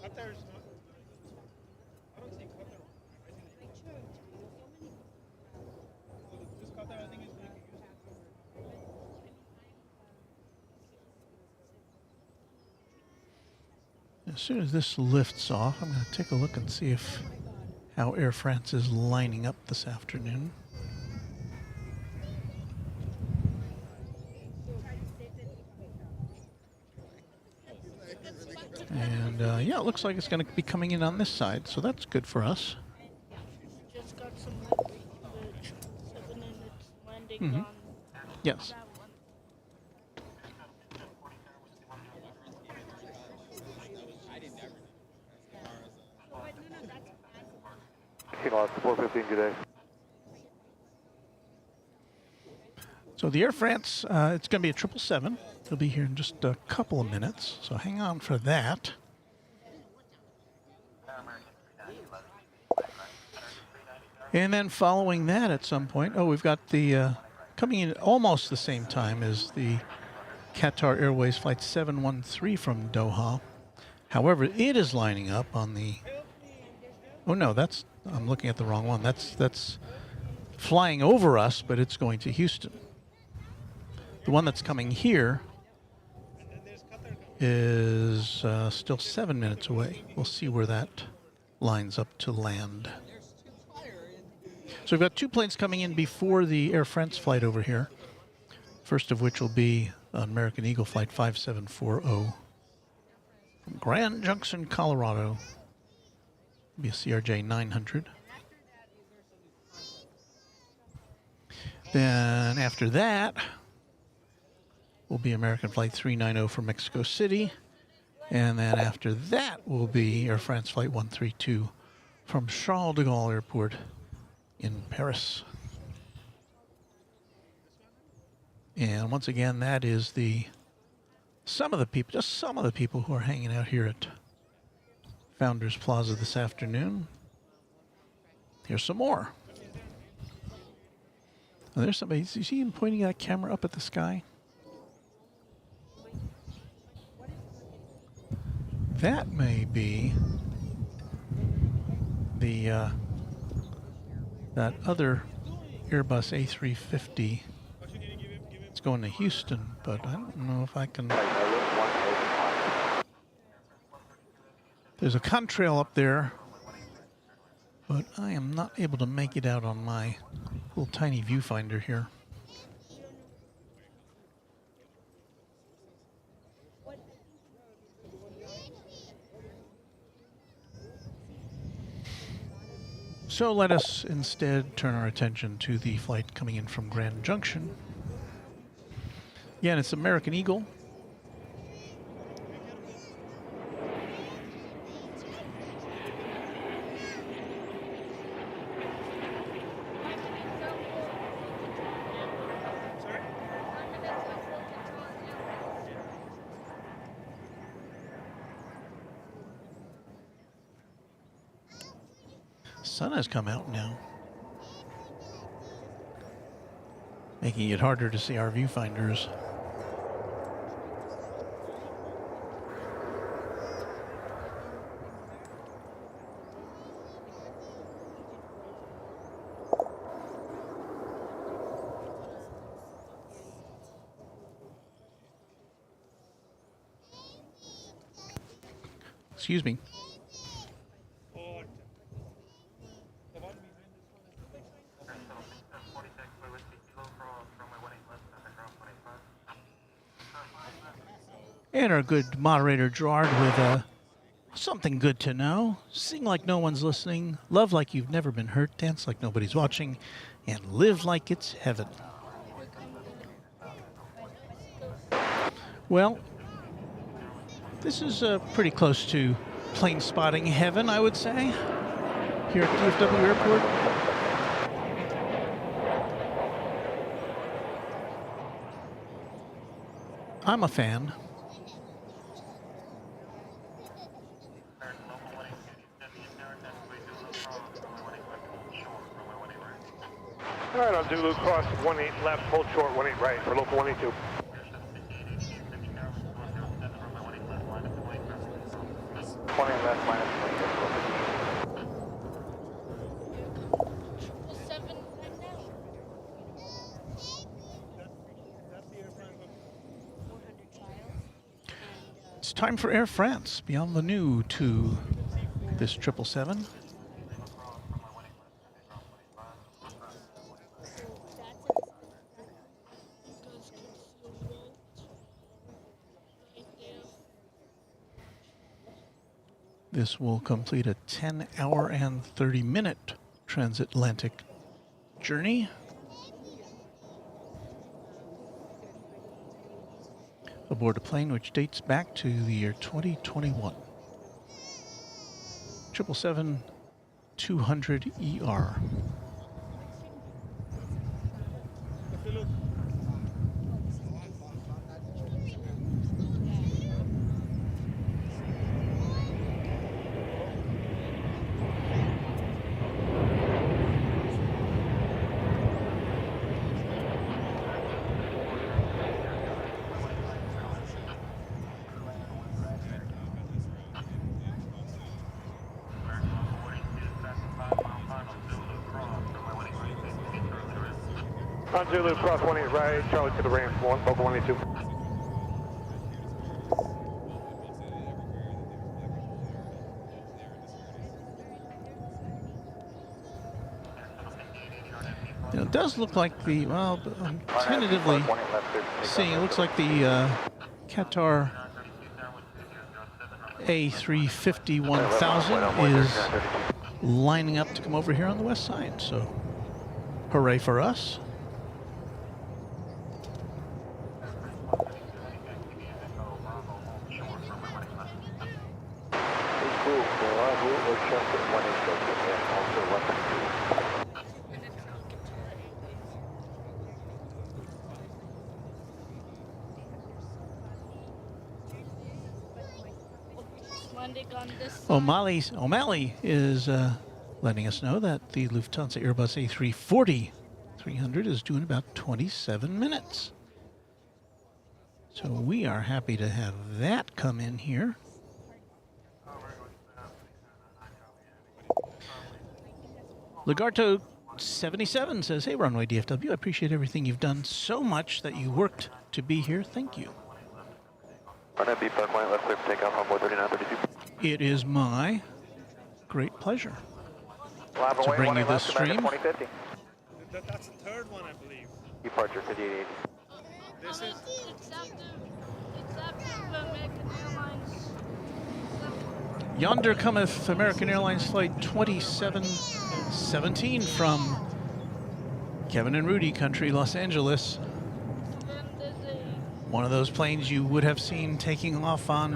Qatar's not. I don't see Qatar. This Qatar, I think, is making use of. As soon as this lifts off, I'm going to take a look and see how Air France is lining up this afternoon. And yeah, it looks like it's going to be coming in on this side, so that's good for us. Just got some lift, 7 minutes landing on Yes. that one. Lost 415, good day. So the Air France, it's going to be a 777. It'll be here in just a couple of minutes, so hang on for that. And then following that at some point, we've got the, coming in almost the same time as the Qatar Airways Flight 713 from Doha. However, it is lining up on the, oh no, I'm looking at the wrong one. That's flying over us, but it's going to Houston. The one that's coming here is still 7 minutes away. We'll see where that lines up to land. So we've got two planes coming in before the Air France flight over here. First of which will be American Eagle Flight 5740 from Grand Junction, Colorado. It'll be a CRJ 900. Then after that will be American Flight 390 from Mexico City. And then after that will be Air France Flight 132 from Charles de Gaulle Airport in Paris. And once again, that is some of the people who are hanging out here at Founders Plaza this afternoon. Here's some more. Oh, there's somebody. You see him pointing that camera up at the sky? That may be the that other Airbus A350. It's going to Houston, but I don't know if I can. There's a contrail up there, but I am not able to make it out on my little tiny viewfinder here. So let us instead turn our attention to the flight coming in from Grand Junction. Again, it's American Eagle. Sun has come out now, making it harder to see our viewfinders. Excuse me. And our good moderator Gerard with something good to know. Sing like no one's listening, love like you've never been hurt, dance like nobody's watching, and live like it's heaven. Well, this is pretty close to plane spotting heaven, I would say, here at DFW Airport. I'm a fan. All right, on Zulu, cross 18 left, hold short, 18 right for local 182. Left minus 7 right now. It's time for Air France, beyond the new to this 777. This will complete a 10-hour and 30-minute transatlantic journey. Aboard a plane which dates back to the year 2021. 777-200ER. On Zulu, cross 18 right, Charlie to the ramp, local 182. You know, it does look like the, well, I'm tentatively seeing, it looks like the Qatar A350-1000 is lining up to come over here on the west side, so hooray for us. O'Malley is letting us know that the Lufthansa Airbus A340-300 is doing about 27 minutes. So we are happy to have that come in here. Legarto 77 says, "Hey, Runway DFW, I appreciate everything you've done so much that you worked to be here. Thank you." It is my great pleasure to bring you this stream. That's the third one, I believe. Departure 5880. This is Except American Airlines. Yonder cometh American Airlines flight 27 17 from Kevin and Rudy Country, Los Angeles. Then there's a One of those planes you would have seen taking off on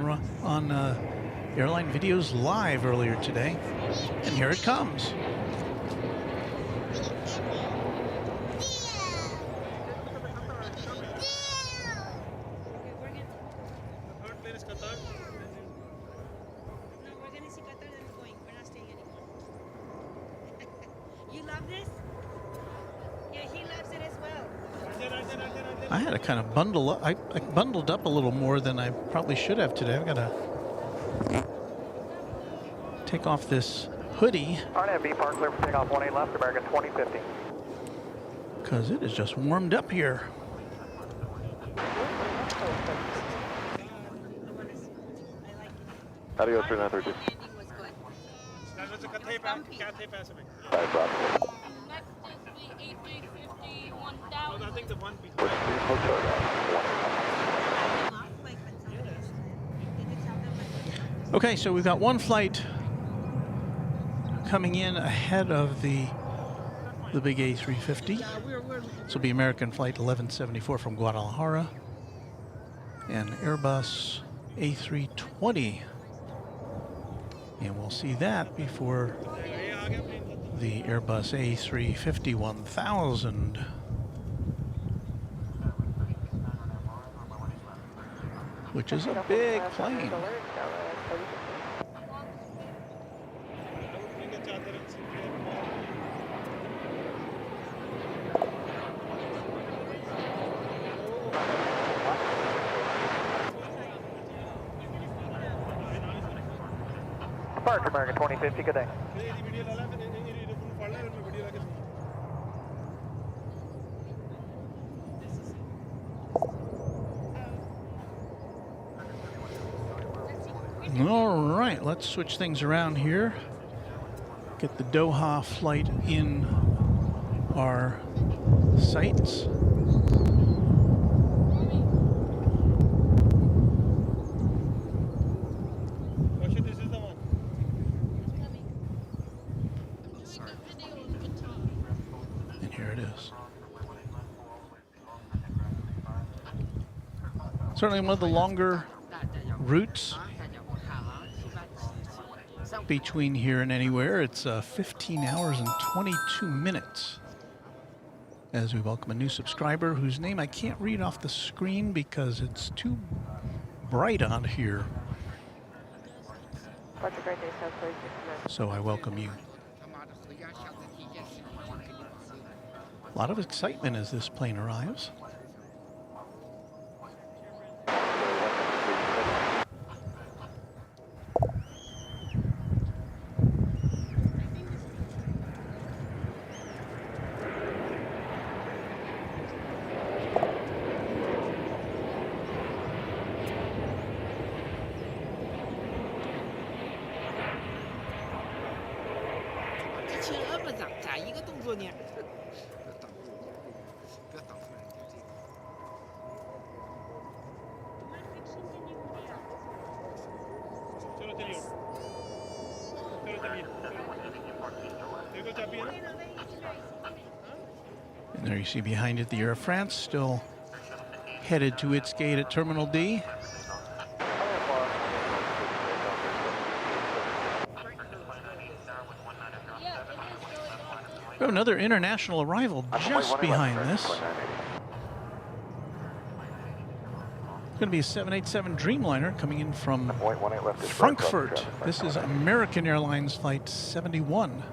airline videos live earlier today. And here it comes. Third plane is Qatar. No, we're gonna see Qatar, then we're going. We're not staying anymore. You love this? Yeah, he loves it as well. I had to kind of bundle up. I bundled up a little more than I probably should have today. I've got to take off this hoodie RNAV B Park, clear for takeoff 18 left, American 2050. because it is just warmed up here. Adios, 3932. Landing was good. That was a Cathay Pacific. Bye, Bravo. next is the A350 No, 1000. I think the one before. What's the hotel now? Like when somebody else- they could tell them when- Okay, so we've got one flight coming in ahead of the big A350. This will be American Flight 1174 from Guadalajara and Airbus A320. And we'll see that before the Airbus A350 1000. Which is a big plane. Bring a charter and see where. Departure American 2050, good day. ये video ला ला फिर ये phone पढ़ ला मैं video लगा के All right, let's switch things around here. Get the Doha flight in our sights. Rashid, this is the one. Doing a video of Qatar. And here it is. Certainly one of the longer routes between here and anywhere. It's 15 hours and 22 minutes. As we welcome a new subscriber whose name I can't read off the screen because it's too bright on here. Departure great day, South 36. So I welcome you. A lot of excitement as this plane arrives. चलो चलिए चलो चलिए तेरे को चाबी है ना And there you see behind it the Air France still headed to its gate at Terminal D. We have another international arrival just behind this. It's going to be a 787 Dreamliner coming in from Frankfurt. This is American Airlines Flight 71.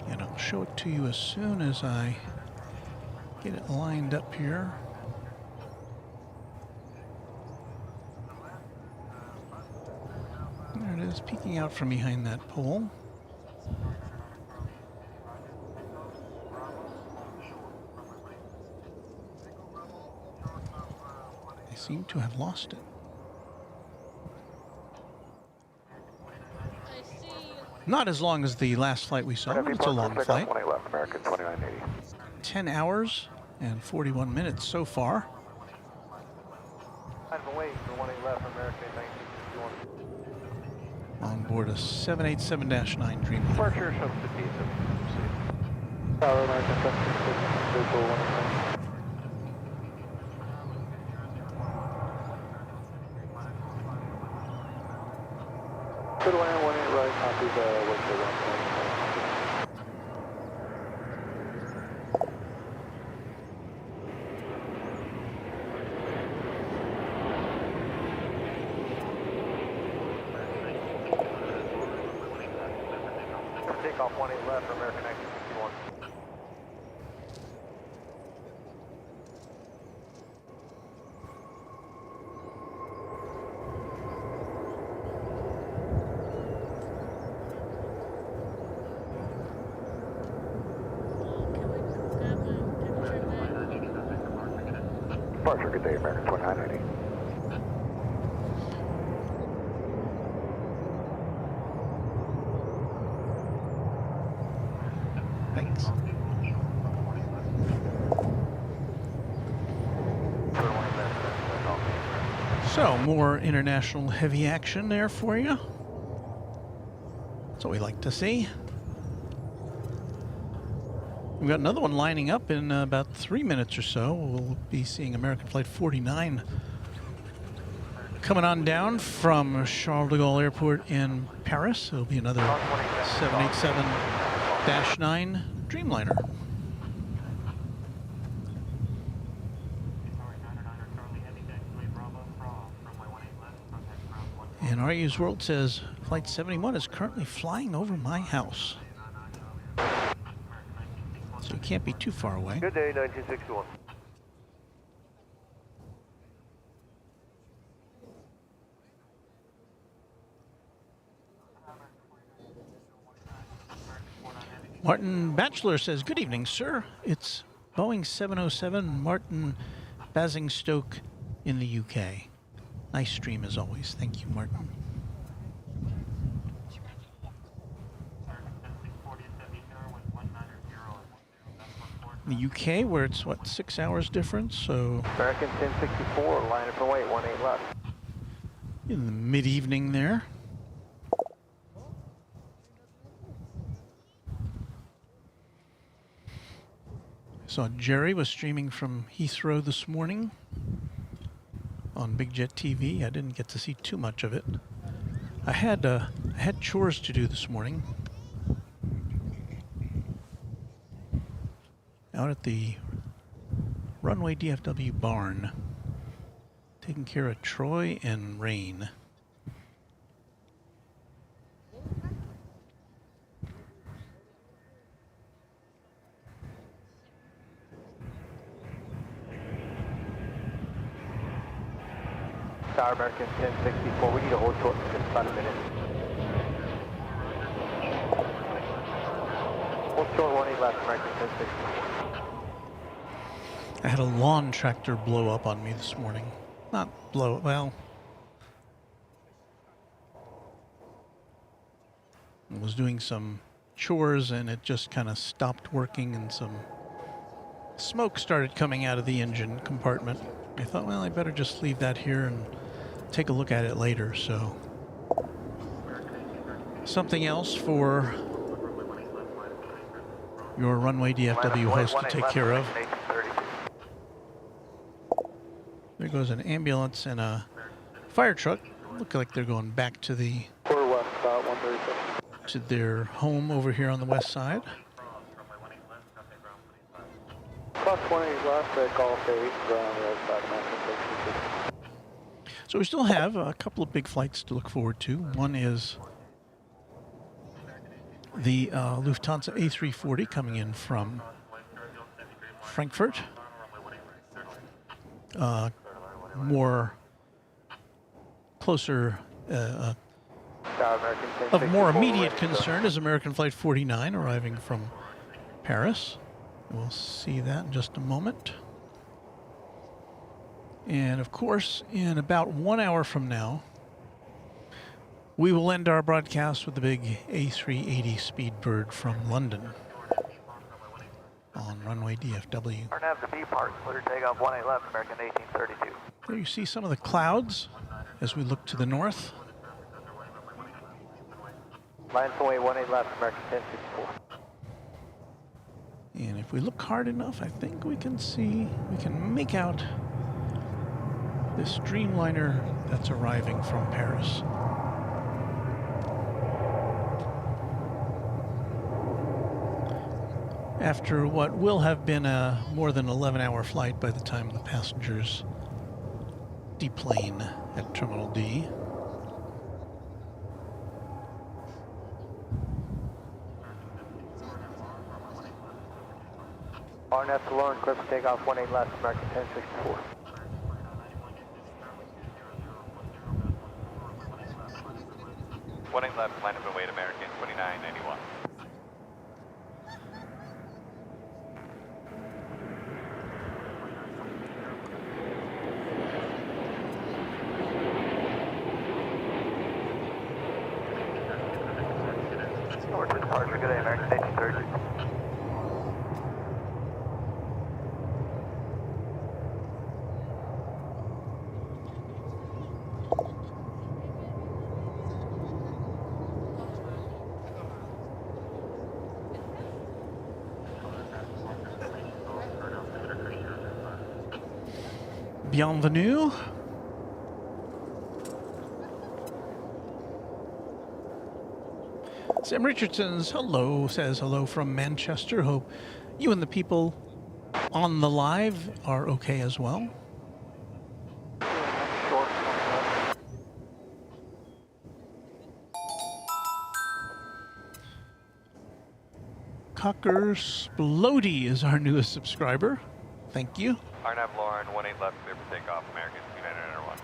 And I'll show it to you as soon as I get it lined up here. There it is, peeking out from behind that pole. They seem to have lost it. I see. Not as long as the last flight we saw, but it's a long flight. 20 left, American 2980. 10 hours and 41 minutes so far. Kind of away for 18 left, American 1961. On board a 787-9 Dreamliner. Departure shows the piece of Tower American visual 1. Good land, 18 right, copy the windshield 1. Takeoff 18 left for American Exit 61. Departure, good day, American 2990. Thanks. So, more international heavy action there for you. That's what we like to see. We've got another one lining up in about 3 minutes or so. We'll be seeing American Flight 49 coming on down from Charles de Gaulle Airport in Paris. It'll be another 787-9 Dreamliner. And RU's World says Flight 71 is currently flying over my house. So it can't be too far away. Good day, 1961. Martin Batchelor says, good evening, sir. It's Boeing 707 Martin Basingstoke in the UK. Nice stream as always. Thank you, Martin. In the UK, where it's, what, 6 hours difference, so... American 1064, line up and wait, 18 left. In the mid-evening there. Saw Jerry was streaming from Heathrow this morning on Big Jet TV. I didn't get to see too much of it. I had chores to do this morning. Out at the Runway DFW barn, taking care of Troy and Rain. Tower American 1064, we need to hold short for just about a minute. Hold short 18 left, American 1064. I had a lawn tractor blow up on me this morning. Not blow, well. I was doing some chores and it just kind of stopped working and some smoke started coming out of the engine compartment. I thought, well, I better just leave that here and take a look at it later, so. Something else for your Runway DFW host to take care of. There goes an ambulance and a fire truck. Look like they're going back to the Quarter west, about 137. to their home over here on the west side. Cross 20 left at Golf 8, ground the other side of American 1064. So we still have a couple of big flights to look forward to. One is the Lufthansa A340 coming in from Frankfurt. More closer, of more immediate concern is American Flight 49 arriving from Paris. We'll see that in just a moment. And of course, in about 1 hour from now, we will end our broadcast with the big A380 Speedbird from London on Runway DFW. Turn out to B park, clear takeoff 18 left, American 1832. There you see some of the clouds as we look to the north. Line away 18 left, American 1064. And if we look hard enough, I think we can see, we can make out this Dreamliner that's arriving from Paris. After what will have been a more than 11-hour flight by the time the passengers deplane at Terminal D. RNF to Lauren, clear for takeoff 18 left, American 1064. 18 left, line up and wait, American 2991. North departure, good day, American 1830. Bienvenue. Sam Richardson's hello says hello from Manchester. Hope you and the people on the live are okay as well. Cocker Splody is our newest subscriber. Thank you. RNF Lauren, 18 left, clear for takeoff, American 2991.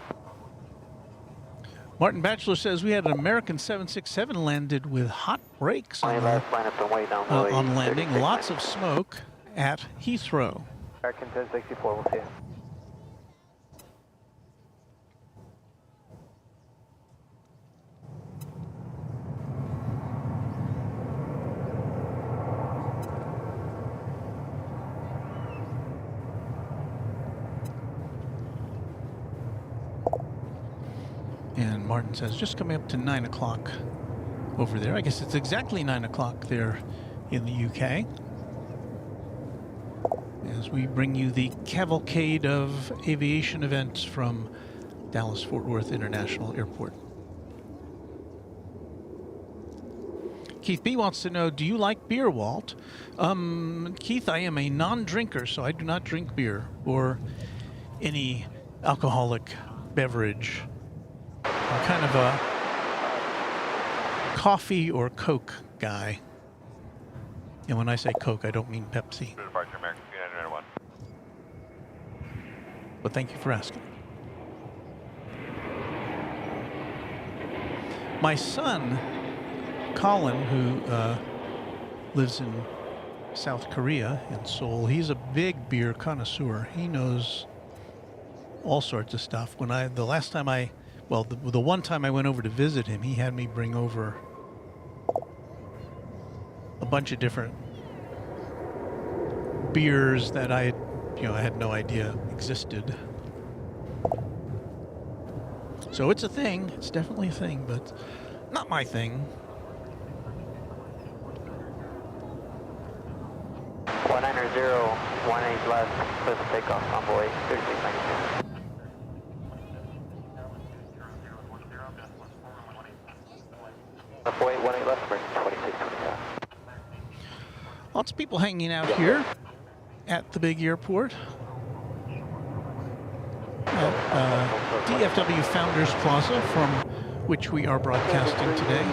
Martin Batchelor says we had an American 767 landed with hot brakes on, left, line up and wait down the way. on landing. Lots of smoke at Heathrow. American 1064, we'll see you. And Martin says, just coming up to 9 o'clock over there. I guess it's exactly 9 o'clock there in the UK. As we bring you the cavalcade of aviation events from Dallas-Fort Worth International Airport. Keith B wants to know, do you like beer, Walt? Keith, I am a non-drinker, so I do not drink beer or any alcoholic beverage. I'm kind of a coffee or Coke guy. And when I say Coke, I don't mean Pepsi. Departure, American 2991. But thank you for asking. My son, Colin, who lives in South Korea, in Seoul, he's a big beer connoisseur. He knows all sorts of stuff. When the one time I went over to visit him, he had me bring over a bunch of different beers that I had no idea existed. So it's a thing. It's definitely a thing, but not my thing. 190, 18 left, clear for takeoff, envoy 3692. Wait, 18 left, American 2625. Lots of people hanging out here at the big airport. At DFW Founders Plaza, from which we are broadcasting today.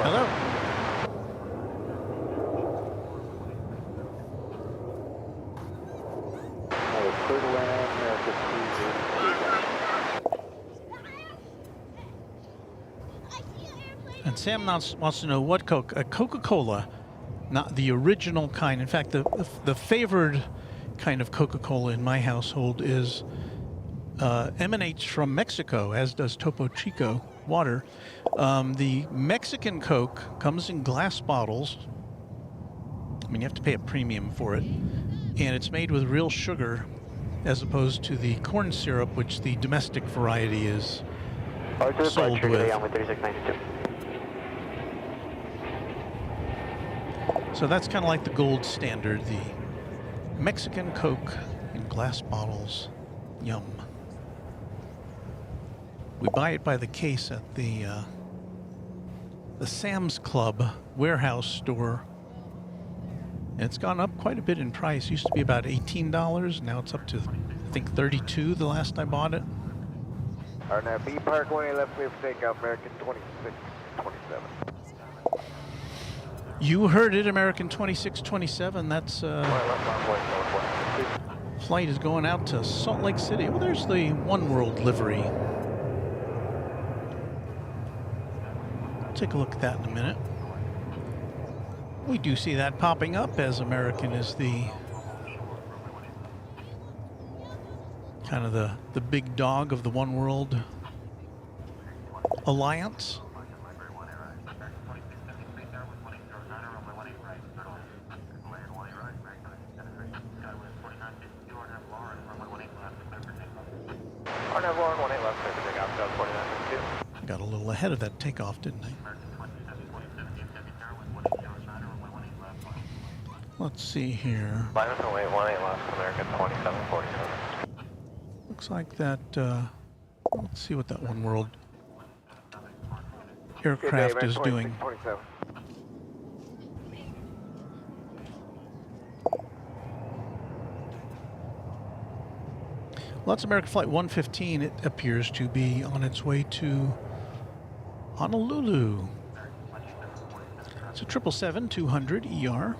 Hello. And Sam wants to know what Coke? A Coca-Cola, not the original kind. In fact, the favored kind of Coca-Cola in my household is emanates from Mexico, as does Topo Chico water. The Mexican Coke comes in glass bottles. I mean, you have to pay a premium for it, and it's made with real sugar, as opposed to the corn syrup, which the domestic variety is sold with. So that's kind of like the gold standard, the Mexican Coke in glass bottles. Yum. We buy it by the case at the Sam's Club warehouse store. And it's gone up quite a bit in price. Used to be about $18. Now it's up to, I think, $32 the last I bought it. RNAV B Parkway, left clear for takeoff, American 2627. You heard it, American 2627. That's flight is going out to Salt Lake City. Well, there's the One World livery. Take a look at that in a minute. We do see that popping up as American is the kind of the big dog of the One World Alliance. Got a little ahead of that takeoff, didn't I? Let's see here. Looks like that, let's see what that One World aircraft is doing. Well, that's American Flight 115. It appears to be on its way to Honolulu. It's a 777-200 ER.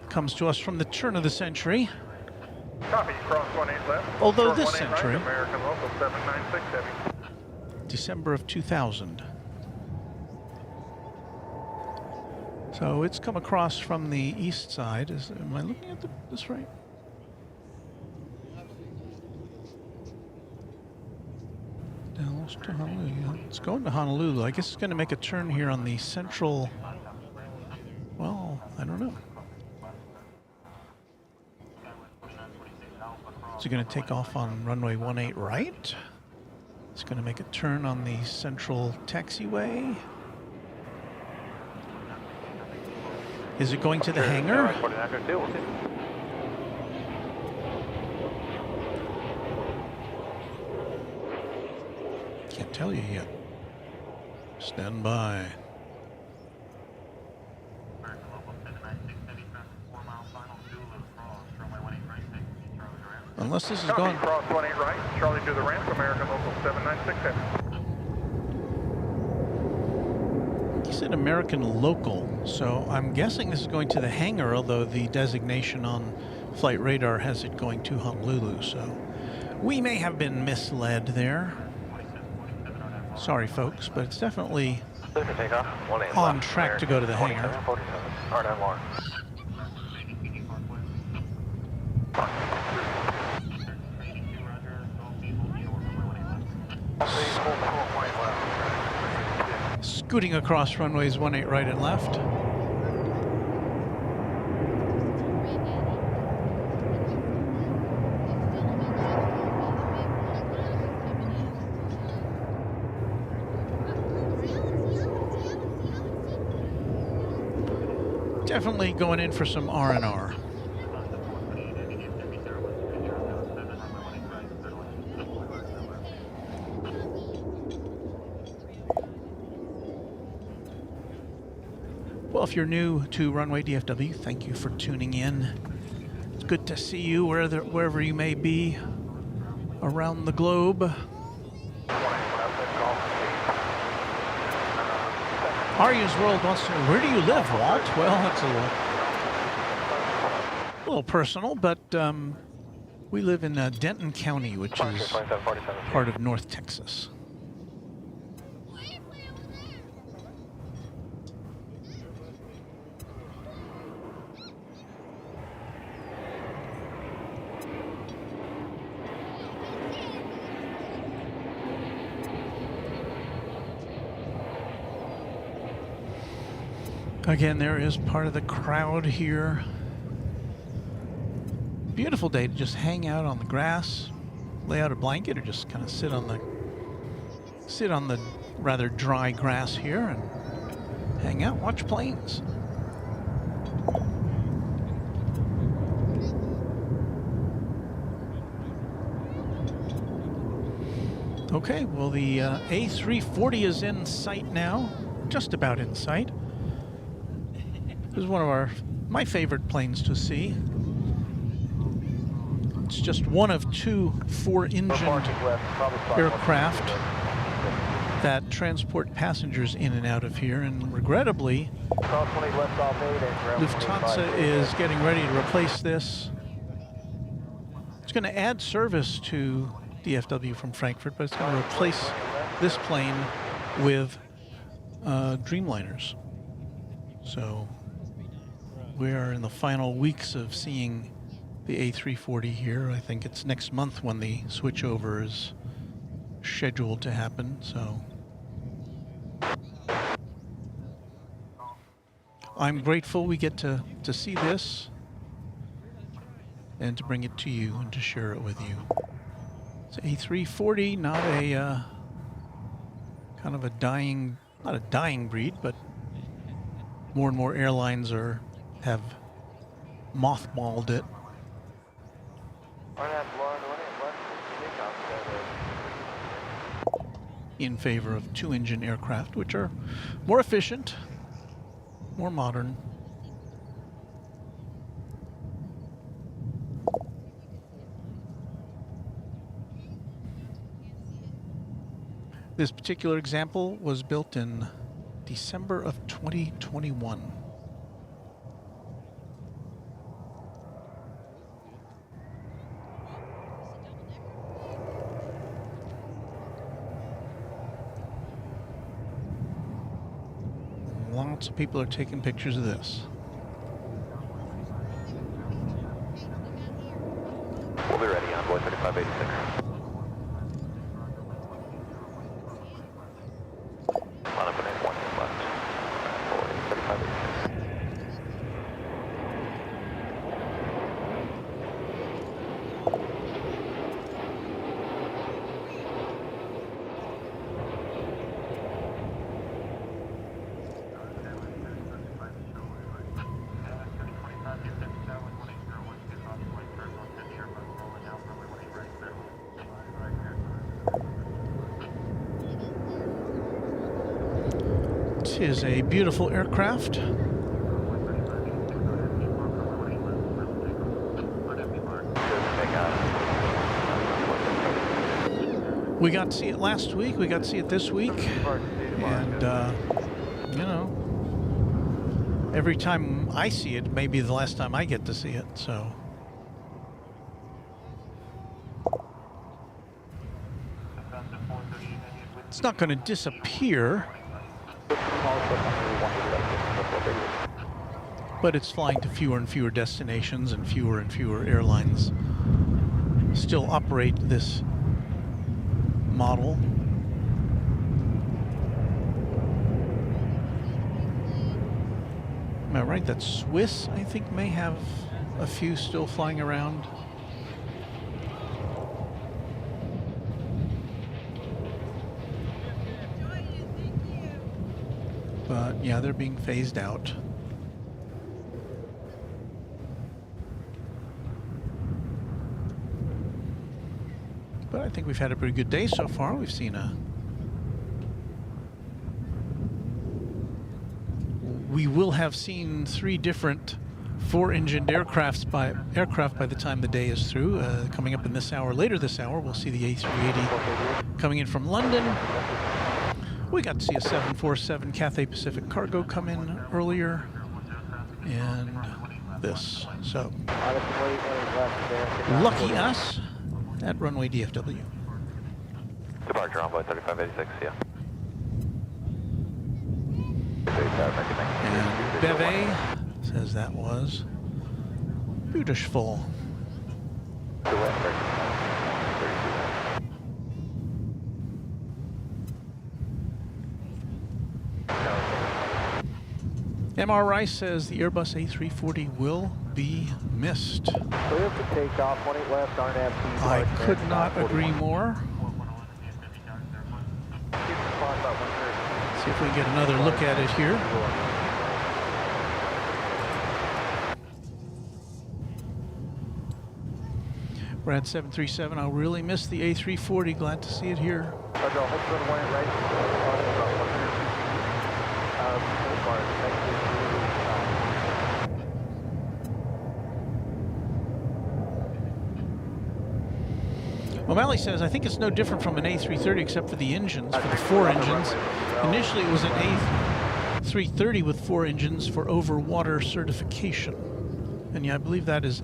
Comes to us from the turn of the century. Copy, cross 18 left. Although this century, American local 796 heavy. December of 2000. So it's come across from the east side. Am I looking at this right? Dallas to Honolulu. Yeah, it's going to Honolulu. I guess it's going to make a turn here on the central. Well, I don't know. Is it going to take off on runway 18 right? It's going to make a turn on the central taxiway. Is it going to the hangar? Can't tell you yet. Stand by. Unless this is going. Cross 18 right, Charlie to the ramp, American local 796 heavy. He said American local, so I'm guessing this is going to the hangar, although the designation on flight radar has it going to Honolulu, so we may have been misled there. Sorry, folks, but it's definitely on track to go to the hangar. Scooting across runways 18 right and left. Definitely going in for some R&R. Well, if you're new to Runway DFW, thank you for tuning in. It's good to see you wherever you may be around the globe. Arya's World wants to know, where do you live, Walt? Well, that's a little personal, but we live in Denton County, which is part of North Texas. Again, there is part of the crowd here. Beautiful day to just hang out on the grass, lay out a blanket, or just kind of sit on the sit on the rather dry grass here and hang out, watch planes. Okay, well the A340 is in sight now, just about in sight. This is one of my favorite planes to see. It's just one of two four-engined aircraft that transport passengers in and out of here, and regrettably, Lufthansa is getting ready to replace this. It's going to add service to DFW from Frankfurt, but it's going to replace this plane with Dreamliners. So we are in the final weeks of seeing the A340 here. I think it's next month when the switchover is scheduled to happen. So I'm grateful we get to see this and to bring it to you and to share it with you. It's A340, not a kind of a dying, not a dying breed, but more and more airlines have mothballed it in favor of two-engine aircraft, which are more efficient, more modern. This particular example was built in December of 2021. Lots of people are taking pictures of this. We'll be ready on board 3586. Line up in 1 left. Board 3586. It is a beautiful aircraft. We got to see it last week, we got to see it this week, and you know, every time I see it may be the last time I get to see it, so. It's not going to disappear, but it's flying to fewer and fewer destinations, and fewer airlines still operate this model. Am I right that Swiss, I think, may have a few still flying around? But yeah, they're being phased out. But I think we've had a pretty good day so far. We've seen we will have seen 3 different 4-engined aircraft by the time the day is through. Coming up in this hour, later this hour, we'll see the A380 coming in from London. We got to see a 747 Cathay Pacific Cargo come in earlier, and this. So, lucky us at Runway DFW. Departure envoy 3586, yeah. And Beve says that was beautiful. MR Rice says the Airbus A340 will be missed. Clear for takeoff, 18 left, RNAV. I could not agree more. See if we can get another look at it here. Brad 737, I'll really miss the A340. Glad to see it here. Roger, hold runway right. About 150 feet. Well, Mally says, I think it's no different from an A330 except for the engines, for the 4 engines. Initially, it was an A330 with 4 engines for over-water certification. And yeah, I believe that is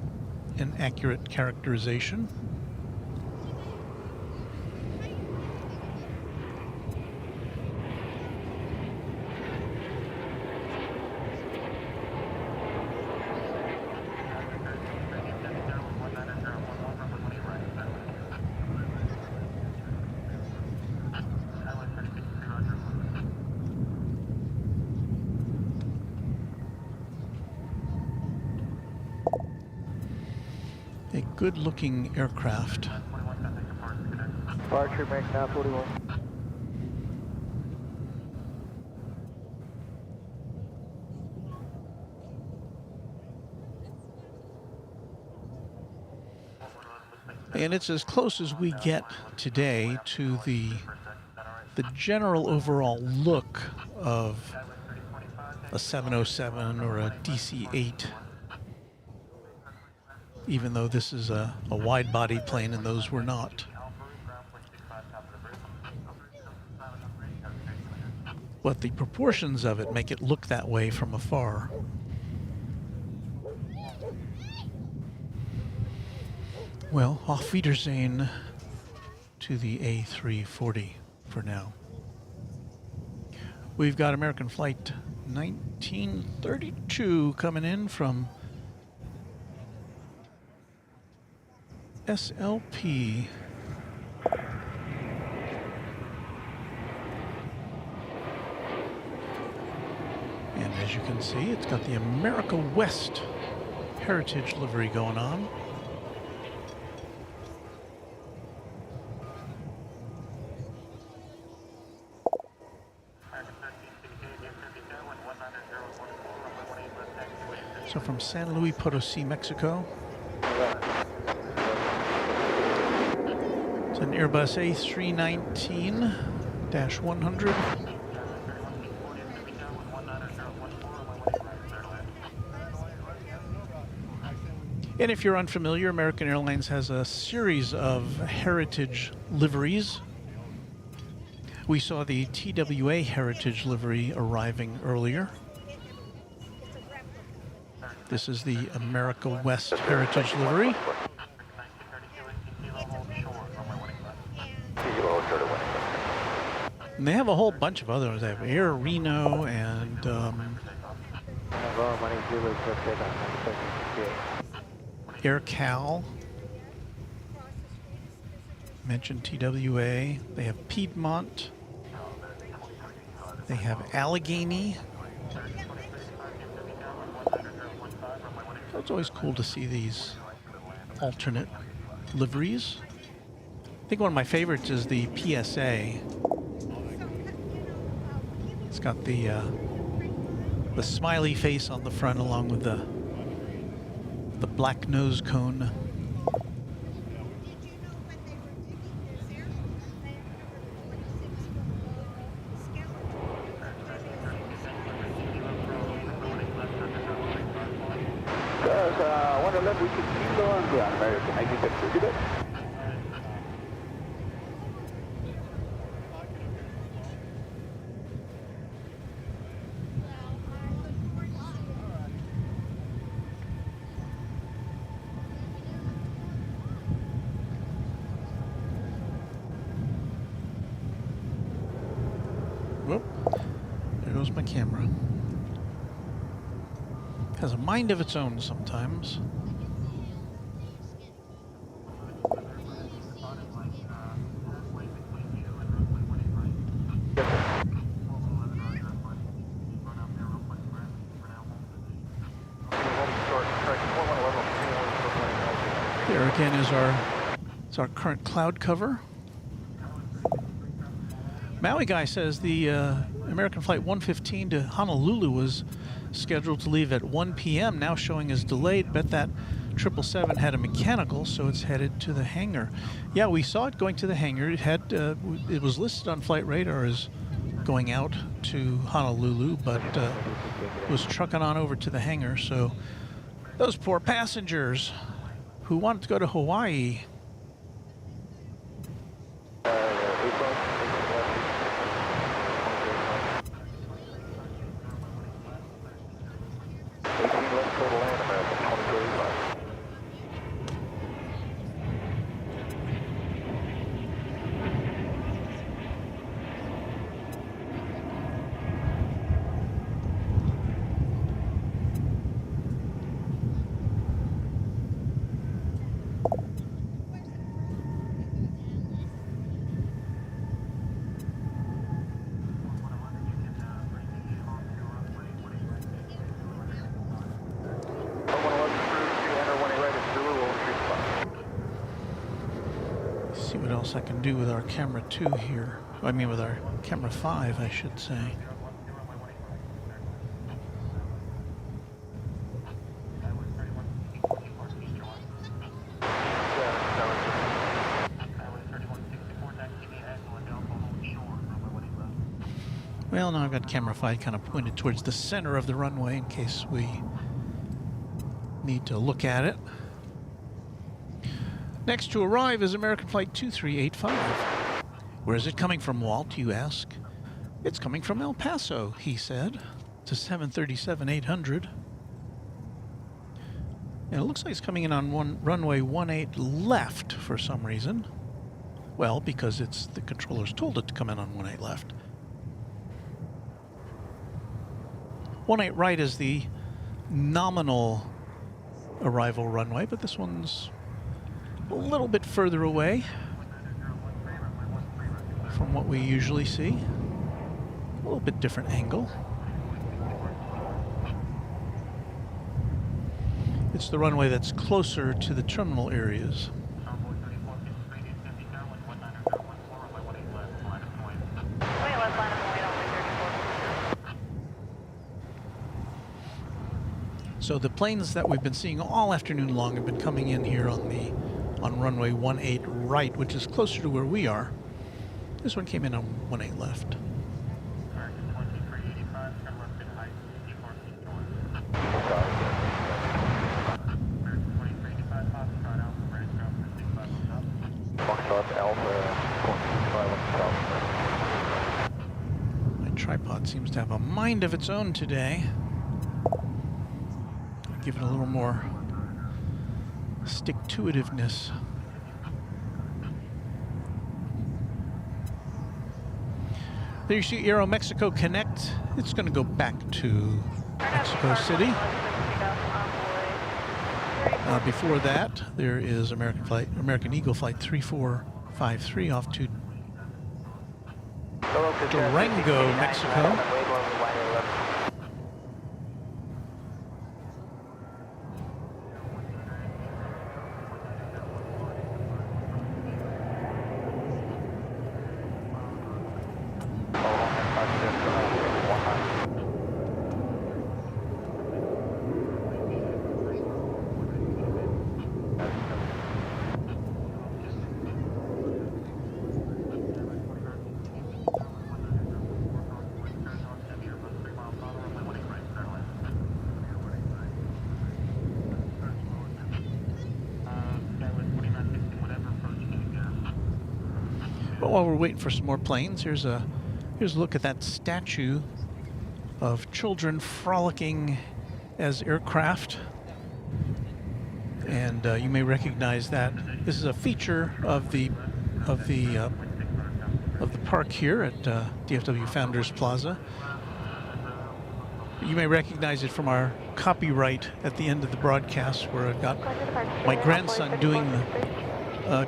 an accurate characterization. A good-looking aircraft. Departure, make 941. And it's as close as we get today to the general overall look of a 707 or a DC-8. Even though this is a wide-body plane and those were not. But the proportions of it make it look that way from afar. Well, auf Wiedersehen to the A340 for now. We've got American Flight 1932 coming in from SLP. And as you can see, it's got the America West heritage livery going on. So from San Luis Potosí, Mexico. It's an Airbus A319-100. And if you're unfamiliar, American Airlines has a series of heritage liveries. We saw the TWA heritage livery arriving earlier. This is the America West heritage livery. And they have a whole bunch of others. They have Air Reno and Air Cal. Mentioned TWA. They have Piedmont. They have Allegheny. So it's always cool to see these alternate liveries. I think one of my favorites is the PSA. It's got the smiley face on the front along with the black nose cone. Wonder if we could keep going ground, American 1952. Good. Whoop, there goes my camera. Has a mind of its own sometimes. There again is our current cloud cover. Maui guy says the American Flight 115 to Honolulu was scheduled to leave at 1 p.m. Now showing as delayed. Bet that 777 had a mechanical, so it's headed to the hangar. Yeah, we saw it going to the hangar. It was listed on Flight Radar as going out to Honolulu, but it was trucking on over to the hangar. So those poor passengers who wanted to go to Hawaii. See what else I can do with our camera 2 here. I mean with our camera 5, I should say. Well, now I've got camera 5 kind of pointed towards the center of the runway in case we need to look at it. Next to arrive is American Flight 2385. Where is it coming from, Walt, you ask? It's coming from El Paso, he said. It's a 737-800. And it looks like it's coming in on runway 18 left for some reason. Well, because it's the controllers told it to come in on 18 left. 18 right is the nominal arrival runway, but this one's a little bit further away from what we usually see. A little bit different angle. It's the runway that's closer to the terminal areas. So the planes that we've been seeing all afternoon long have been coming in here on runway 18 right, which is closer to where we are. This one came in on 18 left. My tripod seems to have a mind of its own today. Give it a little more stick-to-itiveness. There you see Aeromexico Connect. It's going to go back to Mexico City. Before that, there is American Eagle Flight 3453 off to Durango, Mexico. But while we're waiting for some more planes, here's a look at that statue of children frolicking as aircraft. And you may recognize that this is a feature of the park here at DFW Founders Plaza. You may recognize it from our copyright at the end of the broadcast, where I've got my grandson doing the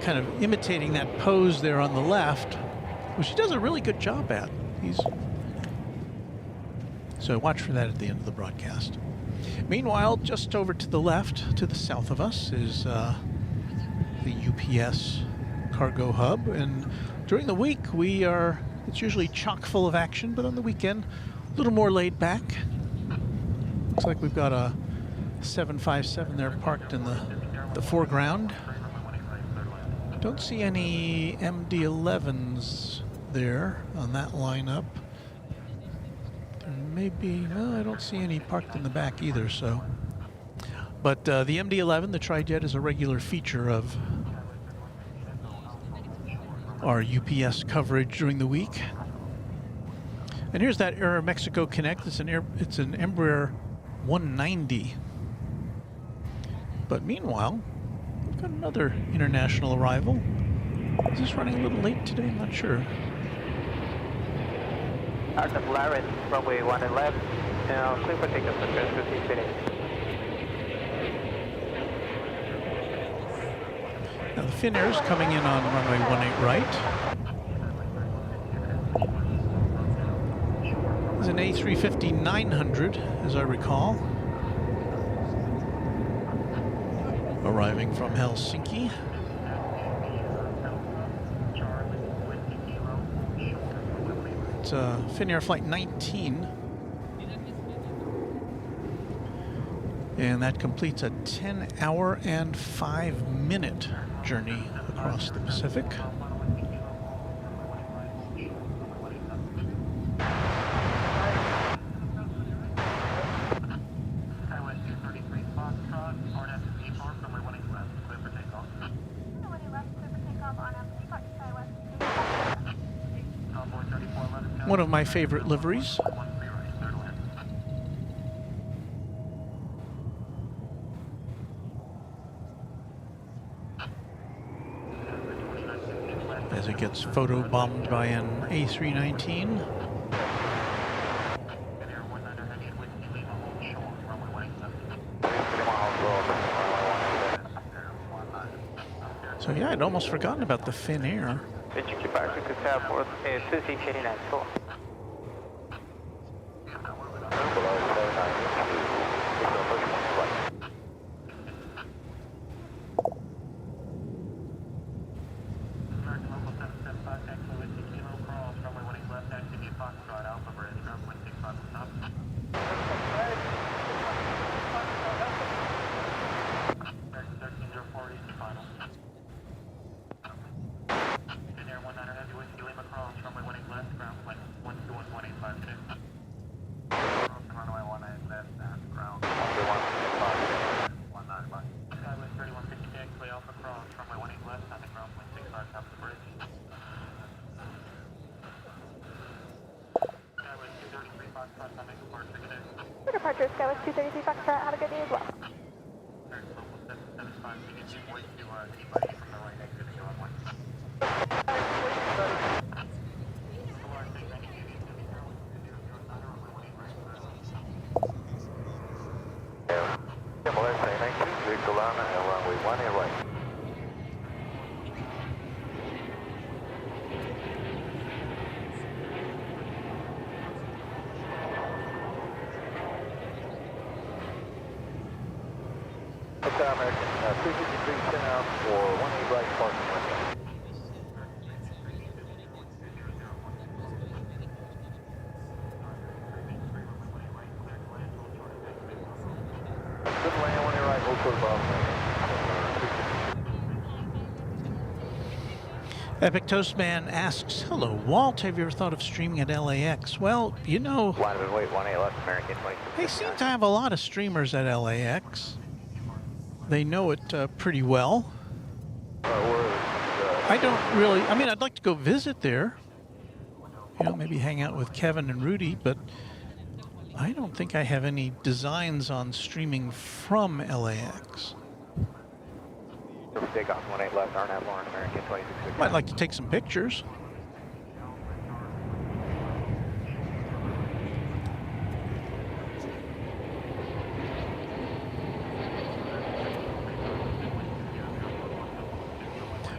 kind of imitating that pose there on the left, which he does a really good job at. So watch for that at the end of the broadcast. Meanwhile, just over to the left, to the south of us, is the UPS cargo hub. And during the week, we are It's usually chock full of action, but on the weekend, a little more laid back. Looks like we've got a 757 there parked in the foreground. Don't see any MD-11s there on that lineup. There may be, no, I don't see any parked in the back either, so. But the MD-11, the Tri-Jet, is a regular feature of our UPS coverage during the week. And here's that Air Mexico Connect. It's an Embraer 190. But meanwhile, we've got another international arrival. Is this running a little late today? I'm not sure. Arctic Laren, runway 1 left. Now, clear for takeoff for 15 minutes. Now the Finnair is coming in on runway 18 right. It's an A350-900, as I recall. Arriving from Helsinki. It's Finnair Flight 19. And that completes a 10-hour and 5-minute journey across the Pacific. One of my favorite liveries. As it gets photobombed by an A319. So yeah, I'd almost forgotten about the Finnair. Departure Skywest 233 Foxtrot. Have a good day as well. American 353 10 out for 18 right parking. Good land, 18 right, hold short above. Epic Toastman asks, hello, Walt, have you ever thought of streaming at LAX? Well, you know, Line of wait, 18 left, American 22. they seem to have a lot of streamers at LAX. They know it pretty well. I don't really, I mean, I'd like to go visit there. You know, maybe hang out with Kevin and Rudy, but I don't think I have any designs on streaming from LAX. Take off 18 left, RNAV Lauren, American 26. I'd like to take some pictures.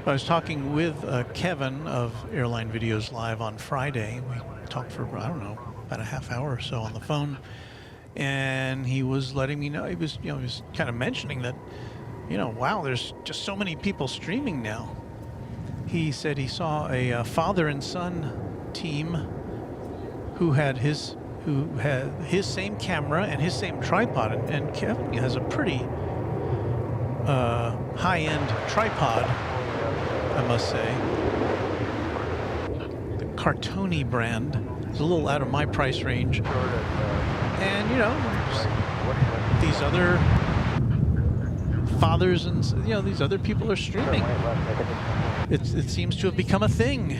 I was talking with Kevin of Airline Videos Live on Friday. We talked for, I don't know, about a half hour or so on the phone. And he was letting me know, he was kind of mentioning that, wow, there's just so many people streaming now. He said he saw a father and son team who had his same camera and his same tripod, and Kevin has a pretty high-end tripod, I must say. The Cartoni brand is a little out of my price range, and you know, these other fathers and these other people are streaming. It seems to have become a thing,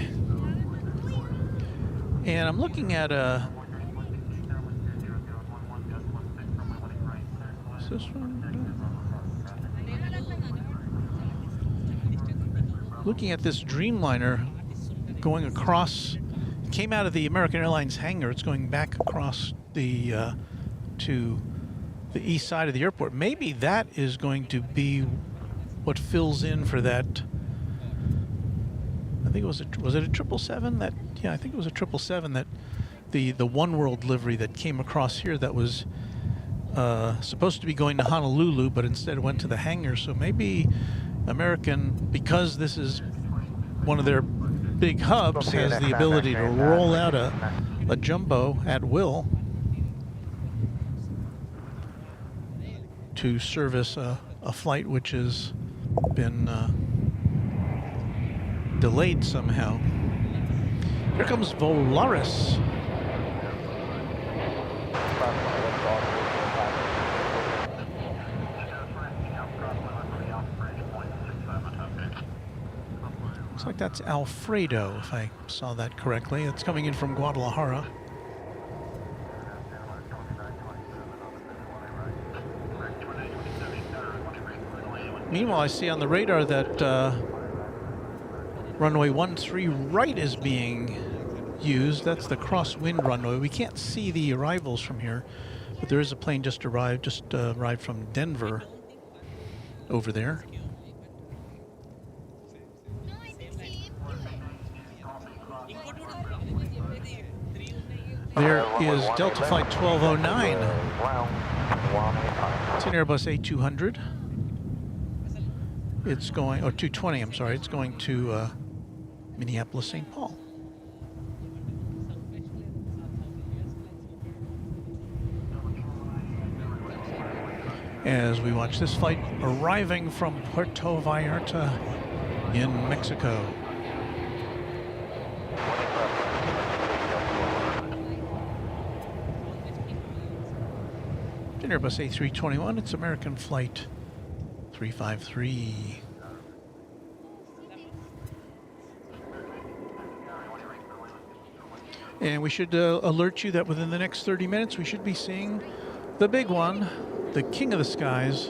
and I'm looking at a. Is this one? Looking at this Dreamliner going across, came out of the American Airlines hangar. It's going back across the to the east side of the airport. Maybe that is going to be what fills in for that. I think it was it a 777 that, yeah, I think it was a 777 that the One World livery that came across here that was supposed to be going to Honolulu, but instead went to the hangar. So maybe American, because this is one of their big hubs, has the ability to roll out a jumbo at will to service a flight which has been delayed somehow. Here comes Volaris. Looks like that's Alfredo, if I saw that correctly. It's coming in from Guadalajara. Meanwhile, I see on the radar that runway 13 right is being used. That's the crosswind runway. We can't see the arrivals from here, but there is a plane just arrived from Denver over there. There is Delta Flight 1209. It's an Airbus A200. It's going, or 220, I'm sorry. It's going to Minneapolis, St. Paul. As we watch this flight arriving from Puerto Vallarta in Mexico. Airbus A321, it's American Flight 353. And we should alert you that within the next 30 minutes we should be seeing the big one, the king of the skies,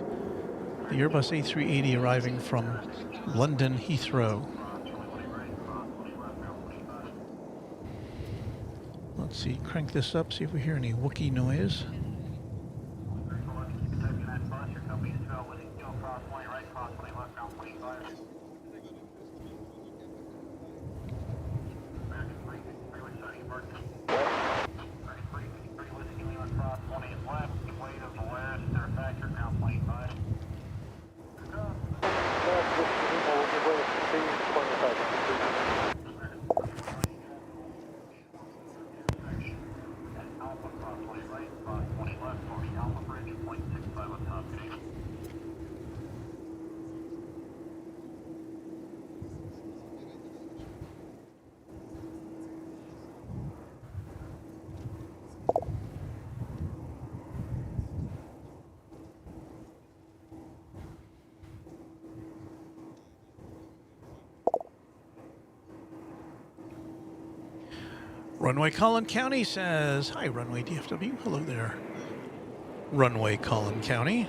the Airbus A380 arriving from London Heathrow. Let's see, crank this up, see if we hear any Wookiee noise. Runway Collin County says, hi, Runway DFW. Hello there. Runway Collin County.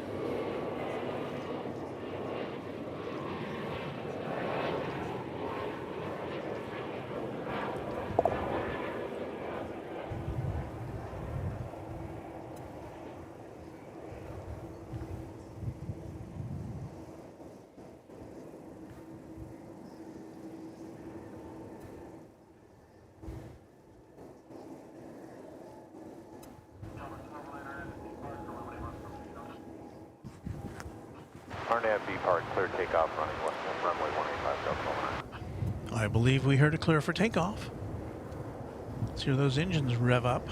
RNAV B Park, clear takeoff, runway 185 Delta. I believe we heard a clear for takeoff. Let's hear those engines rev up.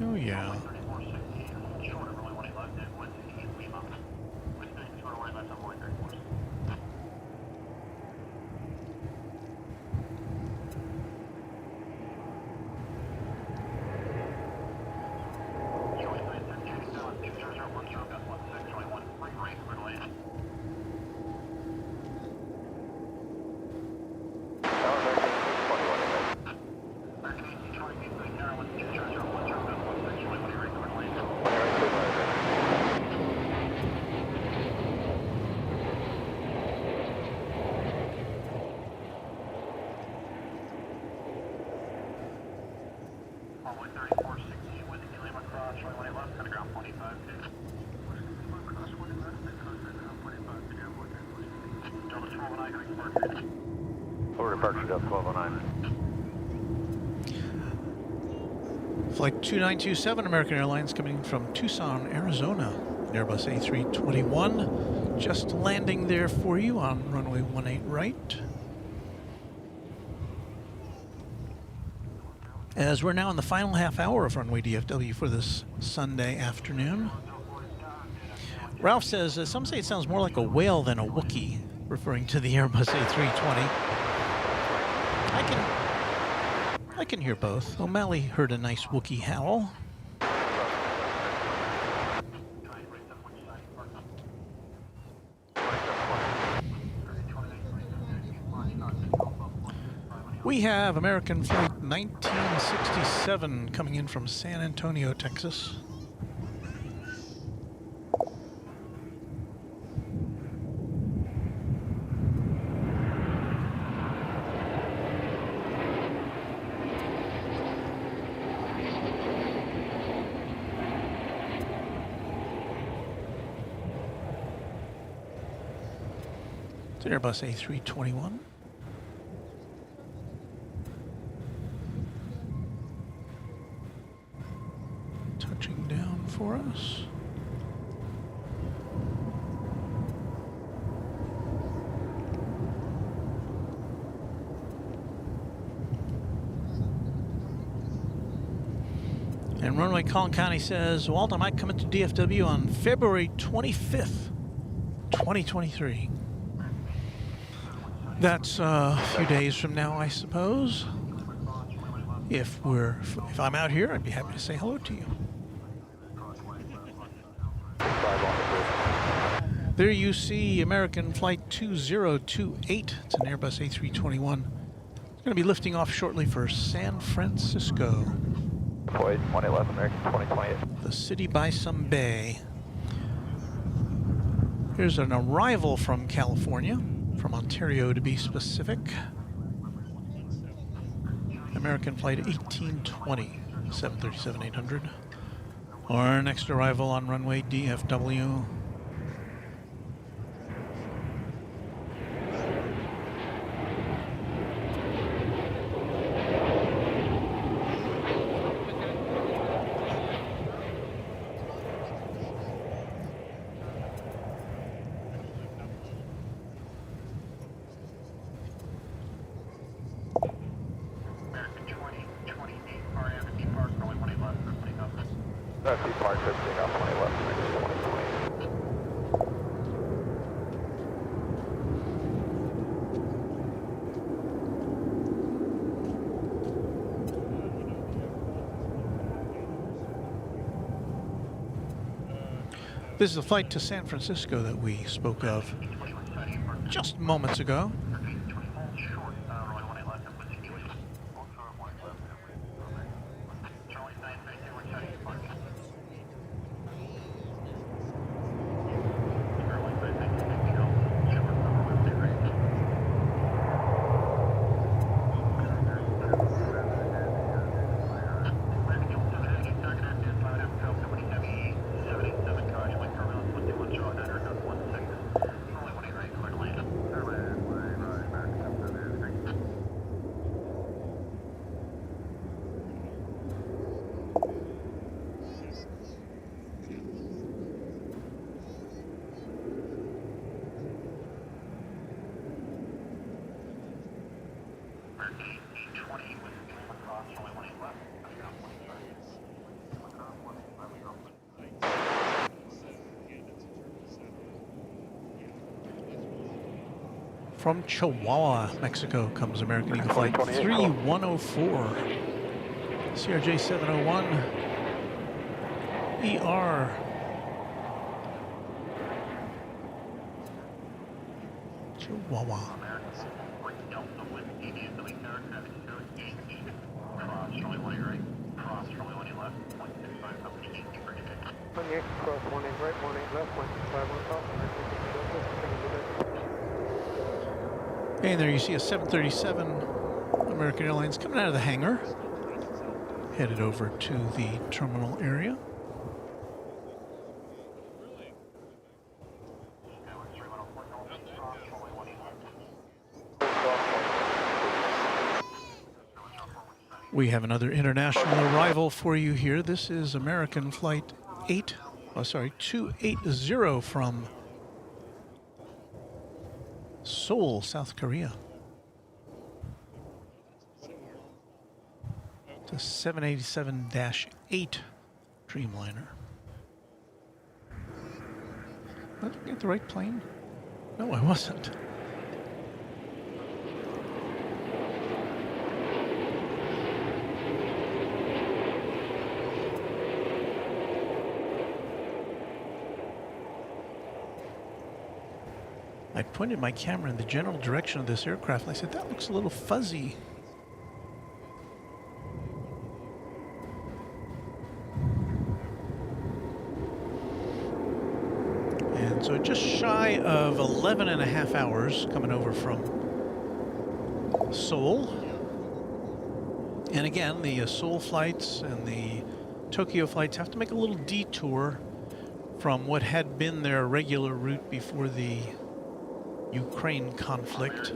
Oh yeah. Over departure Delta 1209. Flight 2927 American Airlines coming from Tucson, Arizona. Airbus A321 just landing there for you on runway 18 right. As we're now in the final half hour of Runway DFW for this Sunday afternoon. Ralph says, some say it sounds more like a whale than a Wookiee, referring to the Airbus A320. I can hear both. O'Malley heard a nice Wookiee howl. We have American Flight 1967 coming in from San Antonio, Texas. It's an Airbus A321. Touching down for us. And Runway Collin County says, Walt, I might come into DFW on February 25th, 2023. That's a few days from now, I suppose. If I'm out here, I'd be happy to say hello to you. There you see American Flight 2028. It's an Airbus A321. It's going to be lifting off shortly for San Francisco. Deployed 111 American 2028. The city by some bay. Here's an arrival from California, from Ontario to be specific. American Flight 1820, 737-800. Our next arrival on runway DFW. This is a flight to San Francisco that we spoke of just moments ago. American 1820 with Lima cross runway 18 left, ground 25. From Chihuahua, Mexico, comes American Eagle Flight 3104. CRJ 701 ER. Chihuahua. Delta with DFW aircraft 018, cross runway 18 right, cross runway 18 left, 0.65 up to 18 for today. 18 cross 18 right, 18 left, 151 top, And there you see a 737 American Airlines coming out of the hangar, headed over to the terminal area. We have another international arrival for you here. This is American Flight 280 from Seoul, South Korea. It's a 787-8 Dreamliner. Was I looking at the right plane? No, I wasn't. I pointed my camera in the general direction of this aircraft, and I said, that looks a little fuzzy. And so just shy of 11 and a half hours coming over from Seoul. And again, the Seoul flights and the Tokyo flights have to make a little detour from what had been their regular route before the Ukraine conflict,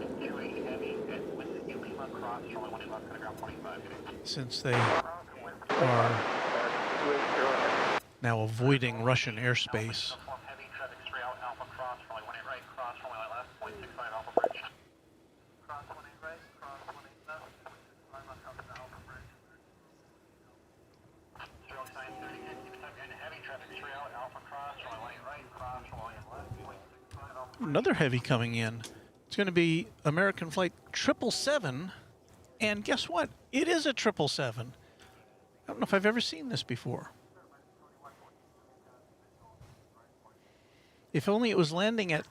since they are now avoiding Russian airspace. Another heavy coming in. It's going to be American Flight 777, and guess what? It is a 777. I don't know if I've ever seen this before. If only it was landing at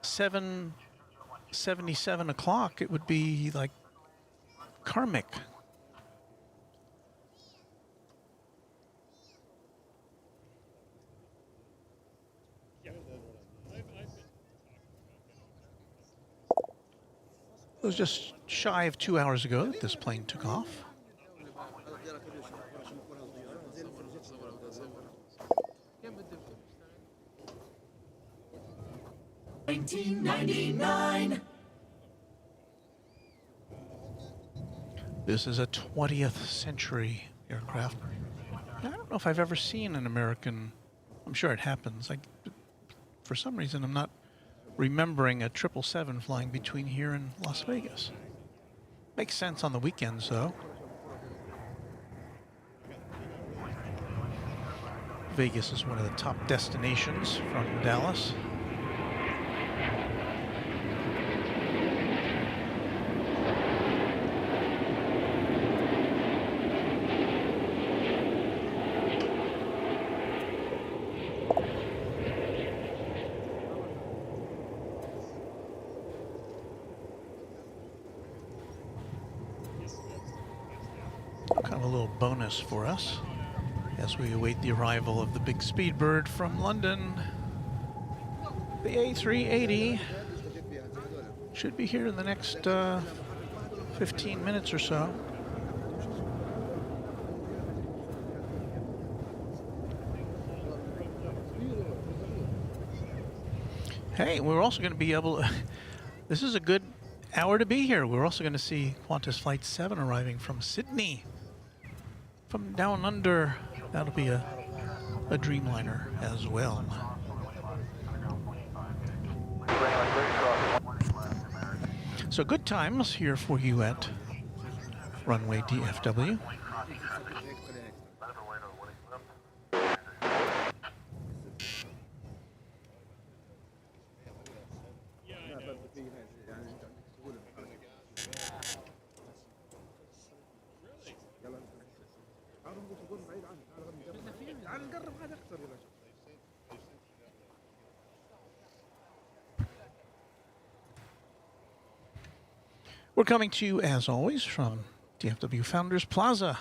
7:77 o'clock, it would be like karmic. It was just shy of 2 hours ago that this plane took off. This is a 20th century aircraft. I don't know if I've ever seen an American. I'm sure it happens. For some reason, I'm not remembering a 777 flying between here and Las Vegas. Makes sense on the weekends, though. Vegas is one of the top destinations from Dallas. Kind of a little bonus for us as we await the arrival of the big Speedbird from London. The A380 should be here in the next 15 minutes or so. Hey, we're also going to be able to, this is a good hour to be here. We're also going to see Qantas Flight 7 arriving from Sydney. From down under, that'll be a Dreamliner as well. So good times here for you at Runway DFW. We're coming to you, as always, from DFW Founders Plaza.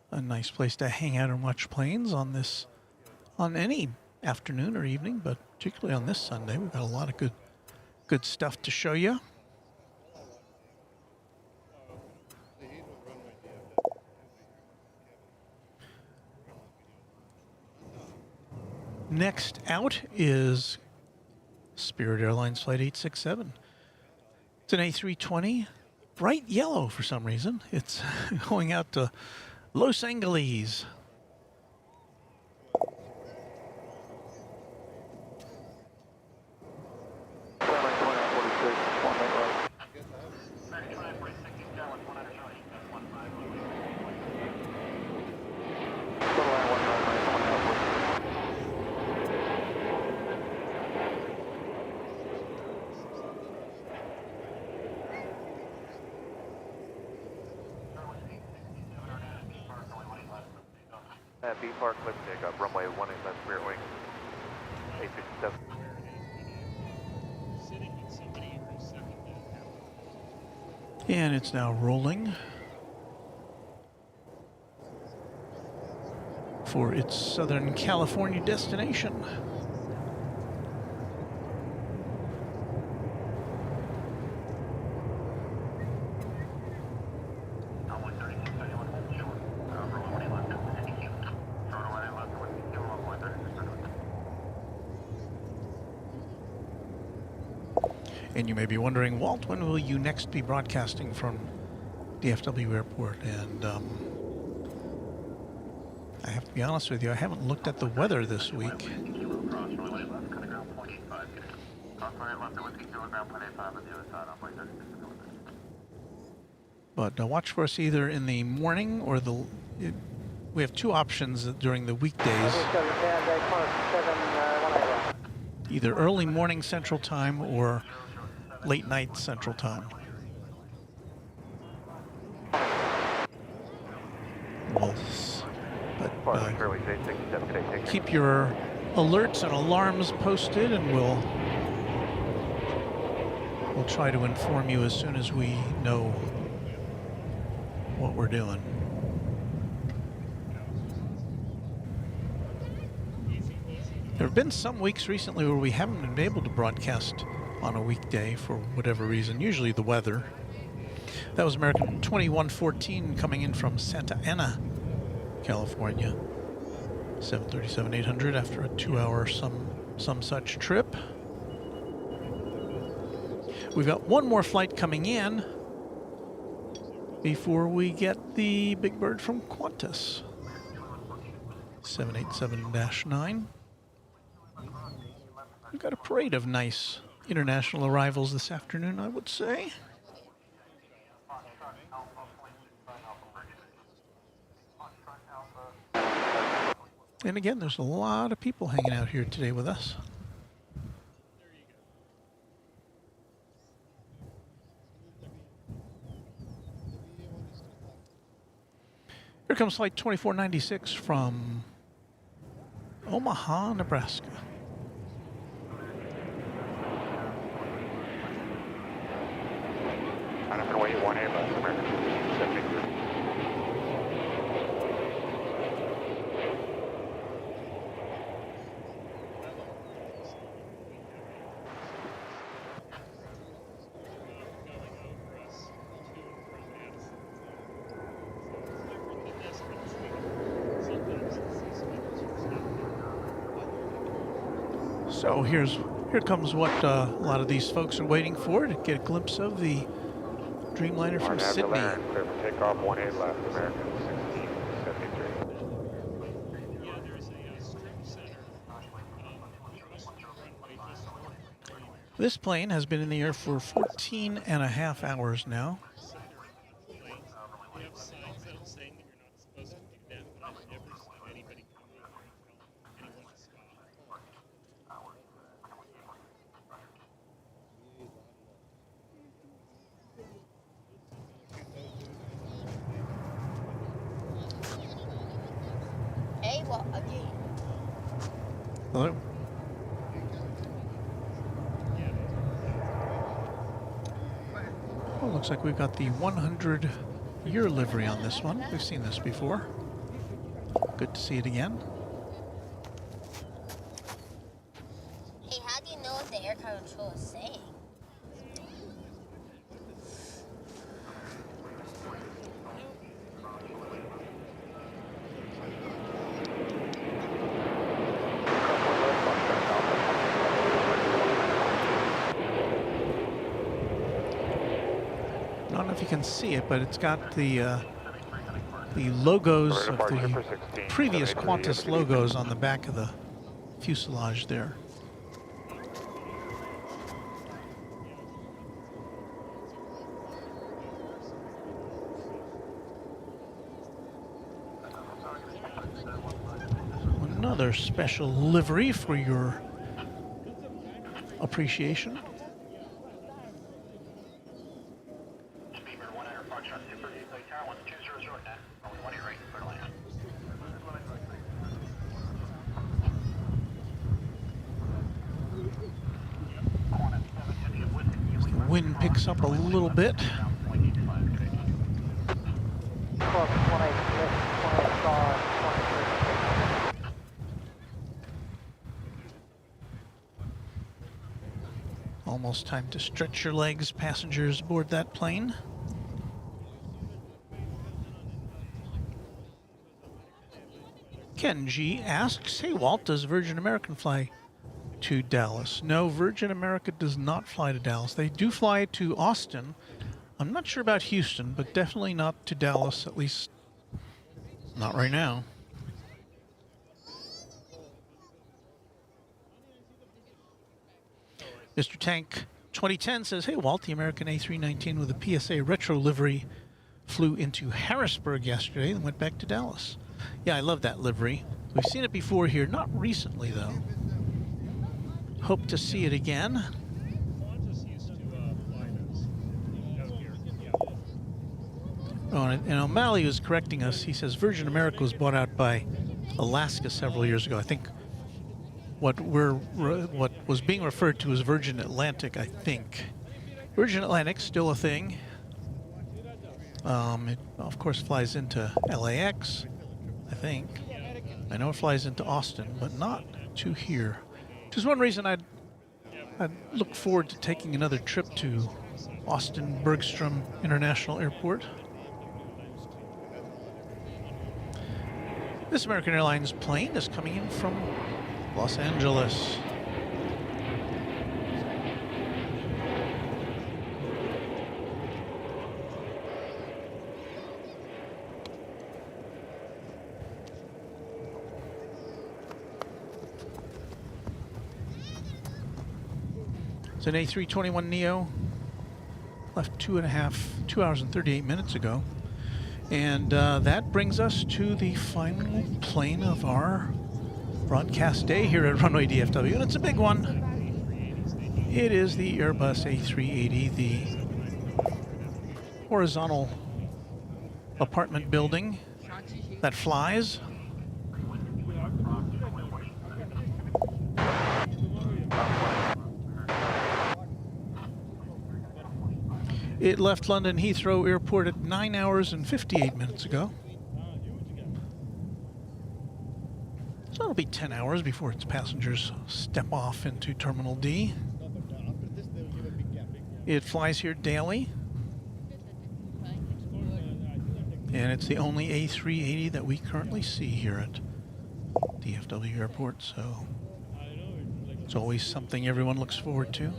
A nice place to hang out and watch planes on any afternoon or evening, but particularly on this Sunday. We've got a lot of good stuff to show you. Next out is Spirit Airlines Flight 867. It's an A320, bright yellow for some reason. It's going out to Los Angeles. B Park, let's take up runway 18 left, Spirit Wing, 857. And it's now rolling for its Southern California destination. And you may be wondering, Walt, when will you next be broadcasting from DFW Airport? And I have to be honest with you, I haven't looked at the weather this week. But watch for us either in the morning or we have two options during the weekdays. Either early morning Central Time or late night Central Time. Keep your alerts and alarms posted, and we'll try to inform you as soon as we know what we're doing. There have been some weeks recently where we haven't been able to broadcast on a weekday for whatever reason, usually the weather. That was American 2114 coming in from Santa Ana, California. 737-800 after a 2-hour some such trip. We've got one more flight coming in before we get the big bird from Qantas. 787-9. We've got a parade of nice international arrivals this afternoon, I would say. And again, there's a lot of people hanging out here today with us. Here comes flight 2496 from Omaha, Nebraska. Runway 18 left, American 73. So here comes what a lot of these folks are waiting for, to get a glimpse of the Dreamliner from Sydney. Clear for takeoff 18 left, American 1673. This plane has been in the air for 14 and a half hours now. We have signs that are saying that you're not supposed to do that, but I've never seen anybody come over and tell anyone to stop. Hey, what again? Hello? Well, looks like we've got the 100-year livery on this one. We've seen this before. Good to see it again. Hey, how do you know what the air control is saying? I don't know if you can see it, but it's got the logos of the previous Qantas logos on the back of the fuselage there. Another special livery for your appreciation. Beamer 1 Air Foxtrot Super 8 Lake Tower 1200 net. Only 1 right, clear to land. The wind picks up a little bit. Almost time to stretch your legs, passengers aboard that plane. Ken G asks, hey Walt, does Virgin American fly to Dallas? No, Virgin America does not fly to Dallas. They do fly to Austin. I'm not sure about Houston, but definitely not to Dallas, at least not right now. Mr. Tank 2010 says, hey Walt, the American A319 with a PSA retro livery flew into Harrisburg yesterday and went back to Dallas. Yeah, I love that livery. We've seen it before here, not recently though. Hope to see it again. Qantas used to fly those out here. Yeah. Oh, and O'Malley was correcting us. He says Virgin America was bought out by Alaska several years ago. I think what was being referred to as Virgin Atlantic, I think. Virgin Atlantic, still a thing. It, of course, flies into LAX, I think. I know it flies into Austin, but not to here. Which is one reason I'd look forward to taking another trip to Austin Bergstrom International Airport. This American Airlines plane is coming in from Los Angeles. It's an A321neo. Left 2 hours and 38 minutes ago. And that brings us to the final plane of our broadcast day here at Runway DFW, and it's a big one. It is the Airbus A380, the horizontal apartment building that flies. It left London Heathrow Airport at 9 hours and 58 minutes ago. So it'll be 10 hours before its passengers step off into Terminal D. It flies here daily. And it's the only A380 that we currently see here at DFW Airport, so it's always something everyone looks forward to.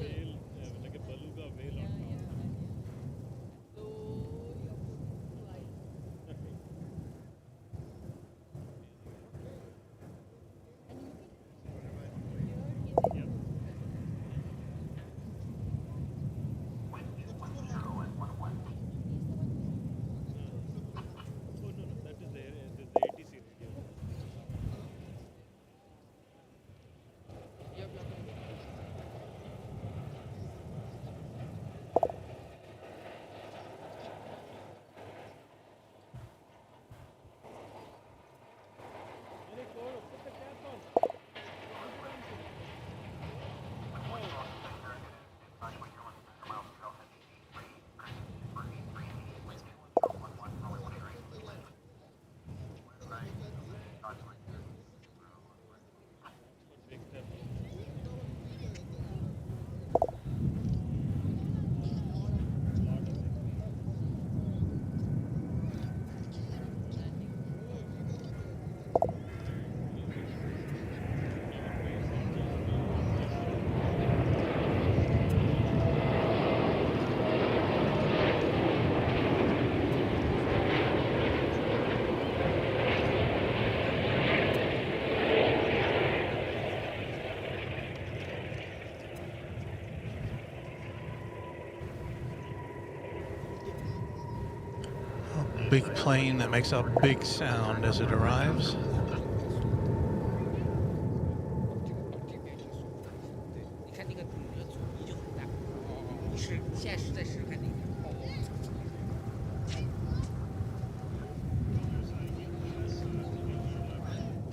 big plane that makes a big sound as it arrives.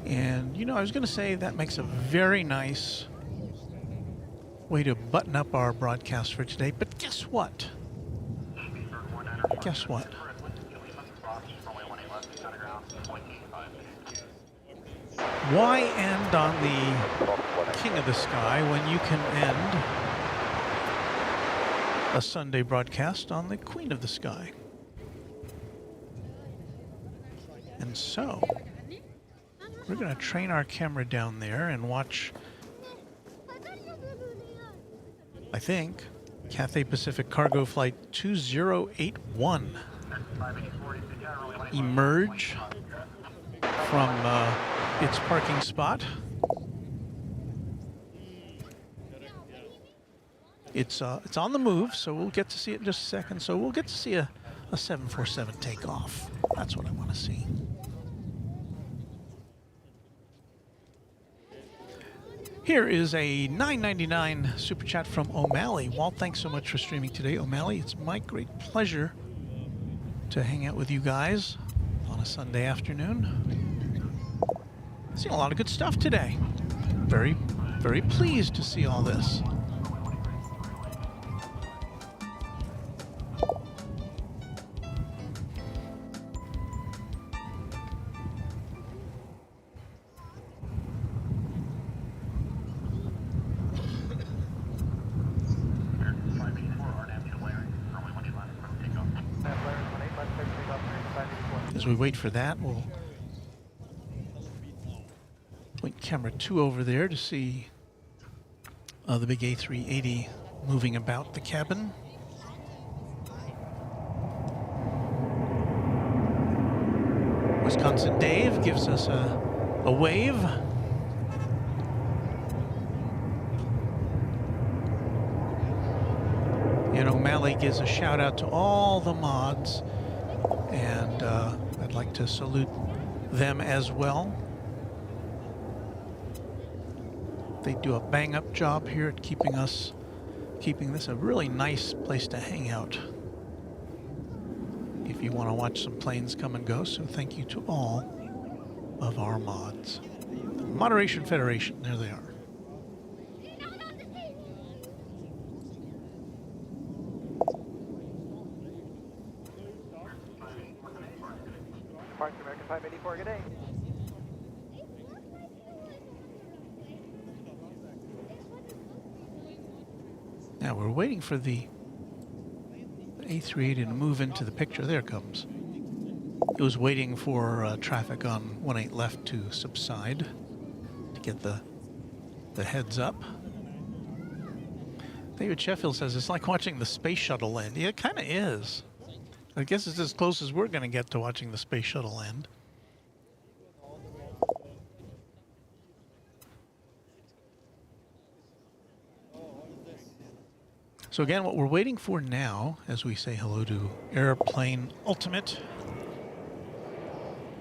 And, you know, I was going to say that makes a very nice way to button up our broadcast for today, but guess what? Guess what? Why end on the King of the Sky when you can end a Sunday broadcast on the Queen of the Sky? And so, we're going to train our camera down there and watch, I think, Cathay Pacific Cargo Flight 2081 emerge from its parking spot. It's on the move, so we'll get to see it in just a second. So we'll get to see a 747 take off. That's what I want to see. Here is a $9.99 super chat from O'Malley. Walt, thanks so much for streaming today. O'Malley, it's my great pleasure to hang out with you guys on a Sunday afternoon. Seeing a lot of good stuff today. Very, very pleased to see all this. As we wait for that, we'll point camera 2 over there to see the big A380 moving about the cabin. Wisconsin Dave gives us a wave. And O'Malley gives a shout out to all the mods, and I'd like to salute them as well. They do a bang-up job here at keeping this a really nice place to hang out if you want to watch some planes come and go. So thank you to all of our mods. The Moderation Federation, there they are. Departure American 584, good day. Now we're waiting for the A380 to move into the picture. There it comes. It was waiting for traffic on 18 left to subside to get the heads up. David Sheffield says it's like watching the space shuttle land. Yeah, it kind of is. I guess it's as close as we're going to get to watching the space shuttle land. So again, what we're waiting for now, as we say hello to Airplane Ultimate.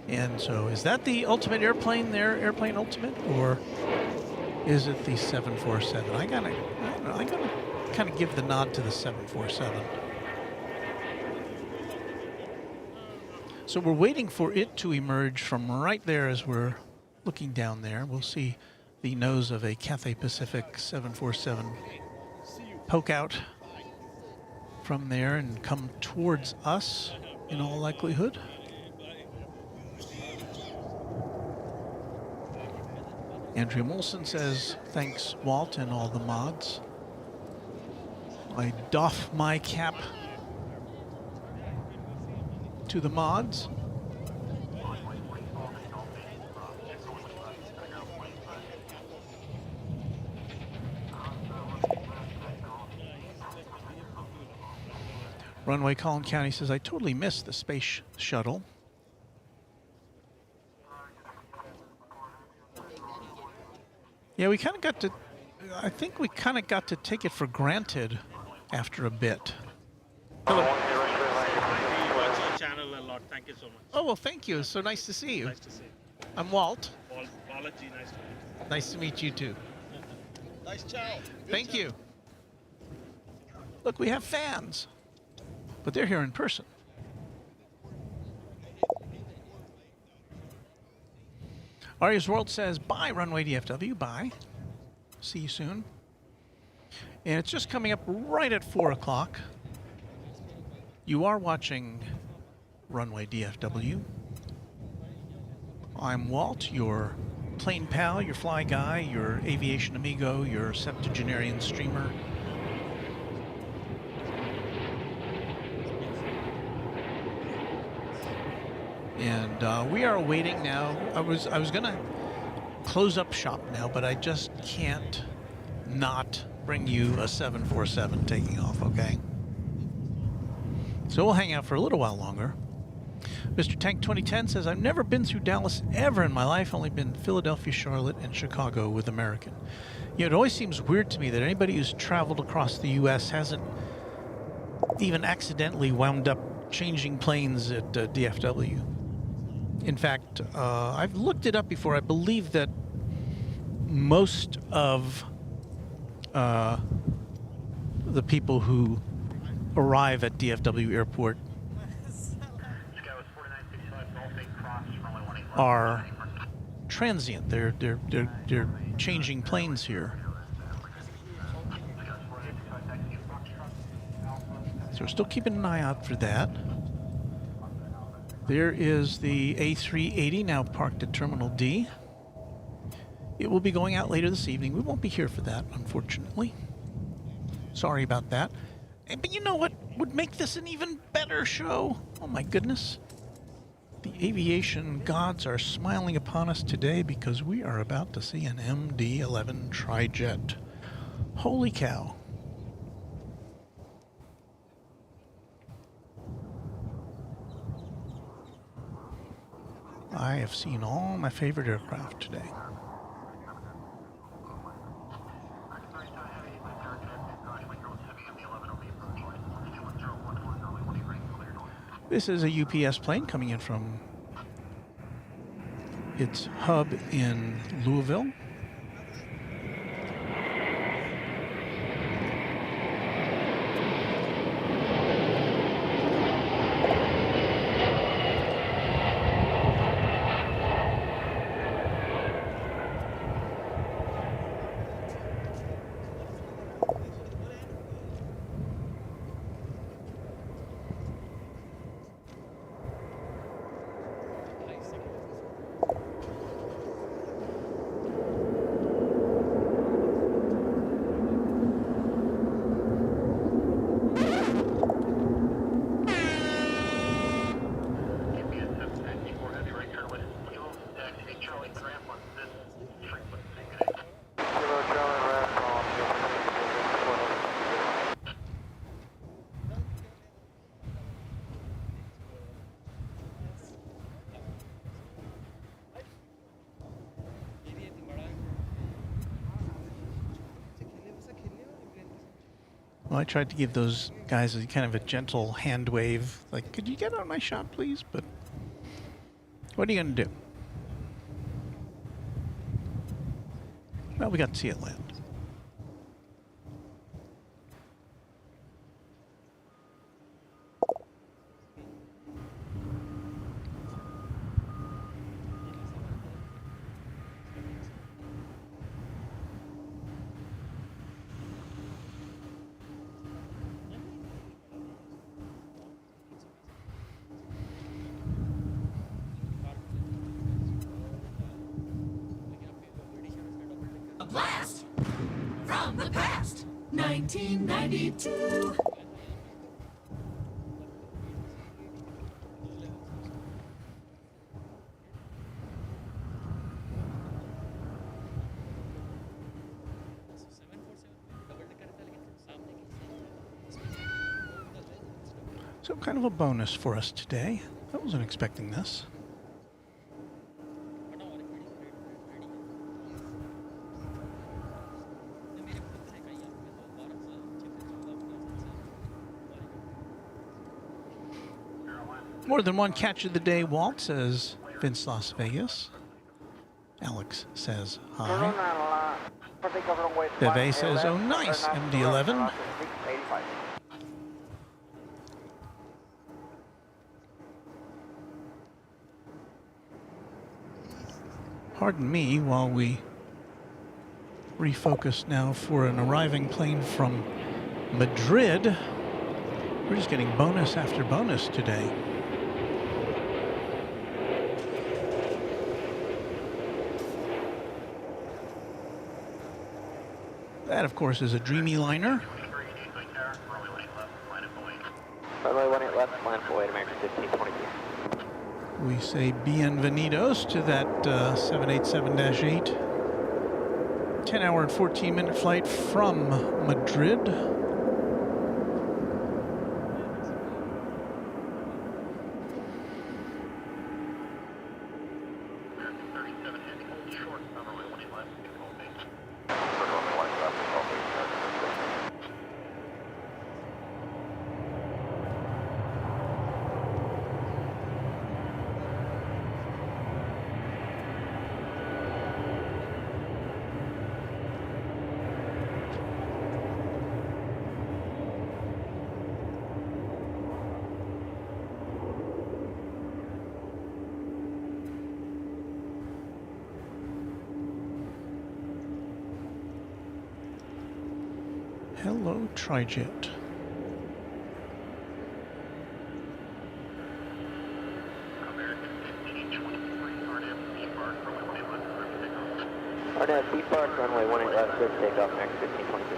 And so, is that the Ultimate airplane there, Airplane Ultimate, or is it the 747? I gotta kind of give the nod to the 747. So we're waiting for it to emerge from right there as we're looking down there. We'll see the nose of a Cathay Pacific 747 poke out from there and come towards us in all likelihood. Andrea Molson says, thanks Walt and all the mods. I doff my cap to the mods. Runway Collin County says, I totally missed the space shuttle. Yeah, we kind of got to, I think we kind of got to take it for granted after a bit. Watching channel a lot. Thank you so much. Oh, well, thank you. It's so nice to see you. Nice to see you. I'm Walt. Balaji, nice to meet you. Nice to meet you, too. Nice chow. Thank you. Look, we have fans, but they're here in person. Aria's World says, bye, Runway DFW. Bye. See you soon. And it's just coming up right at 4 o'clock. You are watching Runway DFW. I'm Walt, your plane pal, your fly guy, your aviation amigo, your septuagenarian streamer. And we are waiting now. I was gonna close up shop now, but I just can't not bring you a 747 taking off, okay? So we'll hang out for a little while longer. Mr. Tank 2010 says, I've never been through Dallas ever in my life, only been Philadelphia, Charlotte, and Chicago with American. You know, it always seems weird to me that anybody who's traveled across the U.S. hasn't even accidentally wound up changing planes at DFW. In fact, I've looked it up before. I believe that most of the people who arrive at DFW Airport are transient. They're changing planes here. So we're still keeping an eye out for that. There is the A380 now parked at Terminal D. It will be going out later this evening. We won't be here for that, unfortunately. Sorry about that. But you know what would make this an even better show? Oh my goodness. The aviation gods are smiling upon us today because we are about to see an MD-11 trijet. Holy cow. I have seen all my favorite aircraft today. This is a UPS plane coming in from its hub in Louisville. Well, I tried to give those guys a kind of a gentle hand wave, like, could you get on my shot, please? But what are you going to do? Well, we got to see it land. Blast from the past, 1992. So kind of a bonus for us today. I wasn't expecting this. More than one catch of the day, Walt, says Vince Las Vegas. Alex says hi. Beve says, oh nice, MD-11. Pardon me while we refocus now for an arriving plane from Madrid. We're just getting bonus after bonus today. That, of course, is a Dreamy liner. Runway 18 left, line for American 1522. We say bienvenidos to that 787-8. 10-hour and 14-minute flight from Madrid. Hello, Trijet. RNAV departs, runway 18 left, clear for takeoff, American 1522.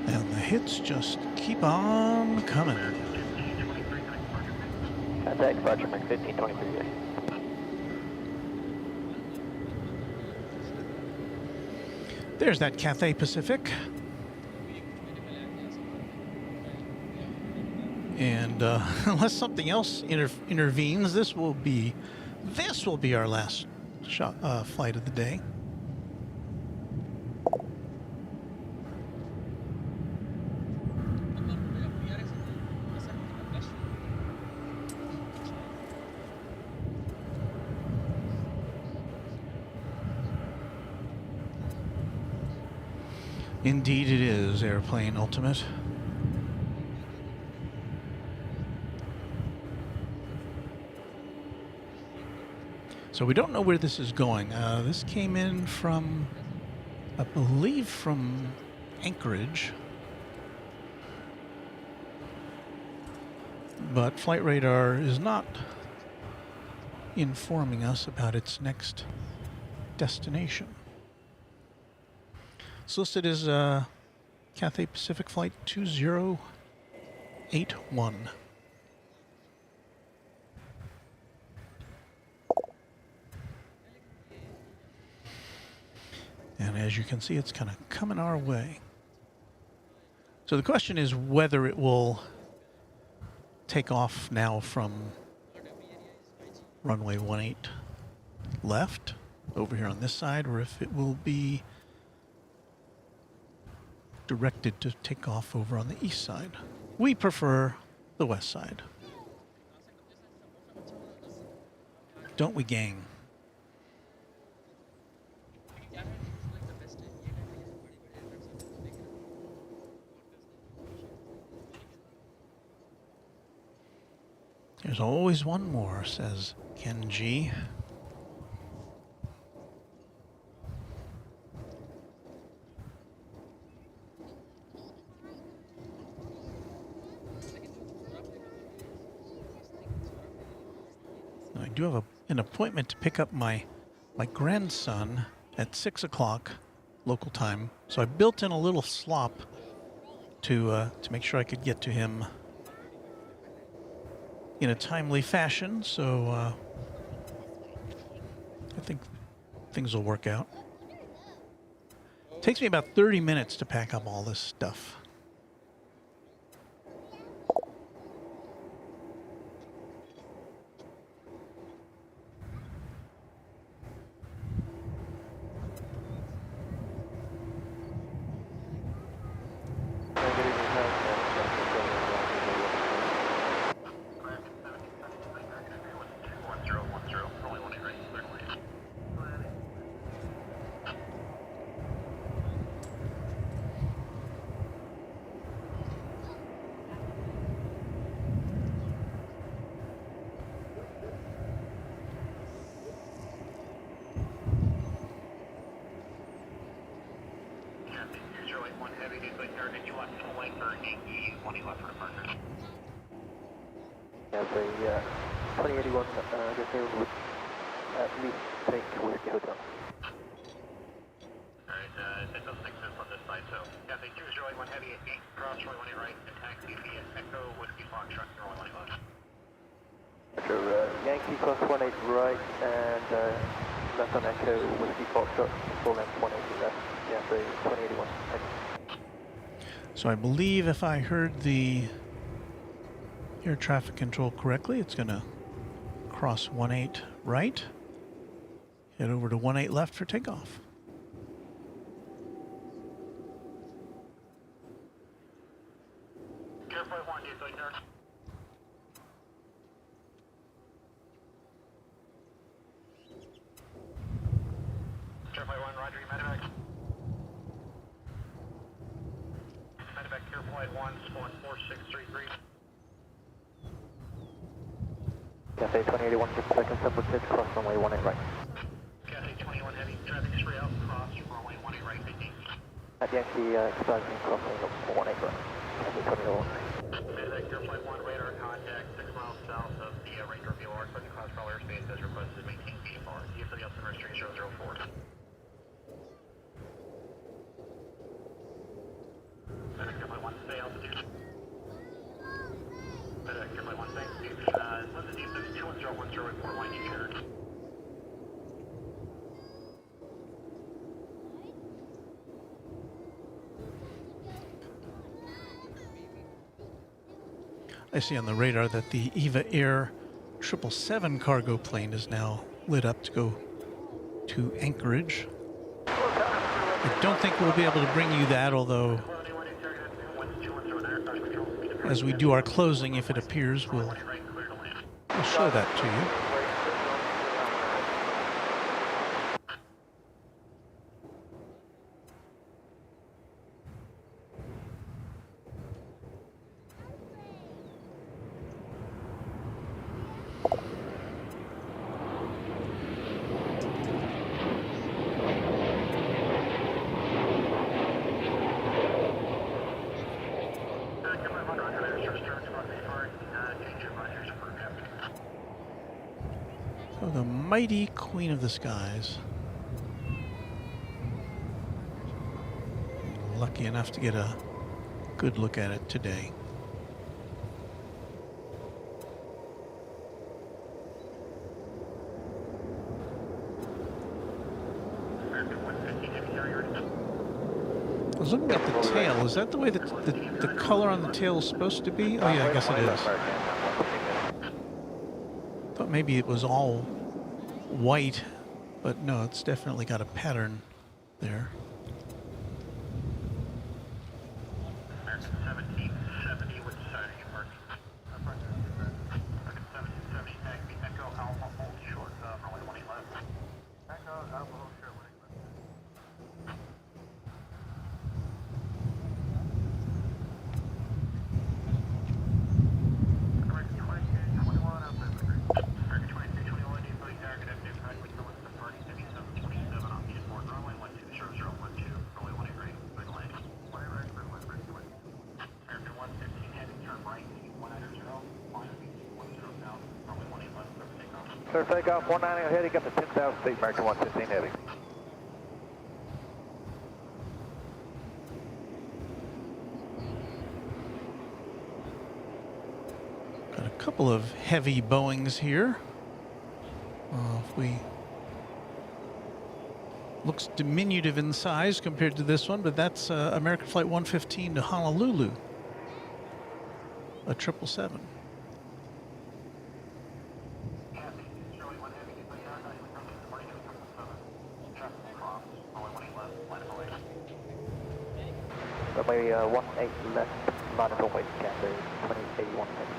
And the hits just keep on coming. Contact departure, American 1523. There's that Cathay Pacific. And unless something else intervenes, this will be our last flight of the day. Indeed it is, Airplane Ultimate. So we don't know where this is going. This came in from, I believe, from Anchorage. But Flight Radar is not informing us about its next destination. It's listed as Cathay Pacific Flight 2081. And as you can see, it's kind of coming our way. So the question is whether it will take off now from runway 18 left over here on this side, or if it will be directed to take off over on the east side. We prefer the west side. Don't we, gang? There's always one more, says Ken G. do have an appointment to pick up my grandson at 6 o'clock local time. So I built in a little slop to make sure I could get to him in a timely fashion. So I think things will work out. It takes me about 30 minutes to pack up all this stuff. Yeah, the 2081 Gazelle would at least take Whiskey Hotel. Alright, that doesn't exist on this side, so Cathay 2081 Heavy at 8, cross runway 18 right, and taxi via Echo Whiskey Foxtrot, runway 18 left. Roger, Yankee cross 18 right, and left on Echo Whiskey Foxtrot, full length 180 left. Yeah, the 2081 Heavy. So I believe if I heard the air traffic control correctly, it's going to cross 18 right, head over to 18 left for takeoff. Careful, 1, do you think there? Careful, 1, Roger, you medevac. Medevac, careful, 1, spawn 4633. Cathay 2081, 6 seconds, up with pitch, cross runway 18 right. Cathay 21 Heavy, traffic is free out, cross runway 18 right, 15. At Yankee, expansion, cross runway 18 right. Cathay 2081. Medevac, careful, 1, radar contact, 6 miles south of the range reveal arc, but the class call airspace as requested, maintain VFR. DFW altimeter street 004. Medevac, careful, 1, stay altitude. Medevac, careful, 1, thanks, dude. London DFW 21010, report line unit. I see on the radar that the EVA Air 777 cargo plane is now lit up to go to Anchorage. I don't think we'll be able to bring you that, although as we do our closing, if it appears, we'll show that to you. So the mighty Queen of the Skies. Lucky enough to get a good look at it today. I was looking at the tail. Is that the way that the color on the tail is supposed to be? Oh yeah, I guess it is. Thought maybe it was all white, but no, it's definitely got a pattern there. American 1770, which side are you marking? American 1770, taxi Echo Alpha, hold short, runway 18 left. Echo Alpha, hold short, 18 left. American 2221, up at American 2221, DFW target FD, practically with the party 7727 on the airport runway 1200. Clear takeoff, 190 heading up to 10,000 feet, American 115 heavy. Got a couple of heavy Boeings here. If we looks diminutive in size compared to this one, but that's American Flight 115 to Honolulu, a 777. Runway 18 left, minus one way to Cathay, 2081 heading.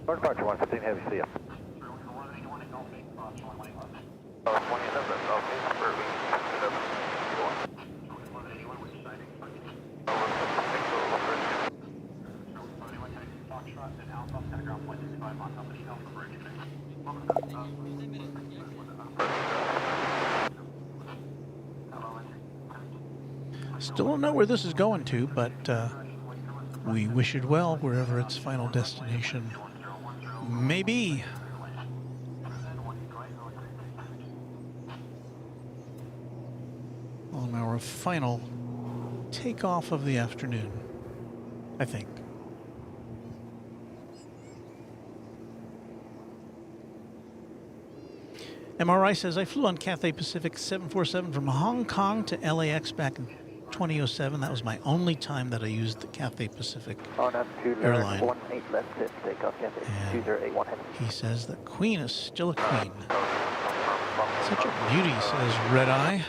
North Departure 115 heavy, see ya. Still don't know where this is going to, but we wish it well wherever its final destination may be. On our final takeoff of the afternoon, I think. MRI says, I flew on Cathay Pacific 747 from Hong Kong to LAX back in 2007. That was my only time that I used the Cathay Pacific airline. 18 left, takeoff, Cathay 2081 heading. He says the Queen is still a queen. Such a beauty, says Red Eye.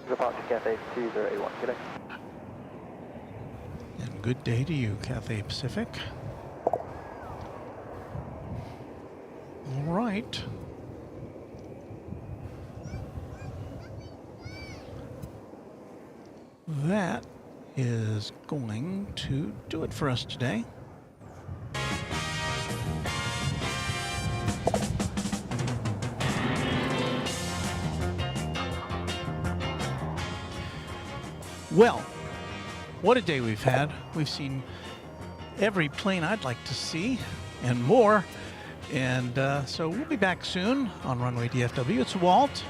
Departure Cathay 2081, good day. And good day to you, Cathay Pacific. All right. That is going to do it for us today. Well, what a day we've had. We've seen every plane I'd like to see and more. And so we'll be back soon on Runway DFW. It's Walt.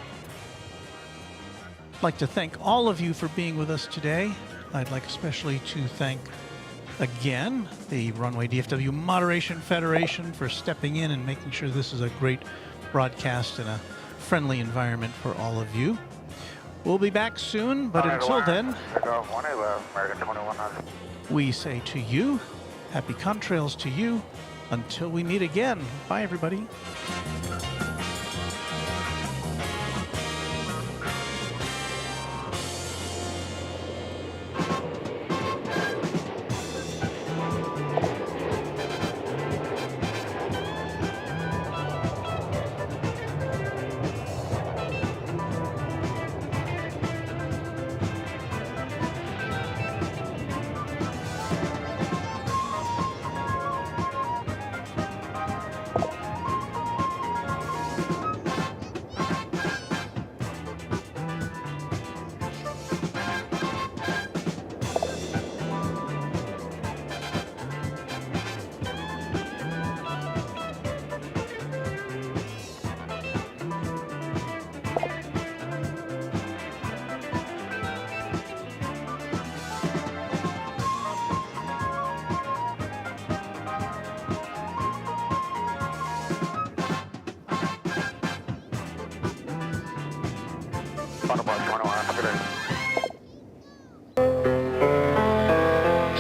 I'd like to thank all of you for being with us today. I'd like especially to thank again the Runway DFW Moderation Federation for stepping in and making sure this is a great broadcast and a friendly environment for all of you. We'll be back soon, but until then, Echo 111, American 2100. we say to you, happy contrails to you. Until we meet again. Bye, everybody.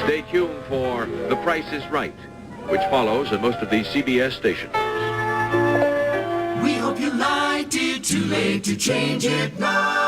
Stay tuned for The Price is Right, which follows at most of these CBS stations. We hope you liked it. Too late to change it now.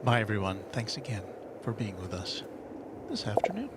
Bye, everyone. Thanks again for being with us this afternoon.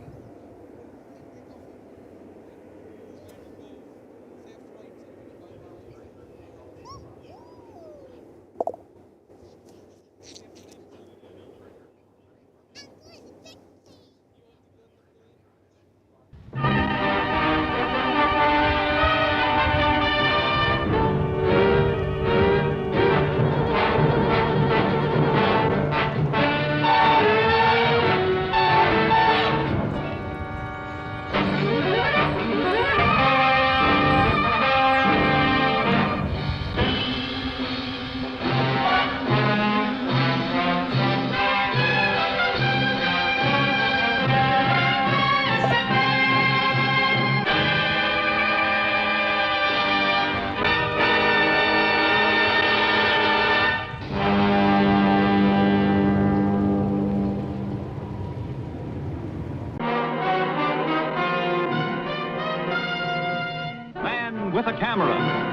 With a camera.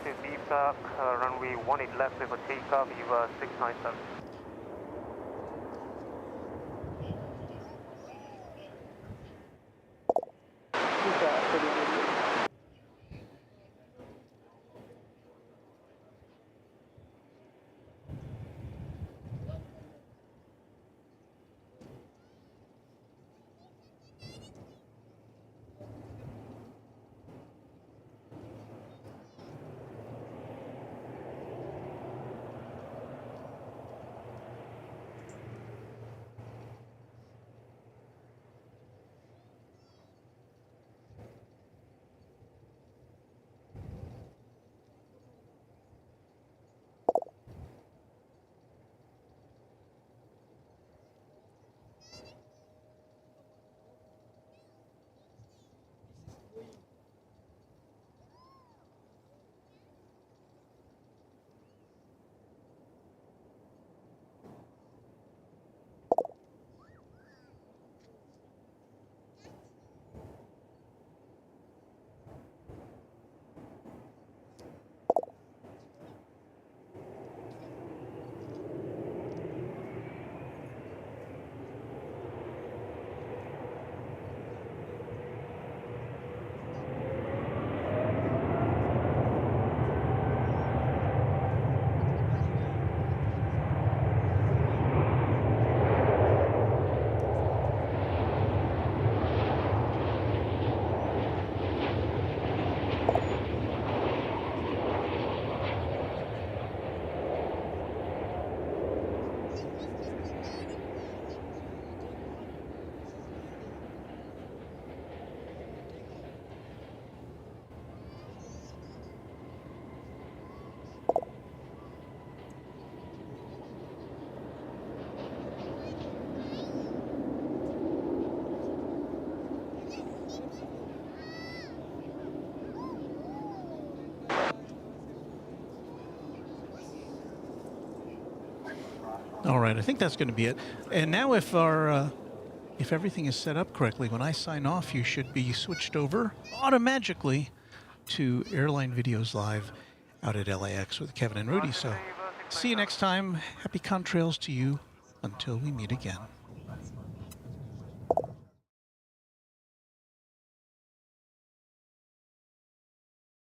To DFW, runway 18 left for takeoff, EVA 697. Pretty good. All right, I think that's going to be it. And now if our if everything is set up correctly, when I sign off, you should be switched over automatically to Airline Videos Live out at LAX with Kevin and Rudy. So see you next time. Happy contrails to you until we meet again.